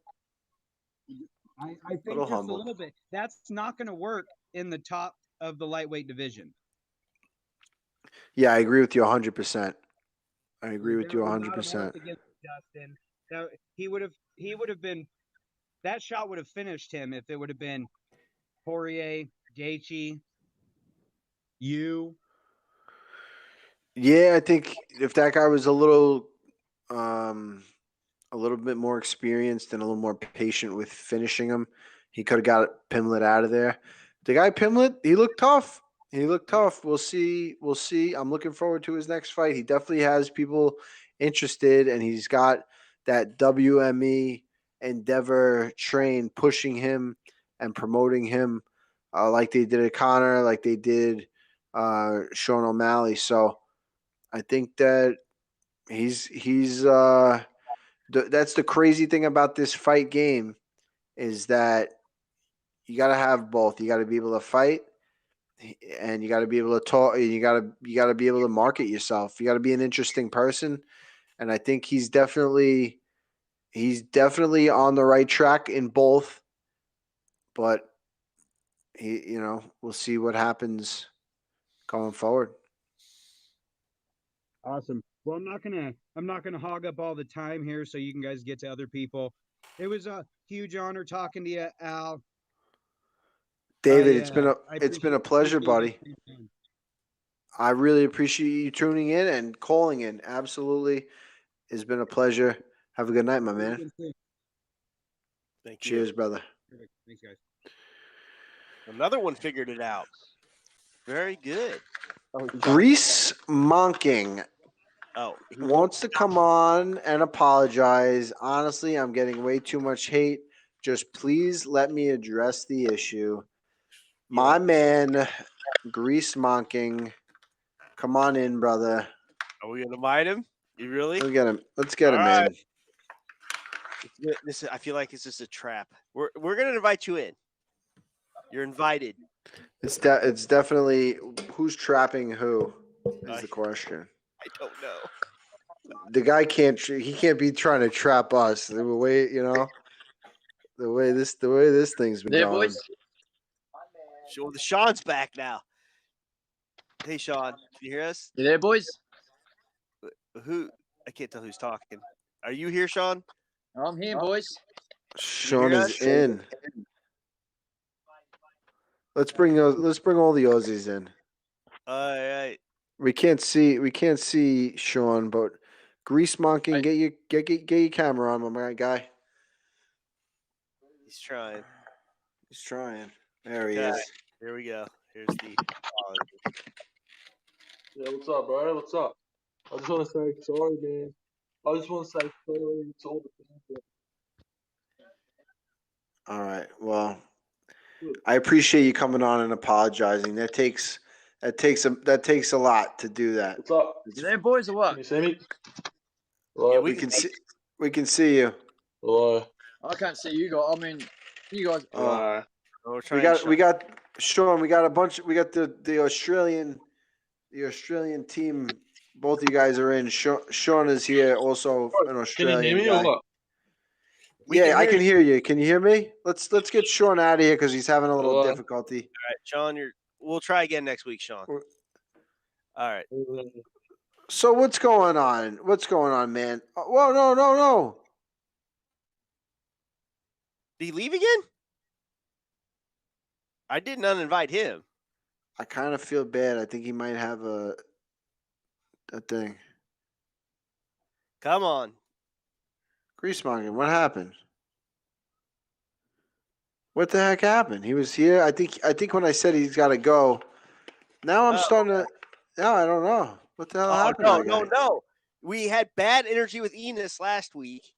I think just a little bit. That's not going to work in the top of the lightweight division. Yeah, I agree with you 100%. I agree with you 100%. Dustin, he would have been. That shot would have finished him if it would have been Poirier, Gaethje, you. Yeah, I think if that guy was a little bit more experienced and a little more patient with finishing him, he could have got Pimblett out of there. The guy Pimblett, he looked tough. We'll see. I'm looking forward to his next fight. He definitely has people interested, and he's got that WME Endeavor train pushing him and promoting him like they did at Conor, like they did Sean O'Malley. So I think that he's that's the crazy thing about this fight game is that you got to have both. You got to be able to fight, and you got to be able to talk. You got to be able to market yourself. You got to be an interesting person, and I think he's definitely on the right track in both. But we'll see what happens going forward. Awesome. Well, I'm not gonna hog up all the time here, so you can guys get to other people. It was a huge honor talking to you, Al. David, it's been a pleasure, buddy. I really appreciate you tuning in and calling in. Absolutely, it's been a pleasure. Have a good night, my man. Thank you. Cheers, brother. Thanks, guys. Another one figured it out. Very good. GreaseMonking wants to come on and apologize. Honestly, I'm getting way too much hate just please let me address the issue. My man, GreaseMonking, come on in, brother. Are we gonna mind him? You really? Let's get him. Let's get him All in. This I feel like it's just a trap. We're gonna invite you in. You're invited. It's definitely who's trapping who is the question. I don't know. The guy can't be trying to trap us. The way the way this thing's been going. Boys. Sure, the Sean's back now. Hey, Sean, can you hear us? You there, boys? Who? I can't tell who's talking. Are you here, Sean? I'm here, boys. Sean is in. Let's bring all the Aussies in. All right. We can't see Sean, but GreaseMonking, get your camera on, my guy. He's trying. There he is. Here we go. Here's the. Yeah, what's up, bro? What's up? I just want to say sorry, man. I just want to say sorry to all the people. All right. Well, I appreciate you coming on and apologizing. That takes a lot to do that. What's up? You there, boys, or what? Can you see me? Yeah, we can see you. Hello. I can't see you guys. I mean, you guys. We got Sean. We got a bunch. We got the Australian team. Both of you guys are in. Sean is here, also an Australian. Can you hear me guy. or what? Yeah, I can hear you. Can you hear me? Let's get Sean out of here because he's having a little difficulty. All right, Sean. We'll try again next week, Sean. All right. So what's going on? What's going on, man? Whoa, no. Did he leave again? I didn't uninvite him. I kind of feel bad. I think he might have a thing. Come on. GreaseMonking, what happened? What the heck happened? He was here. I think when I said he's got to go. Now I'm starting to. No, I don't know. What the hell happened? No. We had bad energy with Enos last week.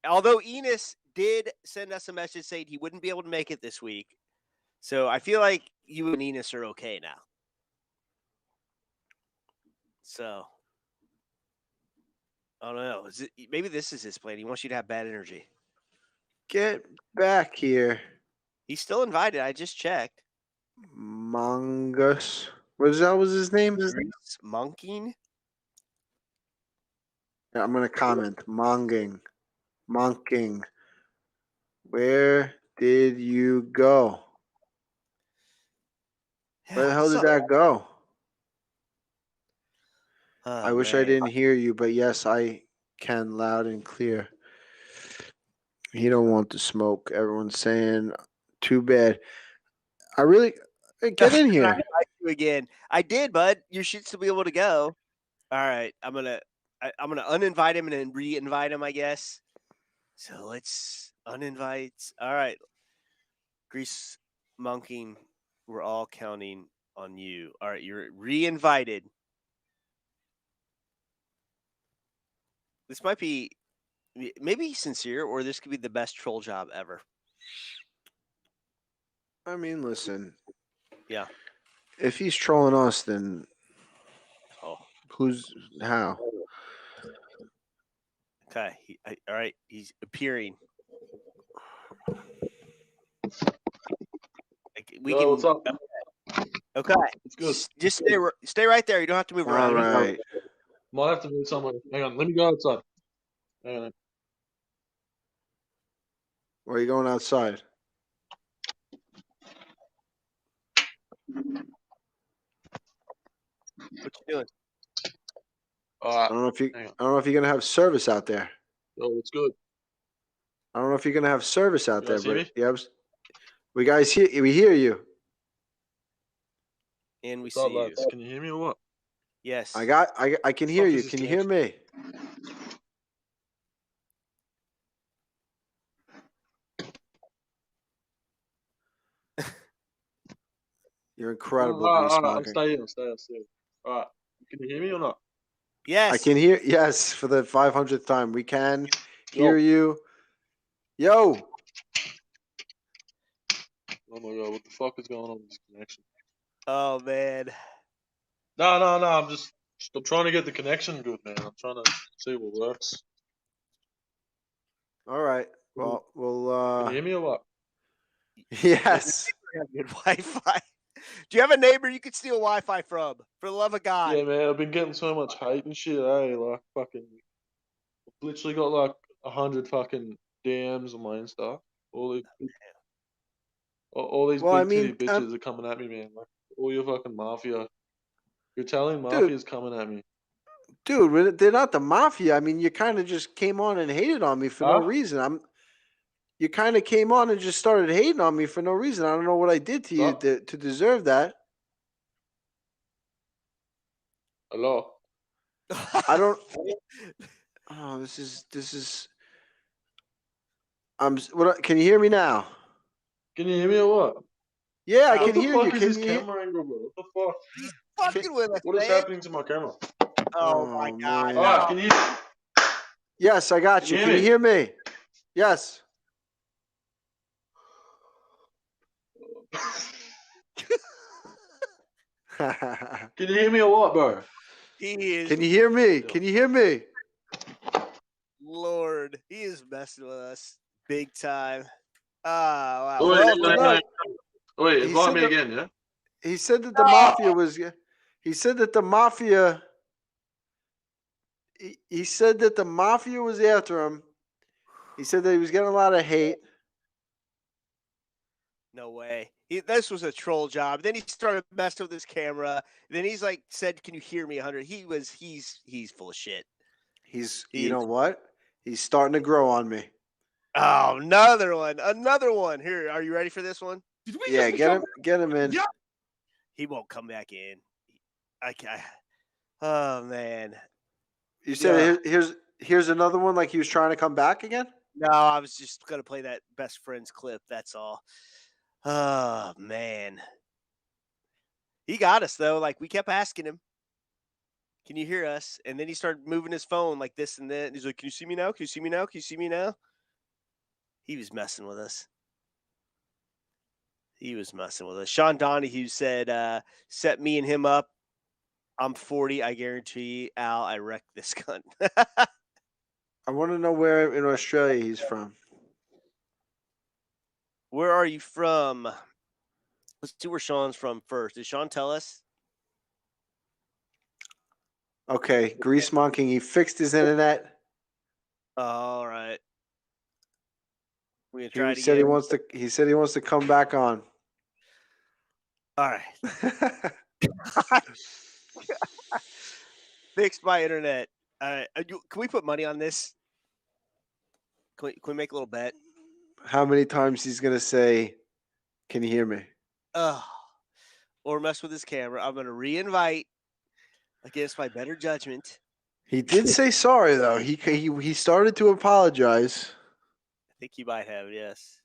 Although Enos did send us a message saying he wouldn't be able to make it this week. So I feel like you and Enos are okay now. So I don't know. Maybe this is his plan. He wants you to have bad energy. Get back here. He's still invited. I just checked. Mongus. What was his name? GreaseMonking? Yeah, I'm gonna comment. Monking. Where did you go? Where the hell did that go? I wish I didn't hear you, but yes, I can loud and clear. He don't want to smoke. Everyone's saying, too bad. I really get in here. Again, I did, bud. You should still be able to go. All right, I'm gonna uninvite him and then re-invite him, I guess. So let's uninvite. All right, GreaseMonking, we're all counting on you. All right, you're re-invited. This might be maybe sincere, or this could be the best troll job ever. I mean, listen. Yeah. If he's trolling us, then who's how? Okay. All right. He's appearing. What's up? Okay. It's good. Just stay right there. You don't have to move around. All right. Might have to move somewhere. Hang on. Let me go outside. Hang on. Where are you going outside? What you doing? I don't know if you're gonna have service out there. Oh, it's good. I don't know if you're gonna have service out there, guys hear but me? yeah, we hear you. And we What's up, see you. lads? Can you hear me or what? Yes. I can hear you. Can you hear me? You're incredible, GreaseMonking. Stay here. All right. Can you hear me or not? Yes. I can hear. Yes, for the 500th time, we can hear you. Yo, Oh my god, what the fuck is going on with this connection? Oh man. No. I'm trying to get the connection good, man. I'm trying to see what works. All right. Well, Can you hear me or what? Yes. You have good Wi-Fi. Do you have a neighbor you could steal Wi-Fi from? For the love of God. Yeah, man. I've been getting so much hate and shit. Like fucking, literally got like 100 fucking DMs on my Insta. All these Well, I big titty mean, bitches are coming at me, man. Like all your fucking mafia. Your Italian Dude. mafia's coming at me. Dude, they're not the mafia. I mean, you kind of just came on and hated on me for no Huh? reason. You kind of came on and just started hating on me for no reason. I don't know what I did to you What? to deserve that. Hello. I don't. Oh, this is. Can you hear me now? Can you hear me or what? Yeah, I What can the hear fuck you. is Can this you hear? camera angle, bro? What the fuck? Fucking with us, What is man. happening to my camera? Oh my God. man. Alright, can you? Yes, I got Can you. you Can hear you hear me? Yes. Can you hear me or what, bro? He is. Can you hear me? Can you hear me? Lord, he is messing with us big time. Wow. Wait, Well, wait, He invite said me that- again, yeah? He said that the mafia was. He said that the mafia. He said that the mafia was after him. He said that he was getting a lot of hate. no way. This was a troll job. Then he started messing with his camera. Then he's like, said, "Can you hear me?" 100. He's full of shit. You know what? He's starting to grow on me. Oh, another one. Here, are you ready for this one? Yeah, get him in. He won't come back in. Oh man. You said here's another one. Like he was trying to come back again. No, I was just gonna play that best friends clip. That's all. Oh man. He got us though. Like we kept asking him, "Can you hear us?" And then he started moving his phone like this and that. And he's like, "Can you see me now? Can you see me now? Can you see me now?" He was messing with us. Sean Donahue said, "Set me and him up. I'm 40. I guarantee, Al, I wrecked this cunt." I want to know where in Australia he's from. Where are you from? Let's see where Sean's from first. Did Sean tell us? Okay, GreaseMonking. He fixed his internet. All right. We're gonna He try it said he again. wants to. He said he wants to come back on. All right. Fixed my internet. Can we put money on this? Can we make a little bet? How many times he's gonna say, "Can you hear me?" Or mess with his camera. I'm gonna re-invite against my better judgment. He did say sorry though. He started to apologize. I think he might have, yes.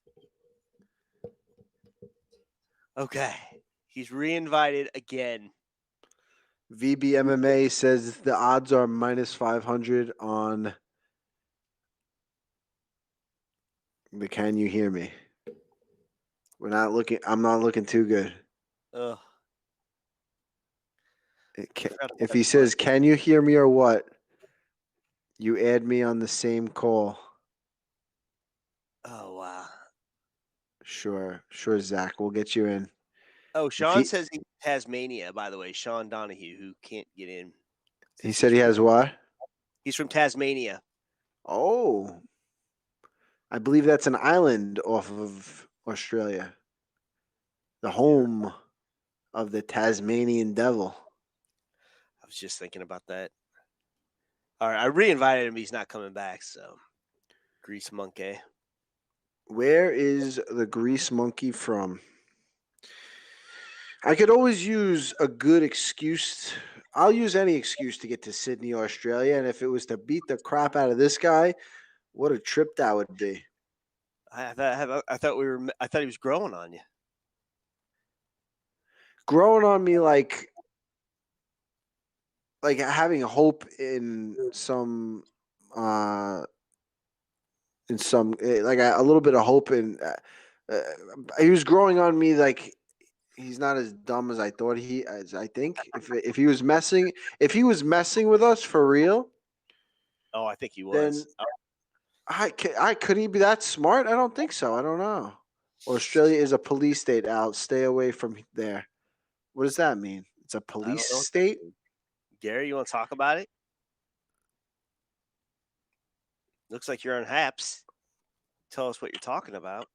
Okay. He's re-invited again. VB MMA says the odds are -500 on the "Can you hear me?" We're not looking. I'm not looking too good. Ugh. If he says, "Can you hear me?" or what, you add me on the same call. Oh wow. Sure, Zach. We'll get you in. Oh, Sean says he's Tasmania, by the way. Sean Donahue, who can't get in. He said he has what? He's from Tasmania. Oh, I believe that's an island off of Australia. The home of the Tasmanian devil. I was just thinking about that. All right, I re-invited him. He's not coming back, so Grease Monkey. Where is the Grease Monkey from? I could always use a good excuse. I'll use any excuse to get to Sydney, Australia. And if it was to beat the crap out of this guy, what a trip that would be. I thought he was growing on you. Growing on me like having hope in some like a little bit of hope in He was growing on me like he's not as dumb as I thought I think. If he was messing with us for real, Oh, I think he then was. could he be that smart? I don't think so. I don't know. Australia is a police state, Al. Stay away from there. What does that mean? It's a I don't police know what that state? means. Gary, you want to talk about it? Looks like you're on Haps. Tell us what you're talking about.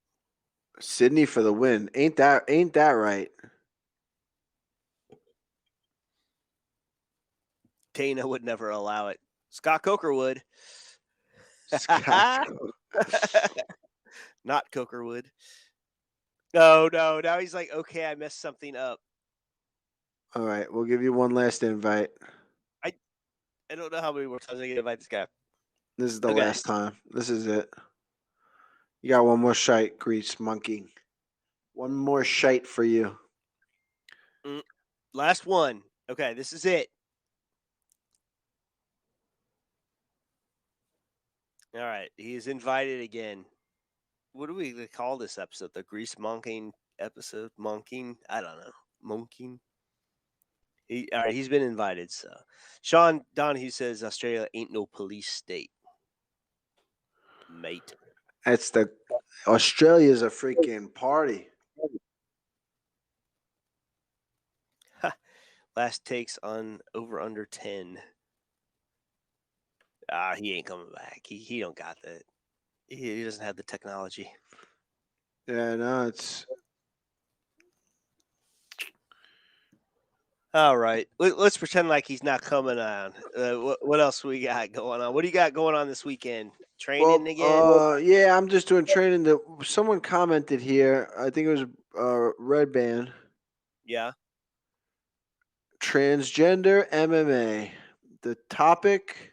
Sydney for the win. Ain't that right? Dana would never allow it. Scott Coker would. Scott Not Coker would. No. Now he's like, okay, I messed something up. All right, we'll give you one last invite. I don't know how many more times I can invite this guy. This is the last time. This is it. You got one more shite, GreaseMonking. One more shite for you. Last one. Okay, this is it. All right, he is invited again. What do we call this episode? The GreaseMonking episode? Monking? I don't know. Monking? All right, he's been invited. So, Sean Donahue says Australia ain't no police state, mate. That's Australia's a freaking party. Last takes on over under 10. He ain't coming back. He don't got that. He doesn't have the technology. Yeah, no, it's all right. Let's pretend like he's not coming on. What else we got going on? What do you got going on this weekend? Training again? Yeah, I'm just doing training. Someone commented here. I think it was Red Band. Yeah. Transgender MMA. The topic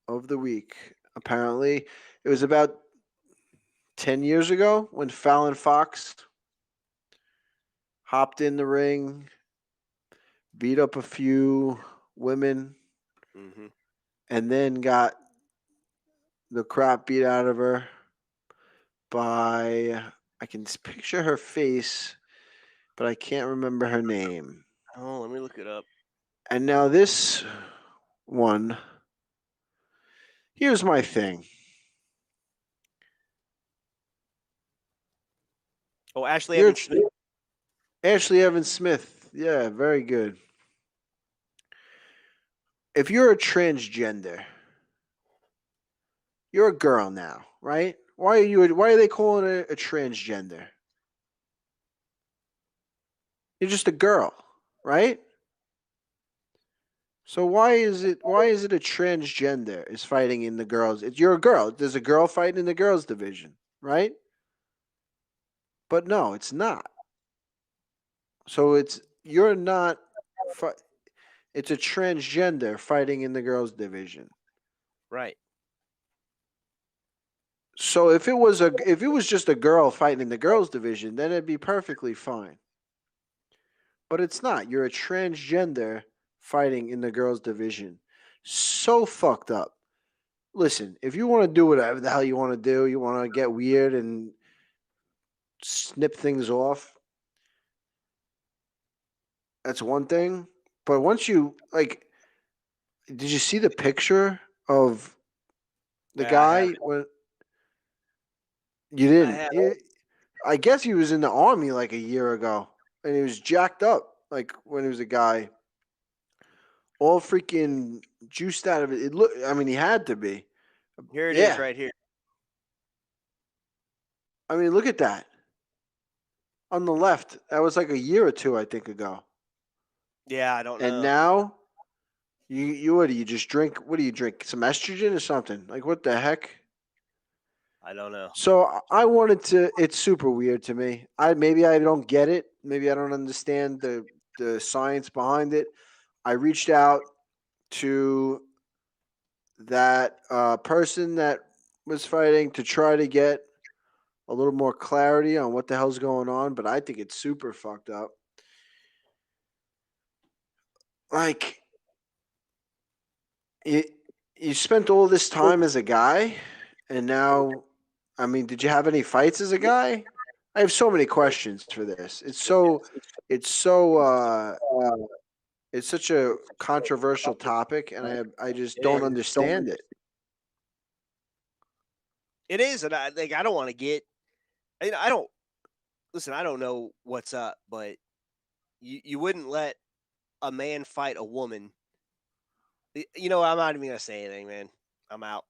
of the week. Apparently, it was about 10 years ago when Fallon Fox hopped in the ring, beat up a few women, and then got the crap beat out of her by, I can picture her face, but I can't remember her name. Oh, let me look it up. And now this one, here's my thing. Oh, Ashley Evans Smith. Ashley Evans Smith. Yeah, very good. If you're a transgender, you're a girl now, right? Why are they calling it a transgender? You're just a girl, right? So why is it a transgender is fighting in the girls? You're a girl. There's a girl fighting in the girls division, right? But no, it's not. So you're not. It's a transgender fighting in the girls division, right? So if it was just a girl fighting in the girls division, then it'd be perfectly fine. But it's not. You're a transgender fighting in the girls division. So fucked up. Listen, if you want to do whatever the hell you want to do, you want to get weird and snip things off, that's one thing. But once you, did you see the picture of the guy? You didn't. I guess he was in the army like a year ago, and he was jacked up when he was a guy, all freaking juiced out of it. He had to be. Here it is, right here. I mean, look at that. On the left, that was like a year or two, I think, ago. Yeah, I don't know. And now, what do you just drink? What do you drink? Some estrogen or something? Like, what the heck? I don't know. So I wanted to. It's super weird to me. Maybe I don't get it. Maybe I don't understand the science behind it. I reached out to that person that was fighting to try to get a little more clarity on what the hell's going on, but I think it's super fucked up. You spent all this time as a guy, And now, I mean, did you have any fights as a guy? I have so many questions for this. It's such a controversial topic, and I just don't understand it. It is, and I don't want to get. I don't listen. I don't know what's up, but you wouldn't let a man fight a woman. I'm not even gonna say anything, man. I'm out.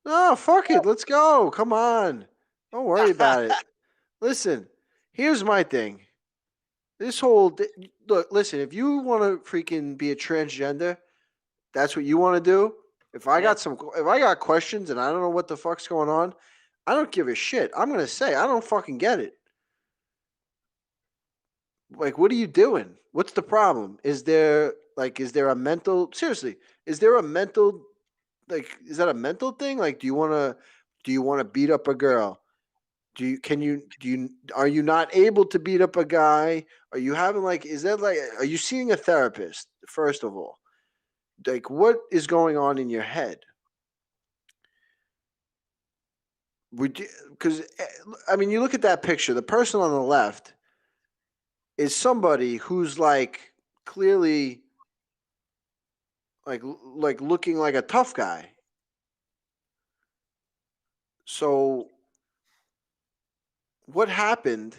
No, fuck it. Let's go. Come on. Don't worry about it. Listen, here's my thing. Look, listen, if you want to freaking be a transgender, that's what you want to do. If I got questions and I don't know what the fuck's going on, I don't give a shit. I'm going to say I don't fucking get it. Like, what are you doing? What's the problem? Is there a mental, seriously, is there a mental, is that a mental thing? Like, do you want to beat up a girl? Are you not able to beat up a guy? Are you having are you seeing a therapist, first of all? Like, what is going on in your head? Because, I mean, you look at that picture, the person on the left is somebody who's clearly looking like a tough guy. So what happened?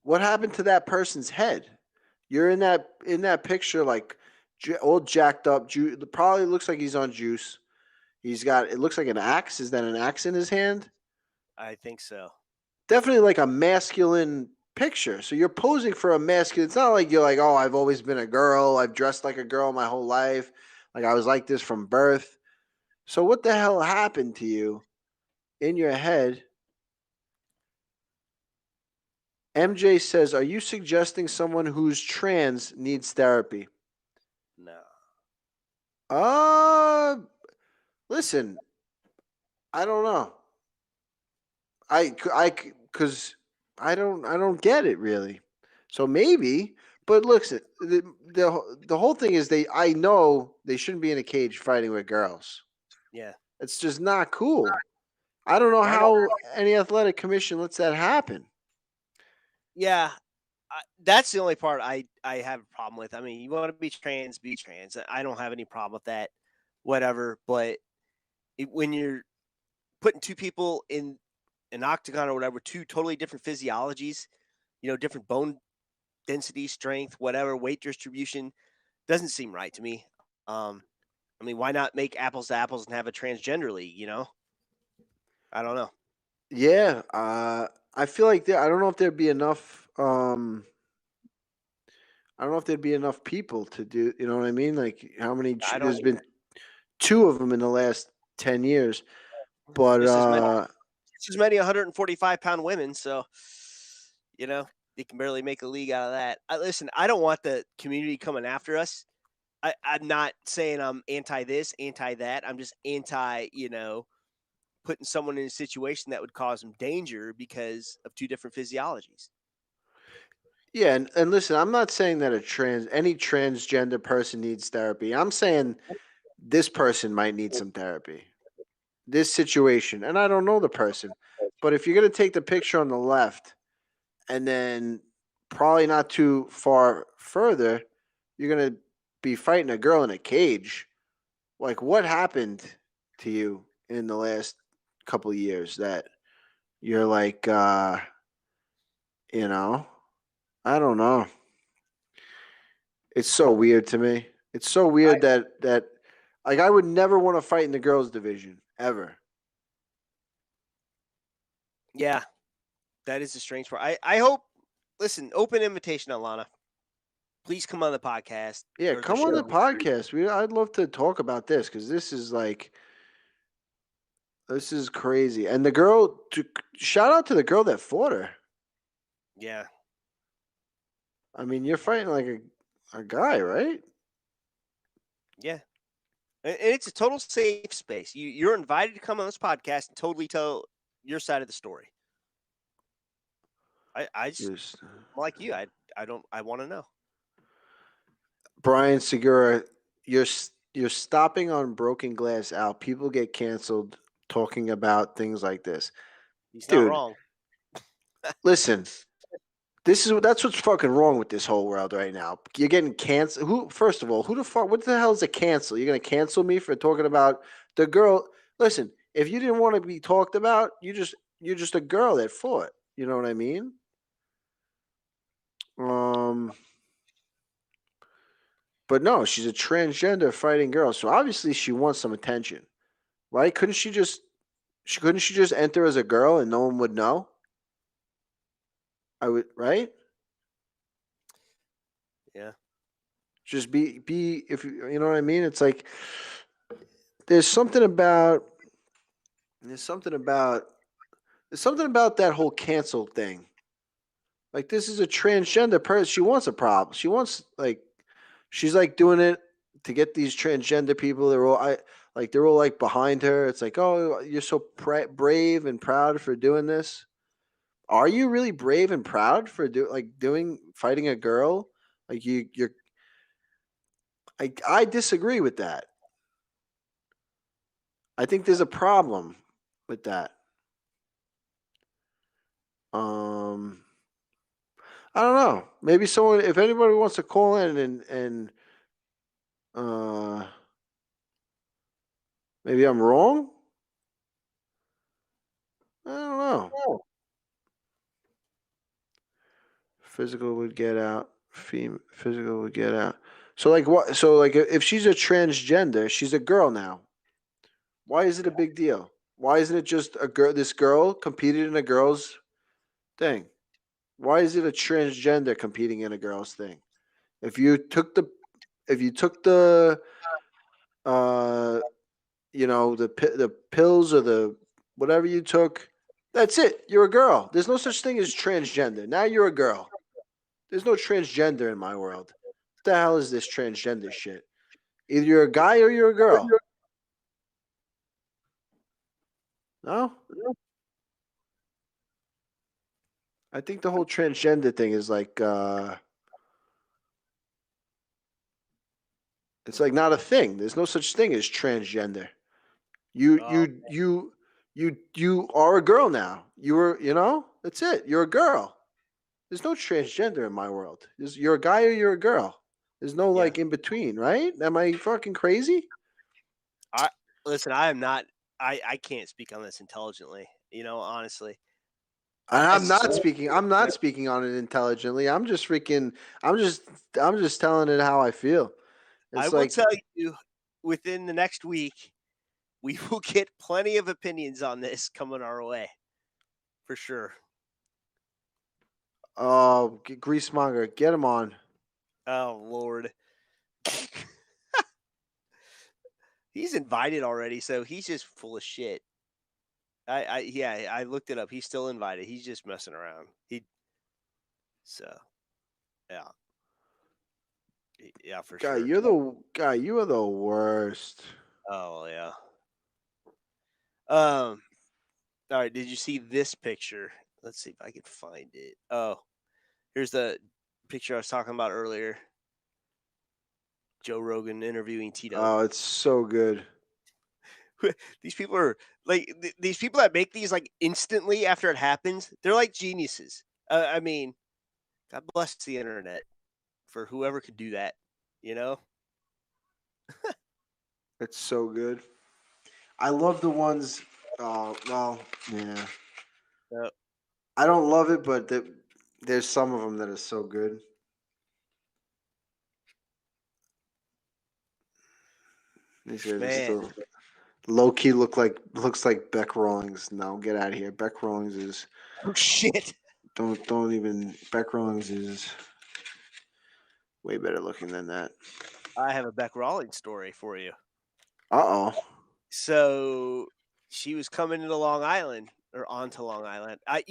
What happened to that person's head? You're in that picture, old jacked up. Probably looks like he's on juice. It looks like an axe. Is that an axe in his hand? I think so. Definitely like a masculine picture. So you're posing for a masculine. It's not like you're like, oh, I've always been a girl. I've dressed like a girl my whole life. Like I was like this from birth. So what the hell happened to you in your head? MJ says, are you suggesting someone who's trans needs therapy? No. Listen, I don't know. Because I don't get it really. So maybe, but listen, the whole thing is I know they shouldn't be in a cage fighting with girls. Yeah. It's just not cool. I don't know how any athletic commission lets that happen. Yeah. That's the only part I have a problem with. I mean, you want to be trans, be trans. I don't have any problem with that, whatever. But when you're putting two people in an octagon or whatever, two totally different physiologies, different bone density, strength, whatever, weight distribution, doesn't seem right to me. I mean, why not make apples to apples and have a transgender league, I don't know. Yeah, I feel like I don't know if there'd be enough. I don't know if there'd be enough people to do. You know what I mean? Like how many? There's been 2 of them in the last 10 years, but it's as many 145-pound women. So, they can barely make a league out of that. Listen, I don't want the community coming after us. I'm not saying I'm anti this, anti that. I'm just anti, putting someone in a situation that would cause them danger because of two different physiologies. Yeah, and listen, I'm not saying that any transgender person needs therapy. I'm saying this person might need some therapy. This situation, and I don't know the person, but if you're going to take the picture on the left and then probably not too far further, you're going to be fighting a girl in a cage. Like, what happened to you in the last couple of years that you're like, I don't know. It's so weird to me. It's so weird that I would never want to fight in the girls' division ever. Yeah, that is a strange part. I hope. Listen, open invitation, Alana. Please come on the podcast. Yeah, come on the podcast. I'd love to talk about this because this is crazy. And the girl, shout out to the girl that fought her. Yeah. I mean, you're fighting like a guy, right? Yeah. And it's a total safe space. You're invited to come on this podcast and totally tell your side of the story. I just like you. I want to know. Brian Segura, you're You're stopping on broken glass, Al. People get canceled talking about things like this. He's not Dude, wrong. listen. That's what's fucking wrong with this whole world right now. You're getting canceled. Who? First of all, who the fuck? What the hell is a cancel? You're gonna cancel me for talking about the girl? Listen, if you didn't want to be talked about, you're just a girl that fought. You know what I mean? But no, she's a transgender fighting girl, so obviously she wants some attention, right? Couldn't she just enter as a girl and no one would know? I would, right? Yeah. Just be if you know what I mean. It's like there's something about that whole cancel thing. Like this is a transgender person. She wants a problem. She wants she's like doing it to get these transgender people. They're all like behind her. It's like, oh, you're so brave and proud for doing this. Are you really brave and proud for fighting a girl? Like you're. I disagree with that. I think there's a problem with that. I don't know. Maybe someone, if anybody wants to call in and maybe I'm wrong. I don't know. Physical would get out. Physical would get out. So like what? So like if she's a transgender, she's a girl now. Why is it a big deal? Why isn't it just a girl? This girl competed in a girl's thing. Why is it a transgender competing in a girl's thing? If you took the the pills or the whatever you took, that's it. You're a girl. There's no such thing as transgender. Now you're a girl. There's no transgender in my world. What the hell is this transgender shit? Either you're a guy or you're a girl. No? I think the whole transgender thing is like it's like not a thing. There's no such thing as transgender. You are a girl now. That's it. You're a girl. There's no transgender in my world. You're a guy or you're a girl. There's no like in between, right? Am I fucking crazy? Listen, I am not. I can't speak on this intelligently. Honestly. I'm not speaking on it intelligently. I'm just telling it how I feel. I will tell you, within the next week, we will get plenty of opinions on this coming our way, for sure. Oh, GreaseMonger, get him on. Oh Lord, he's invited already, so he's just full of shit. I looked it up. He's still invited. He's just messing around. Yeah, for sure. You are the worst. Oh yeah. All right. Did you see this picture? Let's see if I can find it. Oh, here's the picture I was talking about earlier. Joe Rogan interviewing Tito. Oh, it's so good. These people are like these people that make these like instantly after it happens. They're like geniuses. I mean, God bless the internet for whoever could do that. It's so good. I love the ones. Well, yeah. Yep. I don't love it, but there's some of them that are so good. These guys still low key looks like Bec Rawlings. No, get out of here. Bec Rawlings is. Oh shit! Don't even. Bec Rawlings is way better looking than that. I have a Bec Rawlings story for you. Uh-oh. So she was coming into Long Island or onto Long Island. I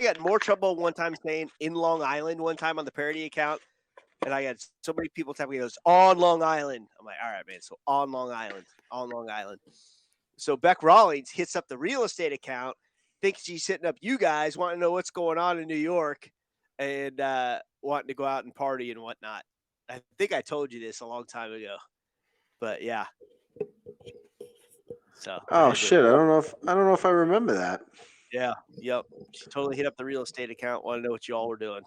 got more trouble one time saying in Long Island one time on the parody account. And I got so many people telling me it was on Long Island. I'm like, all right, man. So on Long Island. So Bec Rawlings hits up the real estate account, thinks she's hitting up you guys, wanting to know what's going on in New York and wanting to go out and party and whatnot. I think I told you this a long time ago. But yeah. So. Oh shit! I don't know if I remember that. Yeah. Yep. She totally hit up the real estate account. Want to know what you all were doing.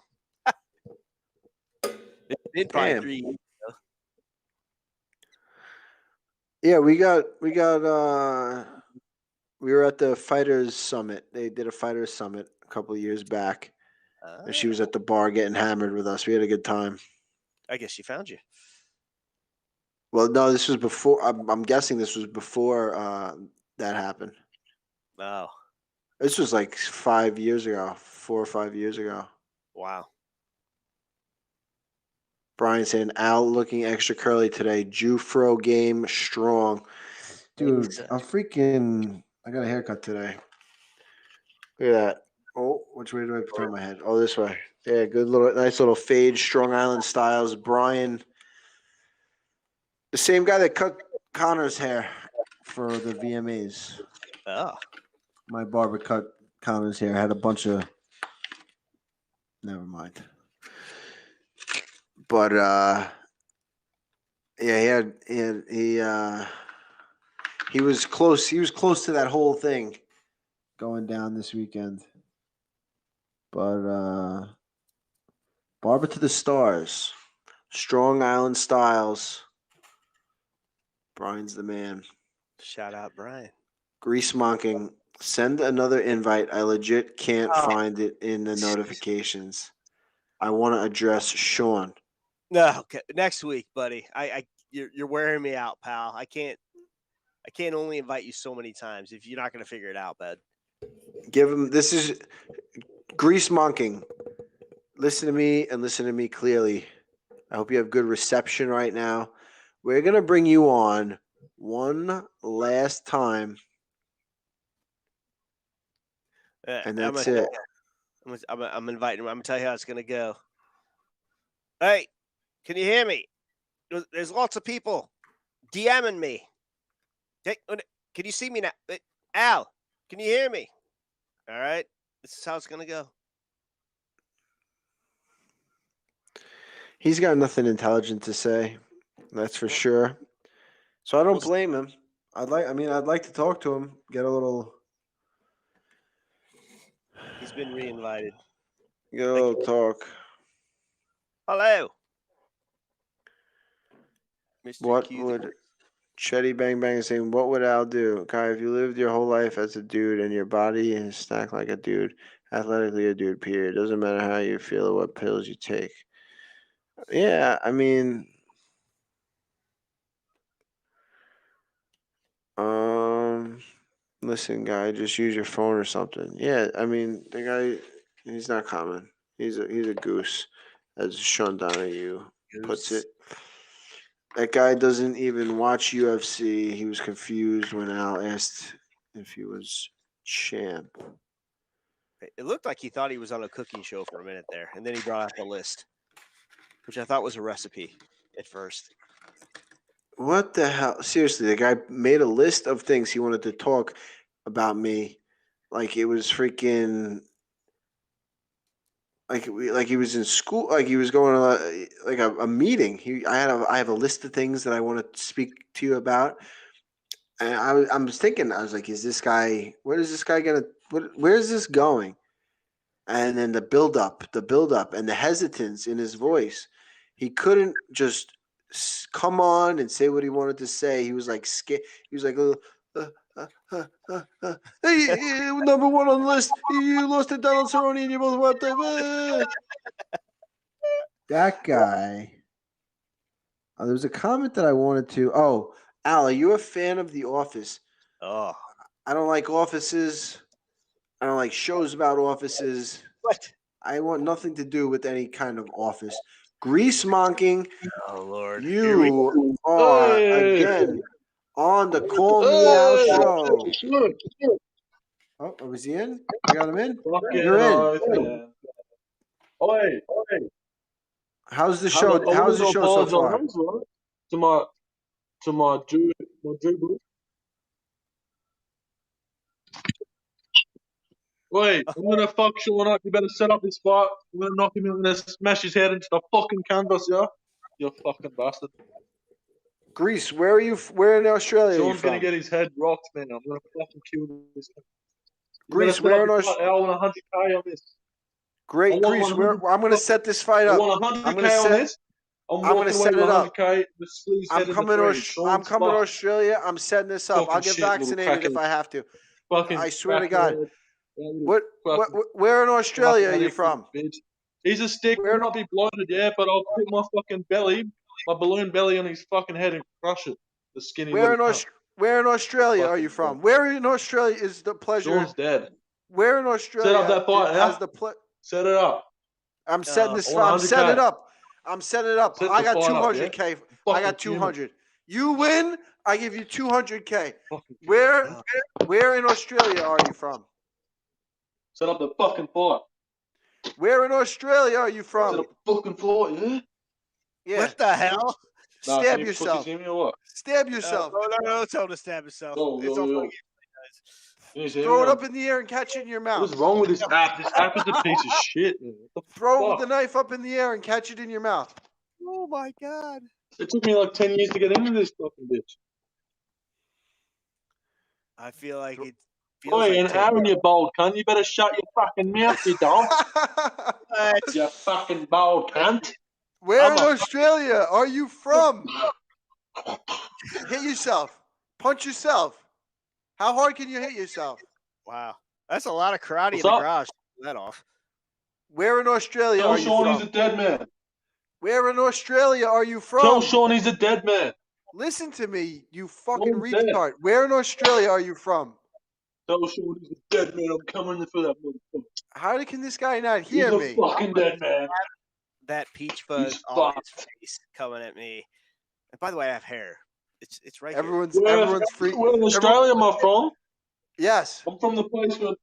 It's been probably Damn. 3 years. Yeah, we were at the Fighters Summit. They did a Fighters Summit a couple of years back. And she was at the bar getting hammered with us. We had a good time. I guess she found you. Well, no, this was before. I'm guessing this was before that happened. Oh. This was like 5 years ago, 4 or 5 years ago. Wow. Brian saying, Al looking extra curly today. Jufro game strong. Dude, I got a haircut today. Look at that. Oh, which way do I turn my head? Oh, this way. Yeah, good nice little fade, Strong Island styles. Brian, the same guy that cut Conor's hair for the VMAs. Oh. My barber cut Conor's hair. I had a bunch of. Never mind. But yeah, he was close. He was close to that whole thing going down this weekend. But Barber to the Stars, Strong Island Styles. Brian's the man. Shout out, Brian. GreaseMonking, send another invite. I legit can't find it in the notifications. I want to address Sean. No, okay. Next week, buddy. You're wearing me out, pal. I can't only invite you so many times if you're not going to figure it out, bud. Give him. This is GreaseMonking. Listen to me and listen to me clearly. I hope you have good reception right now. We're gonna bring you on one last time, and that's it. I'm inviting him. I'm gonna tell you how it's gonna go. Hey, can you hear me? There's lots of people DMing me. Hey, can you see me now? Al, can you hear me? All right, this is how it's gonna go. He's got nothing intelligent to say, that's for sure. So I don't blame him. I'd like to talk to him, get a little. He's been reinvited. Get a little talk. Hello. Mr. What Q. would Chetty Bang Bang is saying? What would Al do, Kai? If you lived your whole life as a dude and your body is stacked like a dude, athletically a dude. Period. Doesn't matter how you feel or what pills you take. Yeah, I mean, listen, guy, just use your phone or something. Yeah, I mean, the guy, he's not common. He's a goose, as Sean Donahue puts it. That guy doesn't even watch UFC. He was confused when Al asked if he was champ. It looked like he thought he was on a cooking show for a minute there, and then he brought out the list, which I thought was a recipe at first. What the hell? Seriously, the guy made a list of things he wanted to talk about me, like it was freaking, like he was in school, like he was going to a meeting. I have a list of things that I want to speak to you about, and I was thinking, I was like, is this guy? Where is this guy gonna? Where is this going? And then the build up, and the hesitance in his voice. He couldn't just come on and say what he wanted to say. He was like scared. He was like, hey, number one on the list. You lost to Donald Cerrone and you both went there. That guy. There was a comment that I wanted to. Oh, Al, are you a fan of The Office? Oh. I don't like offices. I don't like shows about offices. What? I want nothing to do with any kind of office. GreaseMonking. Oh, Lord. You are, again, on the Call Me Out show. Oh, was he in? You got him in? You're in. Oi. How's the show? How's the show so far? To my Jew, Wait, I'm gonna fuck Sean up. You better set up his fight. I'm gonna knock him in. I'm gonna smash his head into the fucking canvas, yeah? You fucking bastard. Grease, where are you? Where in Australia are you Sean's from? gonna get his head rocked, man. I'm gonna fucking kill this. Grease, where in Australia? I want 100K on this. Great, Grease, I'm going to set this fight I up. want 100K on this. I'm going to set it up. 100K. I'm coming to Australia. I'm setting this up. I'll get vaccinated if I have to. I swear to God. Where in Australia are you from? He's a stick. He might be bloated, yeah, but I'll put my fucking belly, my balloon belly on his fucking head and crush it. The skinny Where in Australia are you from? Where in Australia is the pleasure? Sean's dead. Where in Australia Set up that fight, has the Set it up. I'm setting this fight. I'm setting it up. I'm setting it up. I got 200K. I got 200. You win, I give you 200K. Where in Australia are you from? Set up the fucking fight. Where in Australia are you from? Set up the fucking fight, yeah? Yeah. What the hell? Stab yourself. Stab yourself. No, tell him to stab himself. It's all Throw it up in the air and catch it in your mouth. What's wrong with this app? This app is a piece of shit, man. Throw the knife up in the air and catch it in your mouth. Oh my God. It took me like 10 years to get into this fucking bitch. I feel like it feels Oi, like and Aaron, you bold cunt. You better shut your fucking mouth, you dog. You fucking bold cunt. Where in Australia are you from? Hit yourself. Punch yourself. How hard can you hit yourself? Wow. That's a lot of karate in the garage. That off. Where in Australia are you from? Tell Sean he's a dead man. Where in Australia are you from? Tell Sean he's a dead man. Listen to me, you fucking retard. Where in Australia are you from? Tell Sean he's a dead man. I'm coming for that motherfucker. How can this guy not hear me? He's a fucking dead man. That peach fuzz on his face coming at me. And by the way, I have hair. It's right everyone's here. free. Where in Australia am I from? Yes. I'm from the place where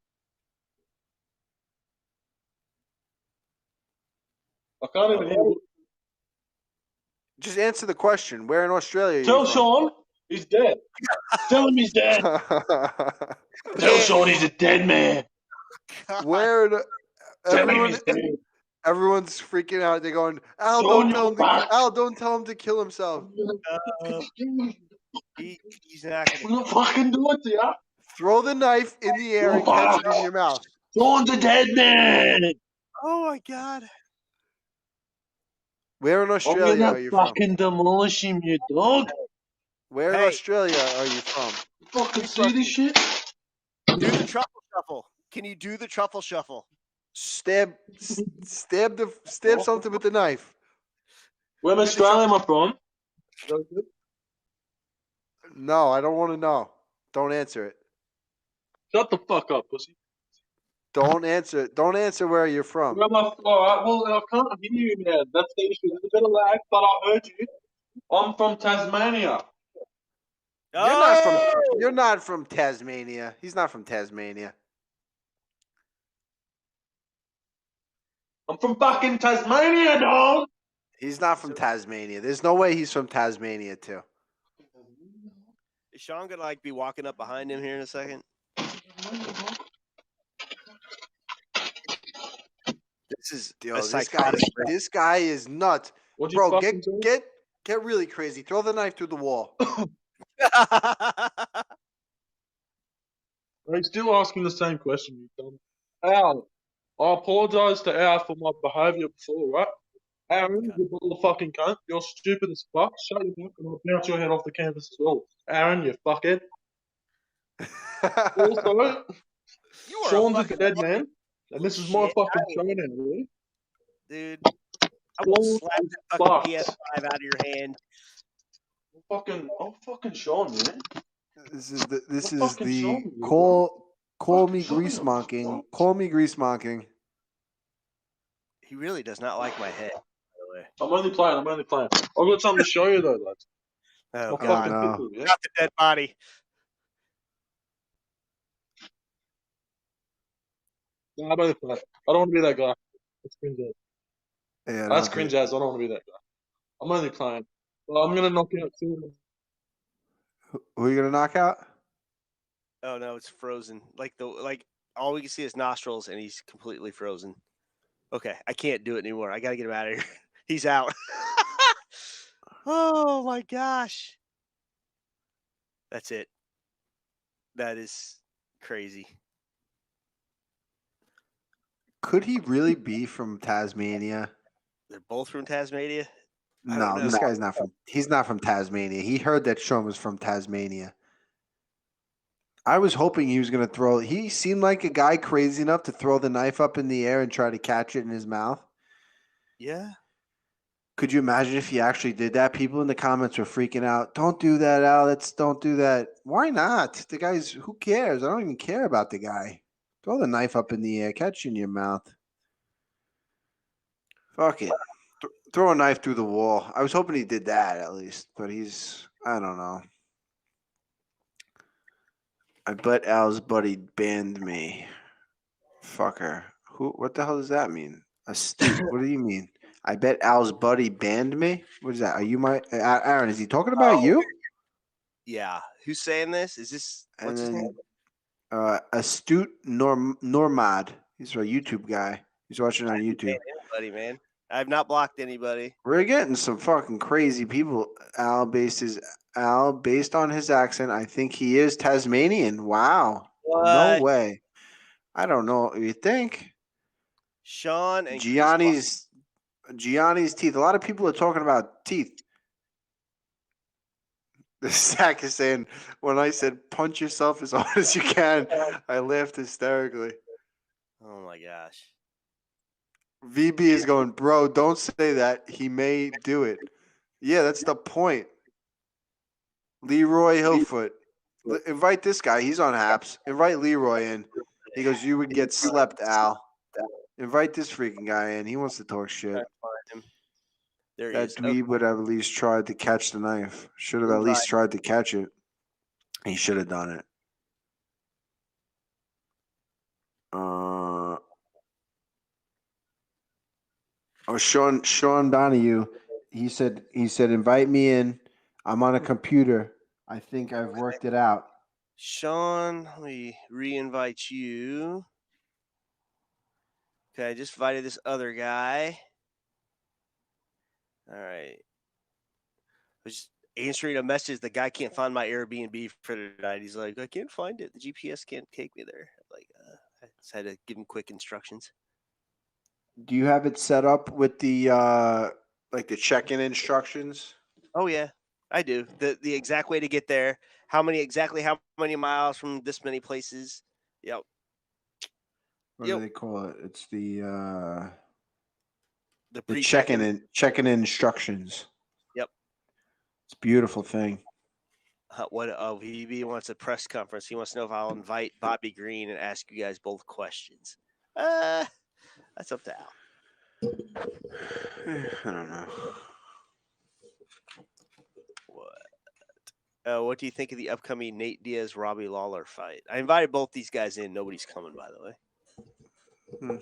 I can't even hear you. Just answer the question. Where in Australia are you Tell from? Sean he's dead. Tell him he's dead. Tell Sean he's a dead man. Where everyone's freaking out. They're going, Al, don't tell him to kill himself. He's not I'm gonna fucking do it to you. Throw the knife in the air and catch it in your mouth. Sean's a dead man. Oh my God. Where in Australia are you from? Fucking demolish him, you dog. Where in Australia are you from? Fucking see this shit? Do the truffle shuffle. Can you do the truffle shuffle? Stab something with the knife. Where in Australia am I from? No, I don't want to know. Don't answer it. Shut the fuck up, pussy. Don't answer it. Don't answer where you're from. Where am I from? All right, well, I can't hear you, man. That's the issue. There's a bit of lag, but I heard you. I'm from Tasmania. You're not from Tasmania. He's not from Tasmania. I'm from fucking Tasmania, dog. He's not from Tasmania. There's no way he's from Tasmania, too. Is Sean gonna be walking up behind him here in a second? This guy is nuts. Bro, get really crazy. Throw the knife through the wall. He's still asking the same question, you dumb. Al, I apologize to Al for my behaviour before, right? Aaron, you motherfucking cunt. You're stupid as fuck. Shut your mouth and I'll bounce your head off the canvas as well. Aaron, you fuckhead. Also, Sean's a dead man. And this is my fucking show now, really. Dude, I will slap that fucking PS5 out of your hand. I'm fucking Sean, man. This is the call me GreaseMonking. Call me GreaseMonking. He really does not like my head, by the way. I'm only playing. I've got something to show you though, lads. Oh God, no. Not the dead body. No, I'm only playing. I don't want to be that guy. That's cringe ass. Yeah, that's cringe ass. I don't want to be that guy. I'm only playing. Well, I'm gonna knock out soon. Who are you gonna knock out? Oh no, it's frozen. Like all we can see is nostrils, and he's completely frozen. Okay, I can't do it anymore. I gotta get him out of here. He's out. Oh my gosh. That's it. That is crazy. Could he really be from Tasmania? They're both from Tasmania. No, this guy's not from. He's not from Tasmania. He heard that Sean was from Tasmania. I was hoping he was going to throw. He seemed like a guy crazy enough to throw the knife up in the air and try to catch it in his mouth. Yeah. Could you imagine if he actually did that? People in the comments were freaking out. Don't do that, Alex. Don't do that. Why not? The guy's, who cares? I don't even care about the guy. Throw the knife up in the air. Catch it in your mouth. Fuck it. Throw a knife through the wall. I was hoping he did that at least, but he's, I don't know. I bet Al's buddy banned me. Fucker. Who? What the hell does that mean? Astute. What do you mean? I bet Al's buddy banned me? What is that? Are you my Aaron? Is he talking about you? Yeah. Who's saying this? Is this what's his name? Astute Normad. He's a YouTube guy. He's watching on YouTube. Anybody, man. I've not blocked anybody. We're getting some fucking crazy people. Al, based on his accent, I think he is Tasmanian. Wow. What? No way. I don't know. You think? Sean and Gianni's teeth. A lot of people are talking about teeth. The Zach is saying, when I said punch yourself as hard as you can, I laughed hysterically. Oh my gosh. VB is going, bro, don't say that. He may do it. Yeah, that's the point. Leroy Hillfoot. Invite this guy. He's on Haps. Invite Leroy in. He goes, you would get slept, Al. Invite this freaking guy in. He wants to talk shit. That dweeb would have at least tried to catch the knife. Should have at least tried to catch it. He should have done it. Sean Donahue. He said, invite me in. I'm on a computer. I think I've worked it out. Sean, let me re-invite you. Okay, I just invited this other guy. All right. I was just answering a message. The guy can't find my Airbnb for tonight. He's like, I can't find it. The GPS can't take me there. Like, I just had to give him quick instructions. Do you have it set up with the like the check-in instructions? Oh yeah, I do. The exact way to get there. How many miles from this many places? Yep. What do they call it? It's the the check-in instructions. Yep. It's a beautiful thing. He wants a press conference. He wants to know if I'll invite Bobby Green and ask you guys both questions. That's up to Al. I don't know. What do you think of the upcoming Nate Diaz Robbie Lawler fight? I invited both these guys in. Nobody's coming, by the way.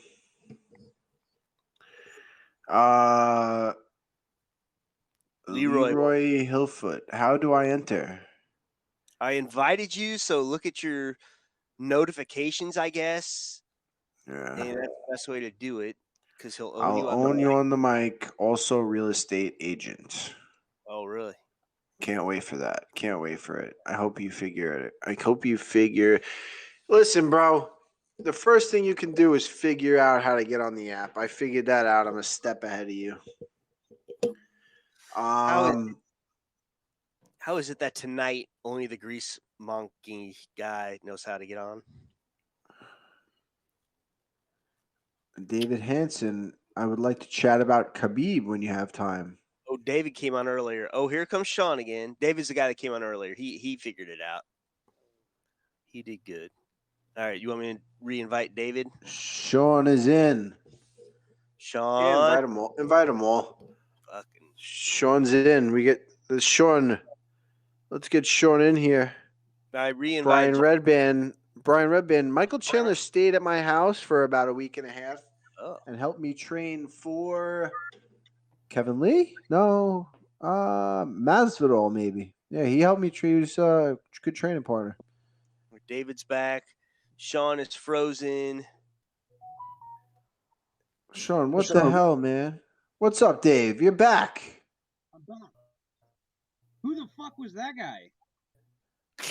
Leroy Hillfoot. How do I enter? I invited you, so look at your notifications, I guess. Yeah. And that's the best way to do it, because he'll own I'll you. own you on the mic. Also, real estate agent. Oh, really? Can't wait for that. Can't wait for it. I hope you figure it. I hope you figure. Listen, bro. The first thing you can do is figure out how to get on the app. I figured that out. I'm a step ahead of you. How is it that tonight only the GreaseMonking guy knows how to get on? David Hansen, I would like to chat about Khabib when you have time. Oh, David came on earlier. Oh, here comes Sean again. David's the guy that came on earlier. He figured it out. He did good. All right, you want me to re-invite David? Sean is in. Sean. Yeah, invite them all. Invite them all. Fucking Sean's in. We get the Sean. Let's get Sean in here. I re-invite Brian Redband. Michael Chandler stayed at my house for about a week and a half and helped me train for Kevin Lee? No. Masvidal, maybe. Yeah, he helped me choose a good training partner. David's back. Sean is frozen. Sean, what the hell, man? What's up, Dave? You're back. I'm back. Who the fuck was that guy?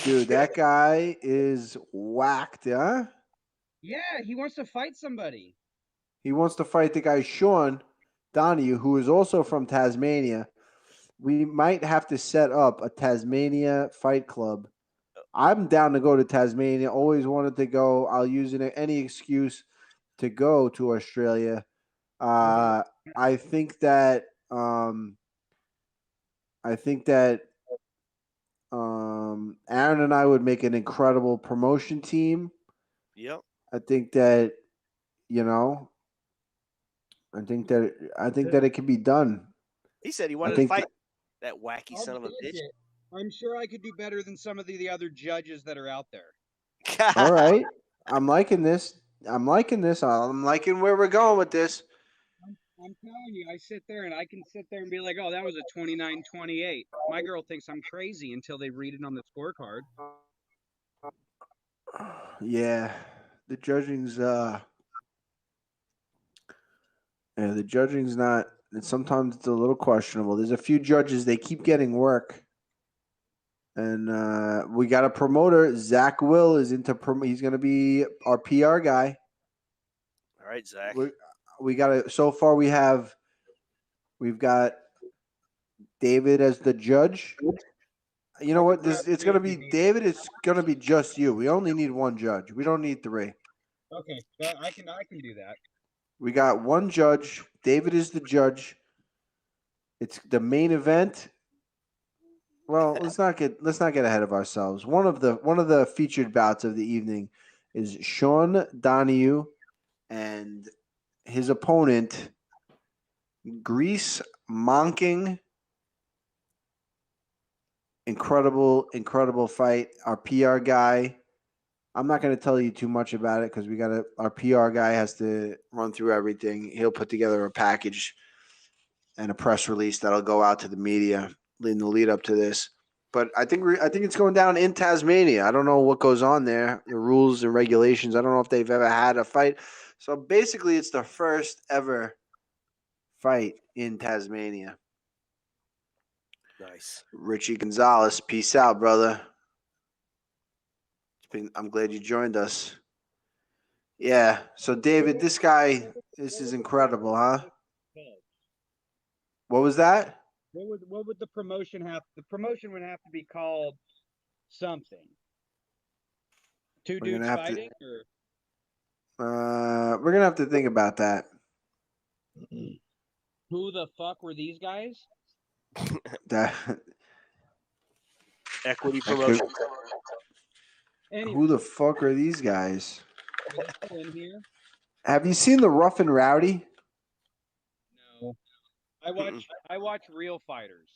Dude, that guy is whacked, huh? Yeah, he wants to fight somebody. He wants to fight the guy Sean Donahue, who is also from Tasmania. We might have to set up a Tasmania fight club. I'm down to go to Tasmania. Always wanted to go. I'll use any excuse to go to Australia. I think that Aaron and I would make an incredible promotion team. Yep. I think that I think that it can be done. He said he wanted to fight that wacky son of a bitch. I'm sure I could do better than some of the other judges that are out there. All right. I'm liking this. I'm liking where we're going with this. I'm telling you, I sit there and I can sit there and be like, oh, that was a 29-28. My girl thinks I'm crazy until they read it on the scorecard. Yeah. The judging's not, sometimes it's a little questionable. There's a few judges, they keep getting work. And we got a promoter. Zach Will is he's going to be our PR guy. All right, Zach. We got so far we've got David as the judge. You know what? It's going to be David. It's going to be just you. We only need one judge. We don't need three. Okay, I can do that. We got one judge. David is the judge. It's the main event. Well, let's not get ahead of ourselves. One of the featured bouts of the evening is Sean Donahue and his opponent, GreaseMonking. Incredible fight. Our PR guy. I'm not going to tell you too much about it because our PR guy has to run through everything. He'll put together a package and a press release that'll go out to the media in the lead up to this. But I think it's going down in Tasmania. I don't know what goes on there, the rules and regulations. I don't know if they've ever had a fight. So basically, it's the first ever fight in Tasmania. Nice. Richie Gonzalez, peace out, brother. I'm glad you joined us. Yeah. So David, this is incredible, huh? What was that? What would the promotion have? The promotion would have to be called something. Two dudes fighting, or we're gonna have to think about that. Who the fuck were these guys? Equity promotion. Anyway, who the fuck are these guys? in here? Have you seen the Rough and Rowdy? No. I watch real fighters.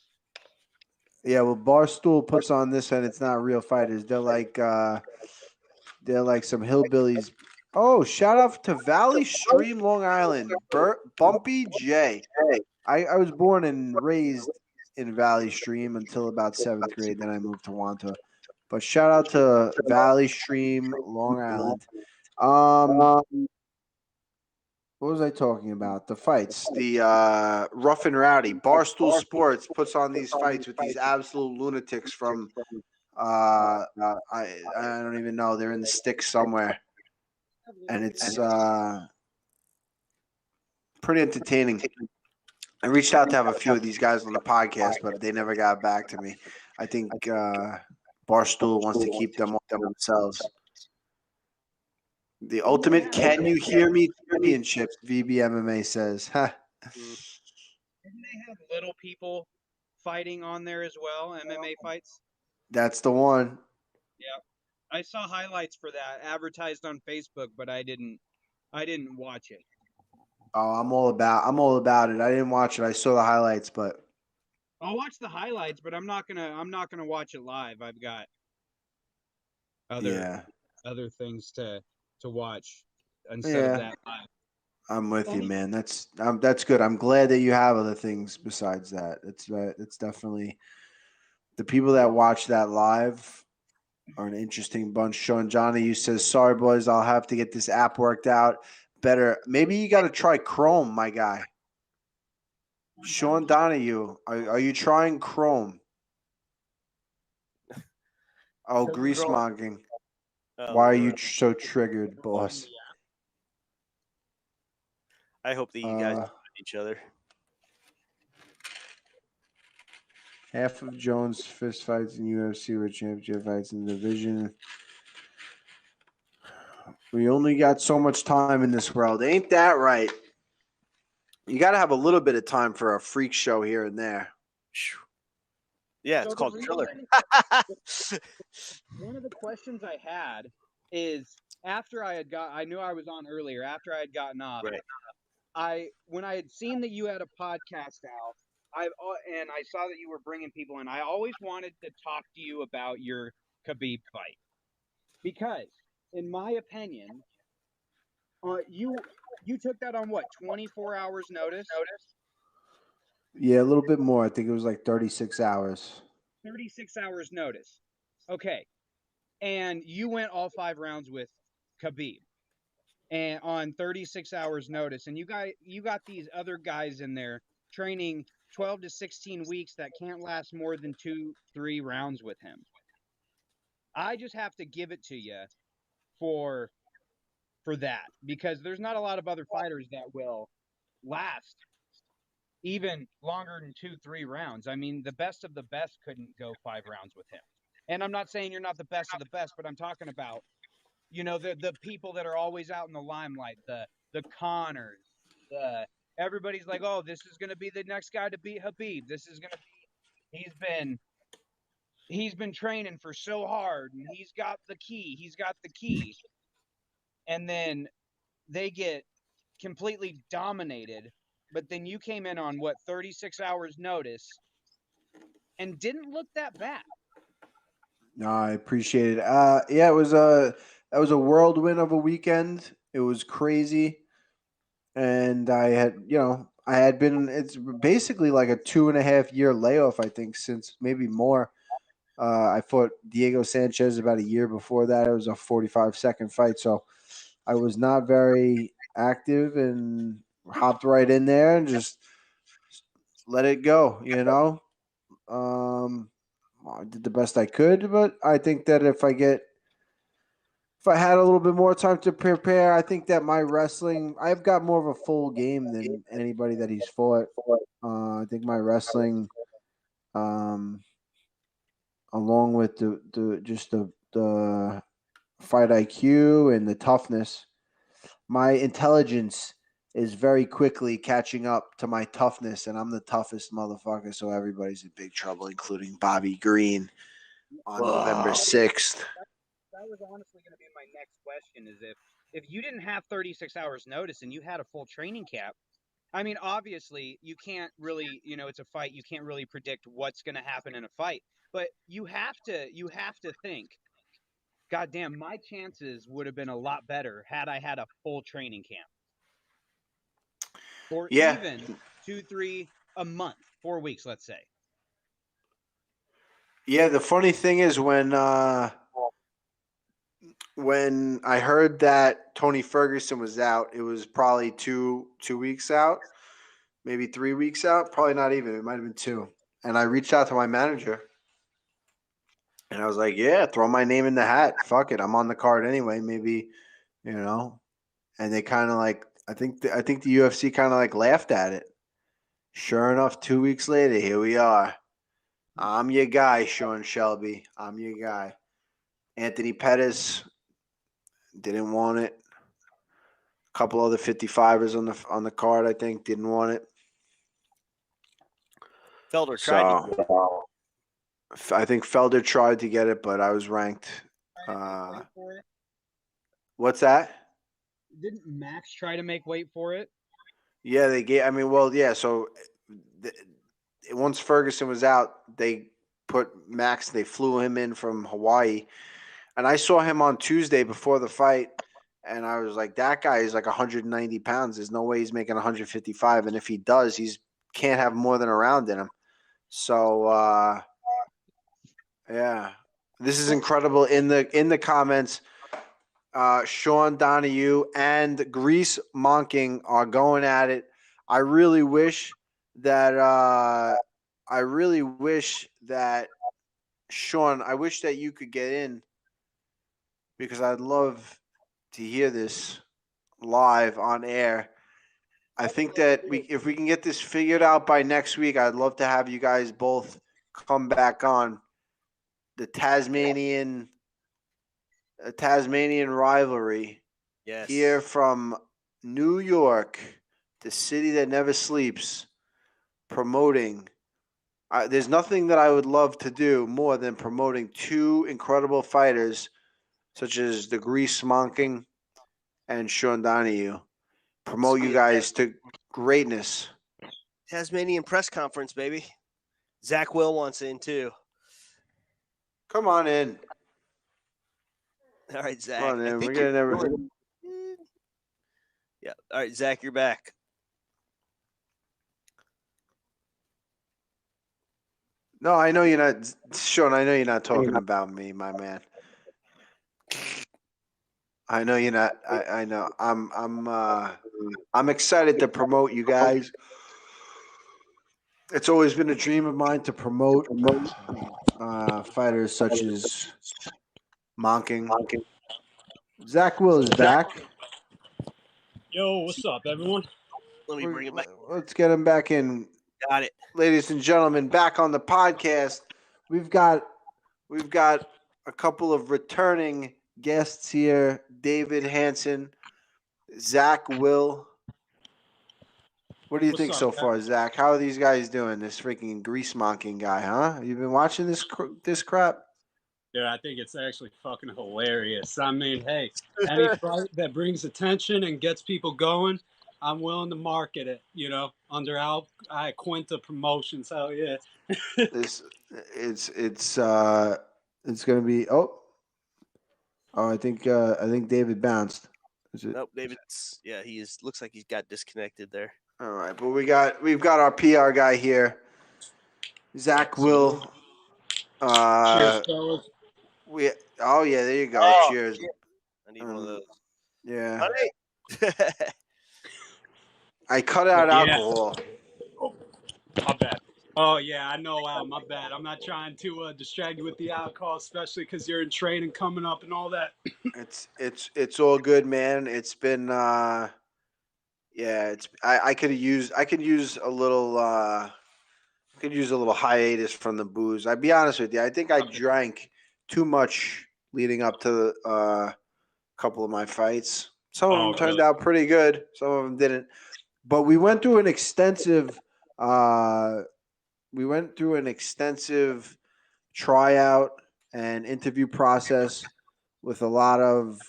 Yeah, well, Barstool puts on this, and it's not real fighters. They're like some hillbillies. Oh, shout out to Valley Stream, Long Island. Bumpy J. I was born and raised in Valley Stream until about 7th grade. Then I moved to Wanta. But shout out to Valley Stream, Long Island. What was I talking about? The fights. The Rough and Rowdy. Barstool Sports puts on these fights with these absolute lunatics from I don't even know. They're in the sticks somewhere. And it's pretty entertaining. I reached out to have a few of these guys on the podcast, but they never got back to me. I think Barstool wants to keep them themselves. The ultimate Can You Hear Me Championships, VBMMA says. Huh. Didn't they have little people fighting on there as well, MMA fights? That's the one. Yeah. I saw highlights for that advertised on Facebook, but I didn't watch it. Oh, I'm all about it. I didn't watch it. I saw the highlights, but I'll watch the highlights, but I'm not gonna watch it live. I've got other things to watch instead of that live. I'm with you, man. That's good. I'm glad that you have other things besides that. It's definitely the people that watch that live are an interesting bunch. Sean Johnny, you says, sorry boys, I'll have to get this app worked out better. Maybe you got to try Chrome, my guy. Sean Donahue, are you trying Chrome? Oh, GreaseMonking. Oh, Why are you Lord. so triggered, boss? I hope that you guys find each other. Half of Jones' fist fights in UFC were championship fights in the division. We only got so much time in this world. Ain't that right? You got to have a little bit of time for a freak show here and there. Yeah, it's So called the Triller. One of the questions I had is after I knew I was on earlier, after I had gotten off, when I had seen that you had a podcast out, and I saw that you were bringing people in, I always wanted to talk to you about your Khabib fight. Because, in my opinion, you took that on what, 24 hours notice? Yeah, a little bit more. I think it was like 36 hours. 36 hours notice. Okay. And you went all 5 rounds with Khabib and on 36 hours notice. And you got these other guys in there training 12 to 16 weeks that can't last more than 2-3 rounds with him. I just have to give it to you for that, because there's not a lot of other fighters that will last even longer than 2-3 rounds. I mean, the best of the best couldn't go 5 rounds with him. And I'm not saying you're not the best of the best, but I'm talking about, the people that are always out in the limelight, the Conors, everybody's like, oh, this is going to be the next guy to beat Khabib. This is going to be, he's been training for so hard, and he's got the key. And then they get completely dominated. But then you came in on 36 hours notice and didn't look that bad. No, I appreciate it. Yeah, that was a whirlwind of a weekend. It was crazy. And I had been, it's basically like a 2.5 year layoff, I think, since maybe more. I fought Diego Sanchez about a year before that. It was a 45-second fight. So I was not very active and hopped right in there and just let it go, I did the best I could, but I think that if I had a little bit more time to prepare, I think that my wrestling, I've got more of a full game than anybody that he's fought. I think my wrestling, along with the fight IQ and the toughness, my intelligence is very quickly catching up to my toughness, and I'm the toughest motherfucker. So everybody's in big trouble, including Bobby Green on November 6th. That was honestly going to be my next question, is if you didn't have 36 hours notice and you had a full training camp, I mean, obviously you can't really, it's a fight. You can't really predict what's going to happen in a fight, but you have to think, God damn, my chances would have been a lot better had I had a full training camp. Or even 2-3 a month, 4 weeks, let's say. Yeah, the funny thing is when I heard that Tony Ferguson was out, it was probably two weeks out, maybe 3 weeks out, probably not even. It might have been 2. And I reached out to my manager, and I was like, "Yeah, throw my name in the hat. Fuck it, I'm on the card anyway. Maybe, And they kind of like, I think the UFC kind of like laughed at it. Sure enough, 2 weeks later, here we are. I'm your guy, Sean Shelby. I'm your guy. Anthony Pettis didn't want it. A couple other 55ers on the card, I think, didn't want it. Felder tried to get it. I think Felder tried to get it, but I was ranked. What's that? Didn't Max try to make weight for it? Yeah, they gave. I mean, well, yeah. So once Ferguson was out, they put Max. They flew him in from Hawaii, and I saw him on Tuesday before the fight, and I was like, that guy is like 190 pounds. There's no way he's making 155, and if he does, can't have more than a round in him. So, yeah, this is incredible. In the comments, Sean Donahue and GreaseMonking are going at it. I really wish that Sean, I wish that you could get in because I'd love to hear this live on air. I think that if we can get this figured out by next week, I'd love to have you guys both come back on the Tasmanian rivalry. Yes. Here from New York, the city that never sleeps, promoting. There's nothing that I would love to do more than promoting two incredible fighters, such as the GreaseMonking and Sean Donahue. Promote you guys to greatness. Tasmanian press conference, baby. Zach Will wants in too. Come on in. All right, Zach. Come on in. We're gonna never. Yeah. All right, Zach, you're back. No, I know you're not, Sean. I know you're not talking about me, my man. I know you're not. I know. I'm excited to promote you guys. It's always been a dream of mine to promote fighters such as Monking. Zach Will is back. Yo, what's up, everyone? Let me bring it back. Let's get him back in. Got it. Ladies and gentlemen, back on the podcast. We've got a couple of returning guests here. David Hansen, Zach Will. What do you think so far, Zach? How are these guys doing? This freaking GreaseMonking guy, huh? You been watching this crap? Yeah, I think it's actually fucking hilarious. I mean, hey, any fight that brings attention and gets people going, I'm willing to market it, under Iaquinta Promotions. Hell yeah. It's gonna be I think David bounced. Is it? Nope, David's he is. Looks like he's got disconnected there. All right, but we've got our PR guy here, Zach Will. Cheers, fellas. There you go. Cheers. I need one of those. Yeah. I cut out alcohol. Oh, my bad. Oh yeah, I know, Al. My bad. I'm not trying to distract you with the alcohol, especially because you're in training coming up and all that. It's all good, man. It's been I could use a little hiatus from the booze. I'd be honest with you. I think I drank too much leading up to a couple of my fights. Some of them turned out pretty good. Some of them didn't. But we went through an extensive tryout and interview process with a lot of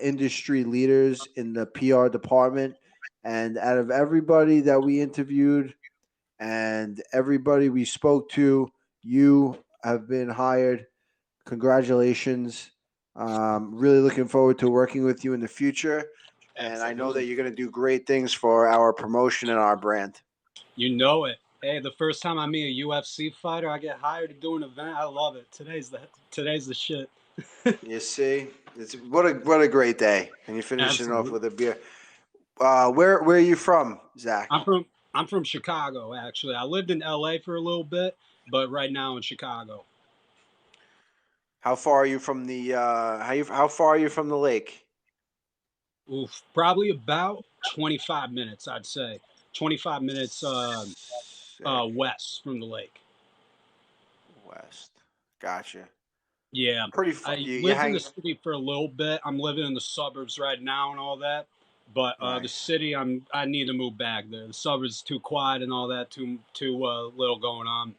industry leaders in the PR department. And out of everybody that we interviewed and everybody we spoke to, you have been hired. Congratulations. Really looking forward to working with you in the future. And I know that you're going to do great things for our promotion and our brand. You know it. Hey, the first time I meet a UFC fighter, I get hired to do an event. I love it. Today's the shit. You see, it's what a great day, and you're finishing off with a beer. Where are you from, Zach? I'm from Chicago, actually. I lived in LA for a little bit, but right now in Chicago. How far are you from the how far are you from the lake? Oof, probably about 25 minutes, I'd say. 25 minutes west from the lake. West. Gotcha. Yeah. Pretty fun. I lived in the city for a little bit. I'm living in the suburbs right now and all that. But the city, I need to move back there. The suburbs too quiet and all that, too little going on.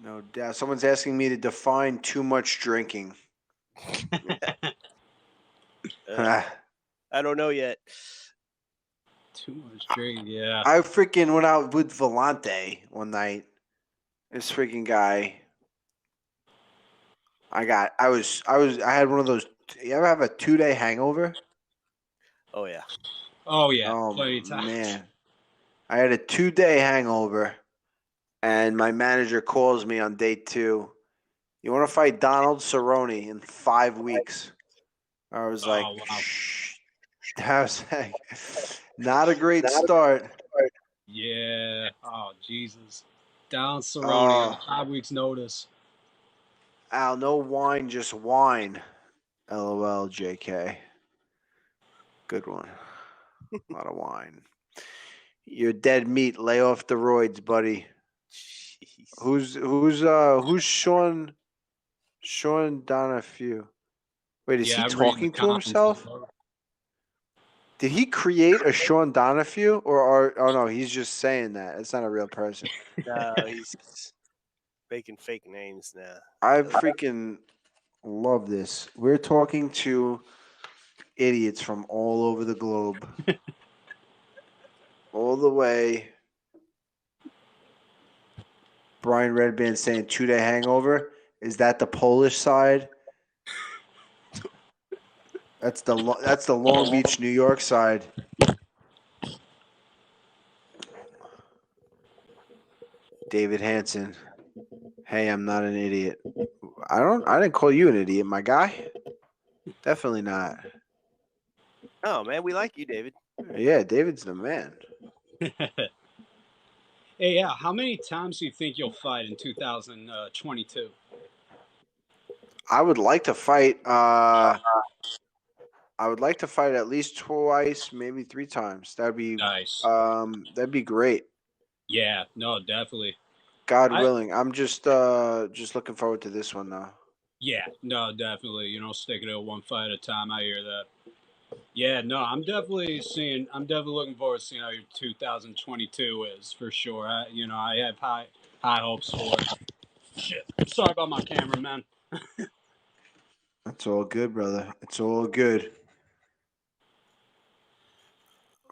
No doubt. Someone's asking me to define too much drinking. I don't know yet. Too much drinking, yeah. I freaking went out with Volante one night. This freaking guy. I had one of those. You ever have a 2-day hangover? Oh yeah. Oh yeah. Oh plenty of times. Man, I had a 2-day hangover, and my manager calls me on day 2. You want to fight Donald Cerrone in 5 weeks? I was like, wow. Shh. I was like, not a great start. Yeah. Oh Jesus. Down Cerrone on 5 weeks' notice. Al, no wine, just wine. LOL, JK. Good one. A lot of wine. You're dead meat. Lay off the roids, buddy. Jeez. Who's Sean Donahue? Wait, is he I'm reading the talking to comments. himself? Did he create a Sean Donahue, or oh no, he's just saying that. It's not a real person. No, he's making fake names now. I freaking love this. We're talking to idiots from all over the globe. All the way. Brian Redband saying 2-day hangover. Is that the Polish side? That's the Long Beach, New York side. David Hansen. Hey, I'm not an idiot. I didn't call you an idiot, my guy. Definitely not. Oh man, we like you, David. Yeah, David's the man. Hey, yeah. How many times do you think you'll fight in 2022? I would like to fight. I would like to fight at least twice, maybe 3 times. That'd be nice. That'd be great. Yeah, no, definitely. God willing. I'm just looking forward to this one though. Yeah, no, definitely. Sticking to one fight at a time. I hear that. Yeah, no, I'm definitely looking forward to seeing how your 2022 is for sure. I have high hopes for it. Shit, sorry about my camera, man. That's all good, brother. It's all good.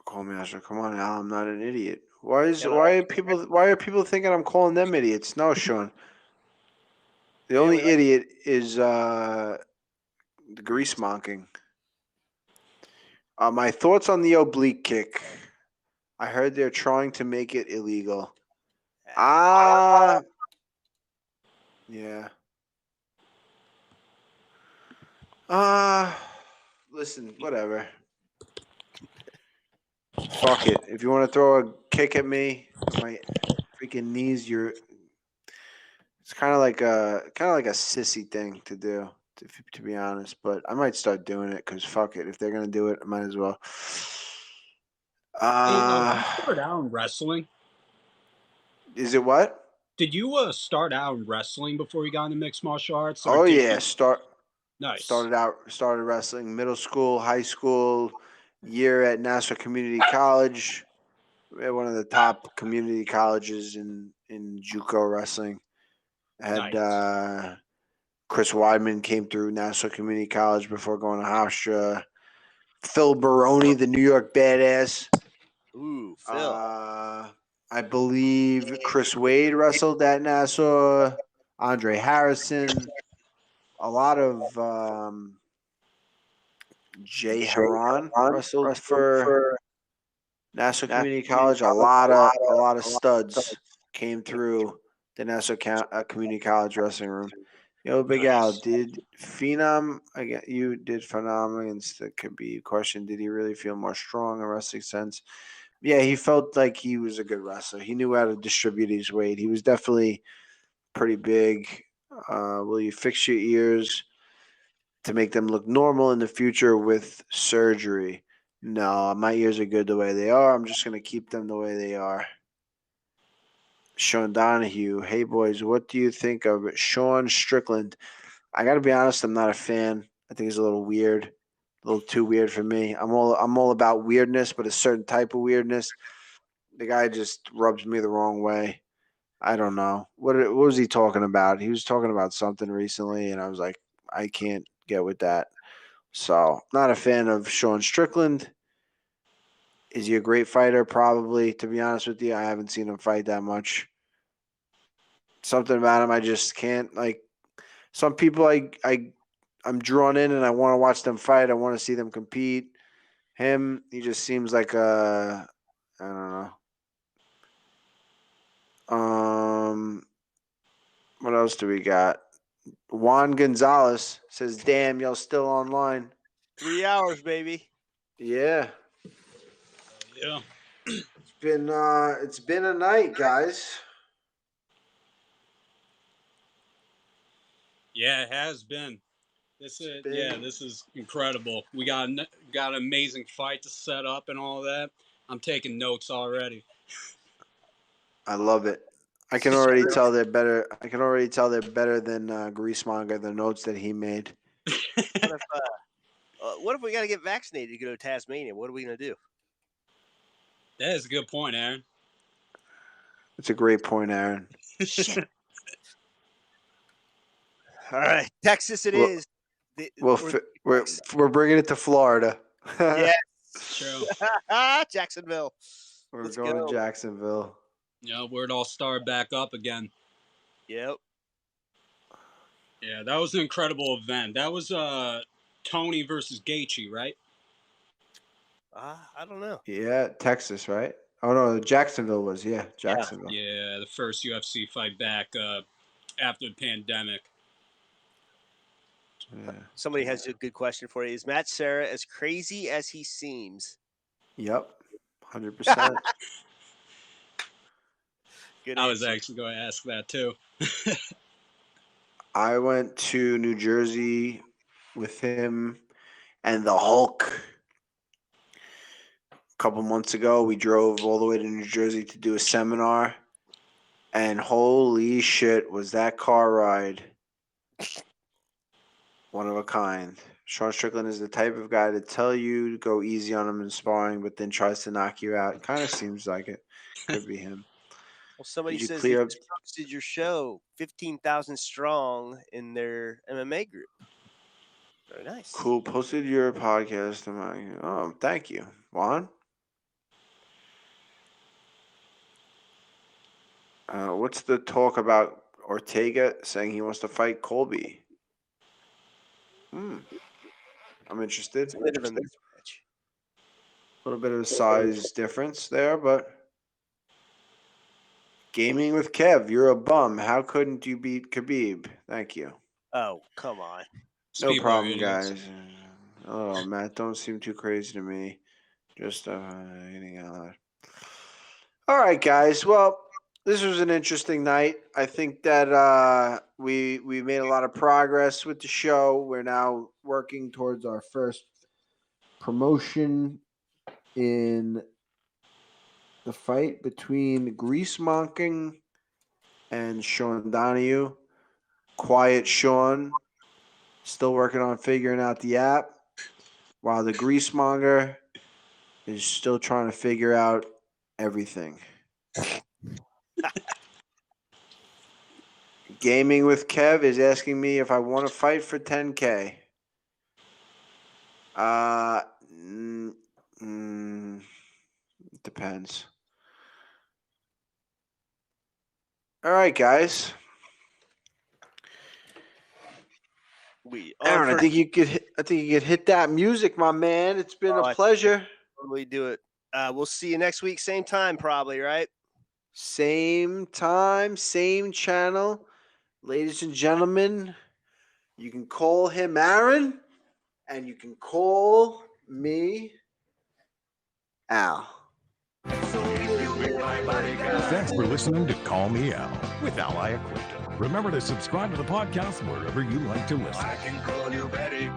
Call me Asher. Come on, Al. I'm not an idiot. Why are people thinking I'm calling them idiots? No, Sean. The only idiot is the GreaseMonking. My thoughts on the oblique kick. I heard they're trying to make it illegal. Yeah. Listen, whatever. Fuck it. If you want to throw a kick at me, my freaking knees, it's kind of like a sissy thing to do, to be honest. But I might start doing it because fuck it. If they're gonna do it, I might as well. Did you start out in wrestling? Is it what? Did you start out in wrestling before you got into mixed martial arts? Oh yeah, Nice. Started wrestling middle school, high school, year at Nassau Community College, one of the top community colleges in JUCO wrestling. Had Chris Weidman came through Nassau Community College before going to Hofstra. Phil Baroni, the New York Badass. Ooh, Phil. I believe Chris Wade wrestled at Nassau. Andre Harrison. A lot of Jay Haran wrestled for Nassau Community College. A lot of studs came through the Nassau Community College wrestling room. Big Al, did Phenom? You did phenomenal. And that could be a question. Did he really feel more strong in wrestling sense? Yeah, he felt like he was a good wrestler. He knew how to distribute his weight. He was definitely pretty big. Will you fix your ears to make them look normal in the future with surgery? No, my ears are good the way they are. I'm just going to keep them the way they are. Sean Donahue. Hey, boys, what do you think of Sean Strickland? I got to be honest, I'm not a fan. I think he's a little weird, a little too weird for me. I'm all about weirdness, but a certain type of weirdness. The guy just rubs me the wrong way. I don't know. What was he talking about? He was talking about something recently, and I was like, I can't get with that. So, not a fan of Sean Strickland. Is he a great fighter? Probably. To be honest with you, I haven't seen him fight that much. Something about him I just can't like. Some people I'm drawn in and I want to watch them fight. I want to see them compete. Him, he just seems like I don't know. What else do we got? Juan Gonzalez says, "Damn, y'all still online." 3 hours, baby. Yeah. Yeah. It's been a night, guys. Yeah, it has been. This is incredible. We got an amazing fight to set up and all that. I'm taking notes already. I love it. I can already tell they're better. I can already tell they're better than GreaseMonker, the notes that he made. What if we got to get vaccinated to go to Tasmania? What are we going to do? That is a good point, Aaron. It's a great point, Aaron. Shit. All right, Texas it is. We're bringing it to Florida. Yeah, true. Jacksonville. Let's go to Jacksonville. Yeah, where it all started back up again. Yep. Yeah, that was an incredible event. That was Tony versus Gaethje, right? I don't know. Yeah, Texas, right? Oh no, Jacksonville was. Yeah, Jacksonville. Yeah, the first UFC fight back after the pandemic. Yeah. Somebody has a good question for you. Is Matt Serra as crazy as he seems? Yep, 100%. I was actually going to ask that too. I went to New Jersey with him and the Hulk a couple months ago. We drove all the way to New Jersey to do a seminar, and holy shit, was that car ride one of a kind. Sean Strickland is the type of guy to tell you to go easy on him in sparring, but then tries to knock you out. It kind of seems like it could be him. Well, somebody Did you says clear you up- posted your show 15,000 strong in their MMA group. Very nice. Cool. Posted your podcast. Oh, thank you, Juan. What's the talk about Ortega saying he wants to fight Colby? I'm interested. A little bit of a size difference there, but gaming with Kev, you're a bum. How couldn't you beat Khabib? Thank you. Oh, come on. No problem, guys. Oh, Matt, don't seem too crazy to me. Just eating out loud. All right, guys. Well, this was an interesting night. I think that we made a lot of progress with the show. We're now working towards our first promotion in the fight between GreaseMonking and Sean Donahue. Quiet Sean, still working on figuring out the app, while the GreaseMonger is still trying to figure out everything. Gaming with Kev is asking me if I want to fight for 10K. It depends. All right, guys. Aaron, I think you could hit that music, my man. It's been a pleasure. We do it. We'll see you next week, same time, probably, right? Same time, same channel. Ladies and gentlemen, you can call him Aaron, and you can call me Al. Thanks for listening to Call Me Al with Al Iaquinta. Remember to subscribe to the podcast wherever you like to listen. I can call you Betty.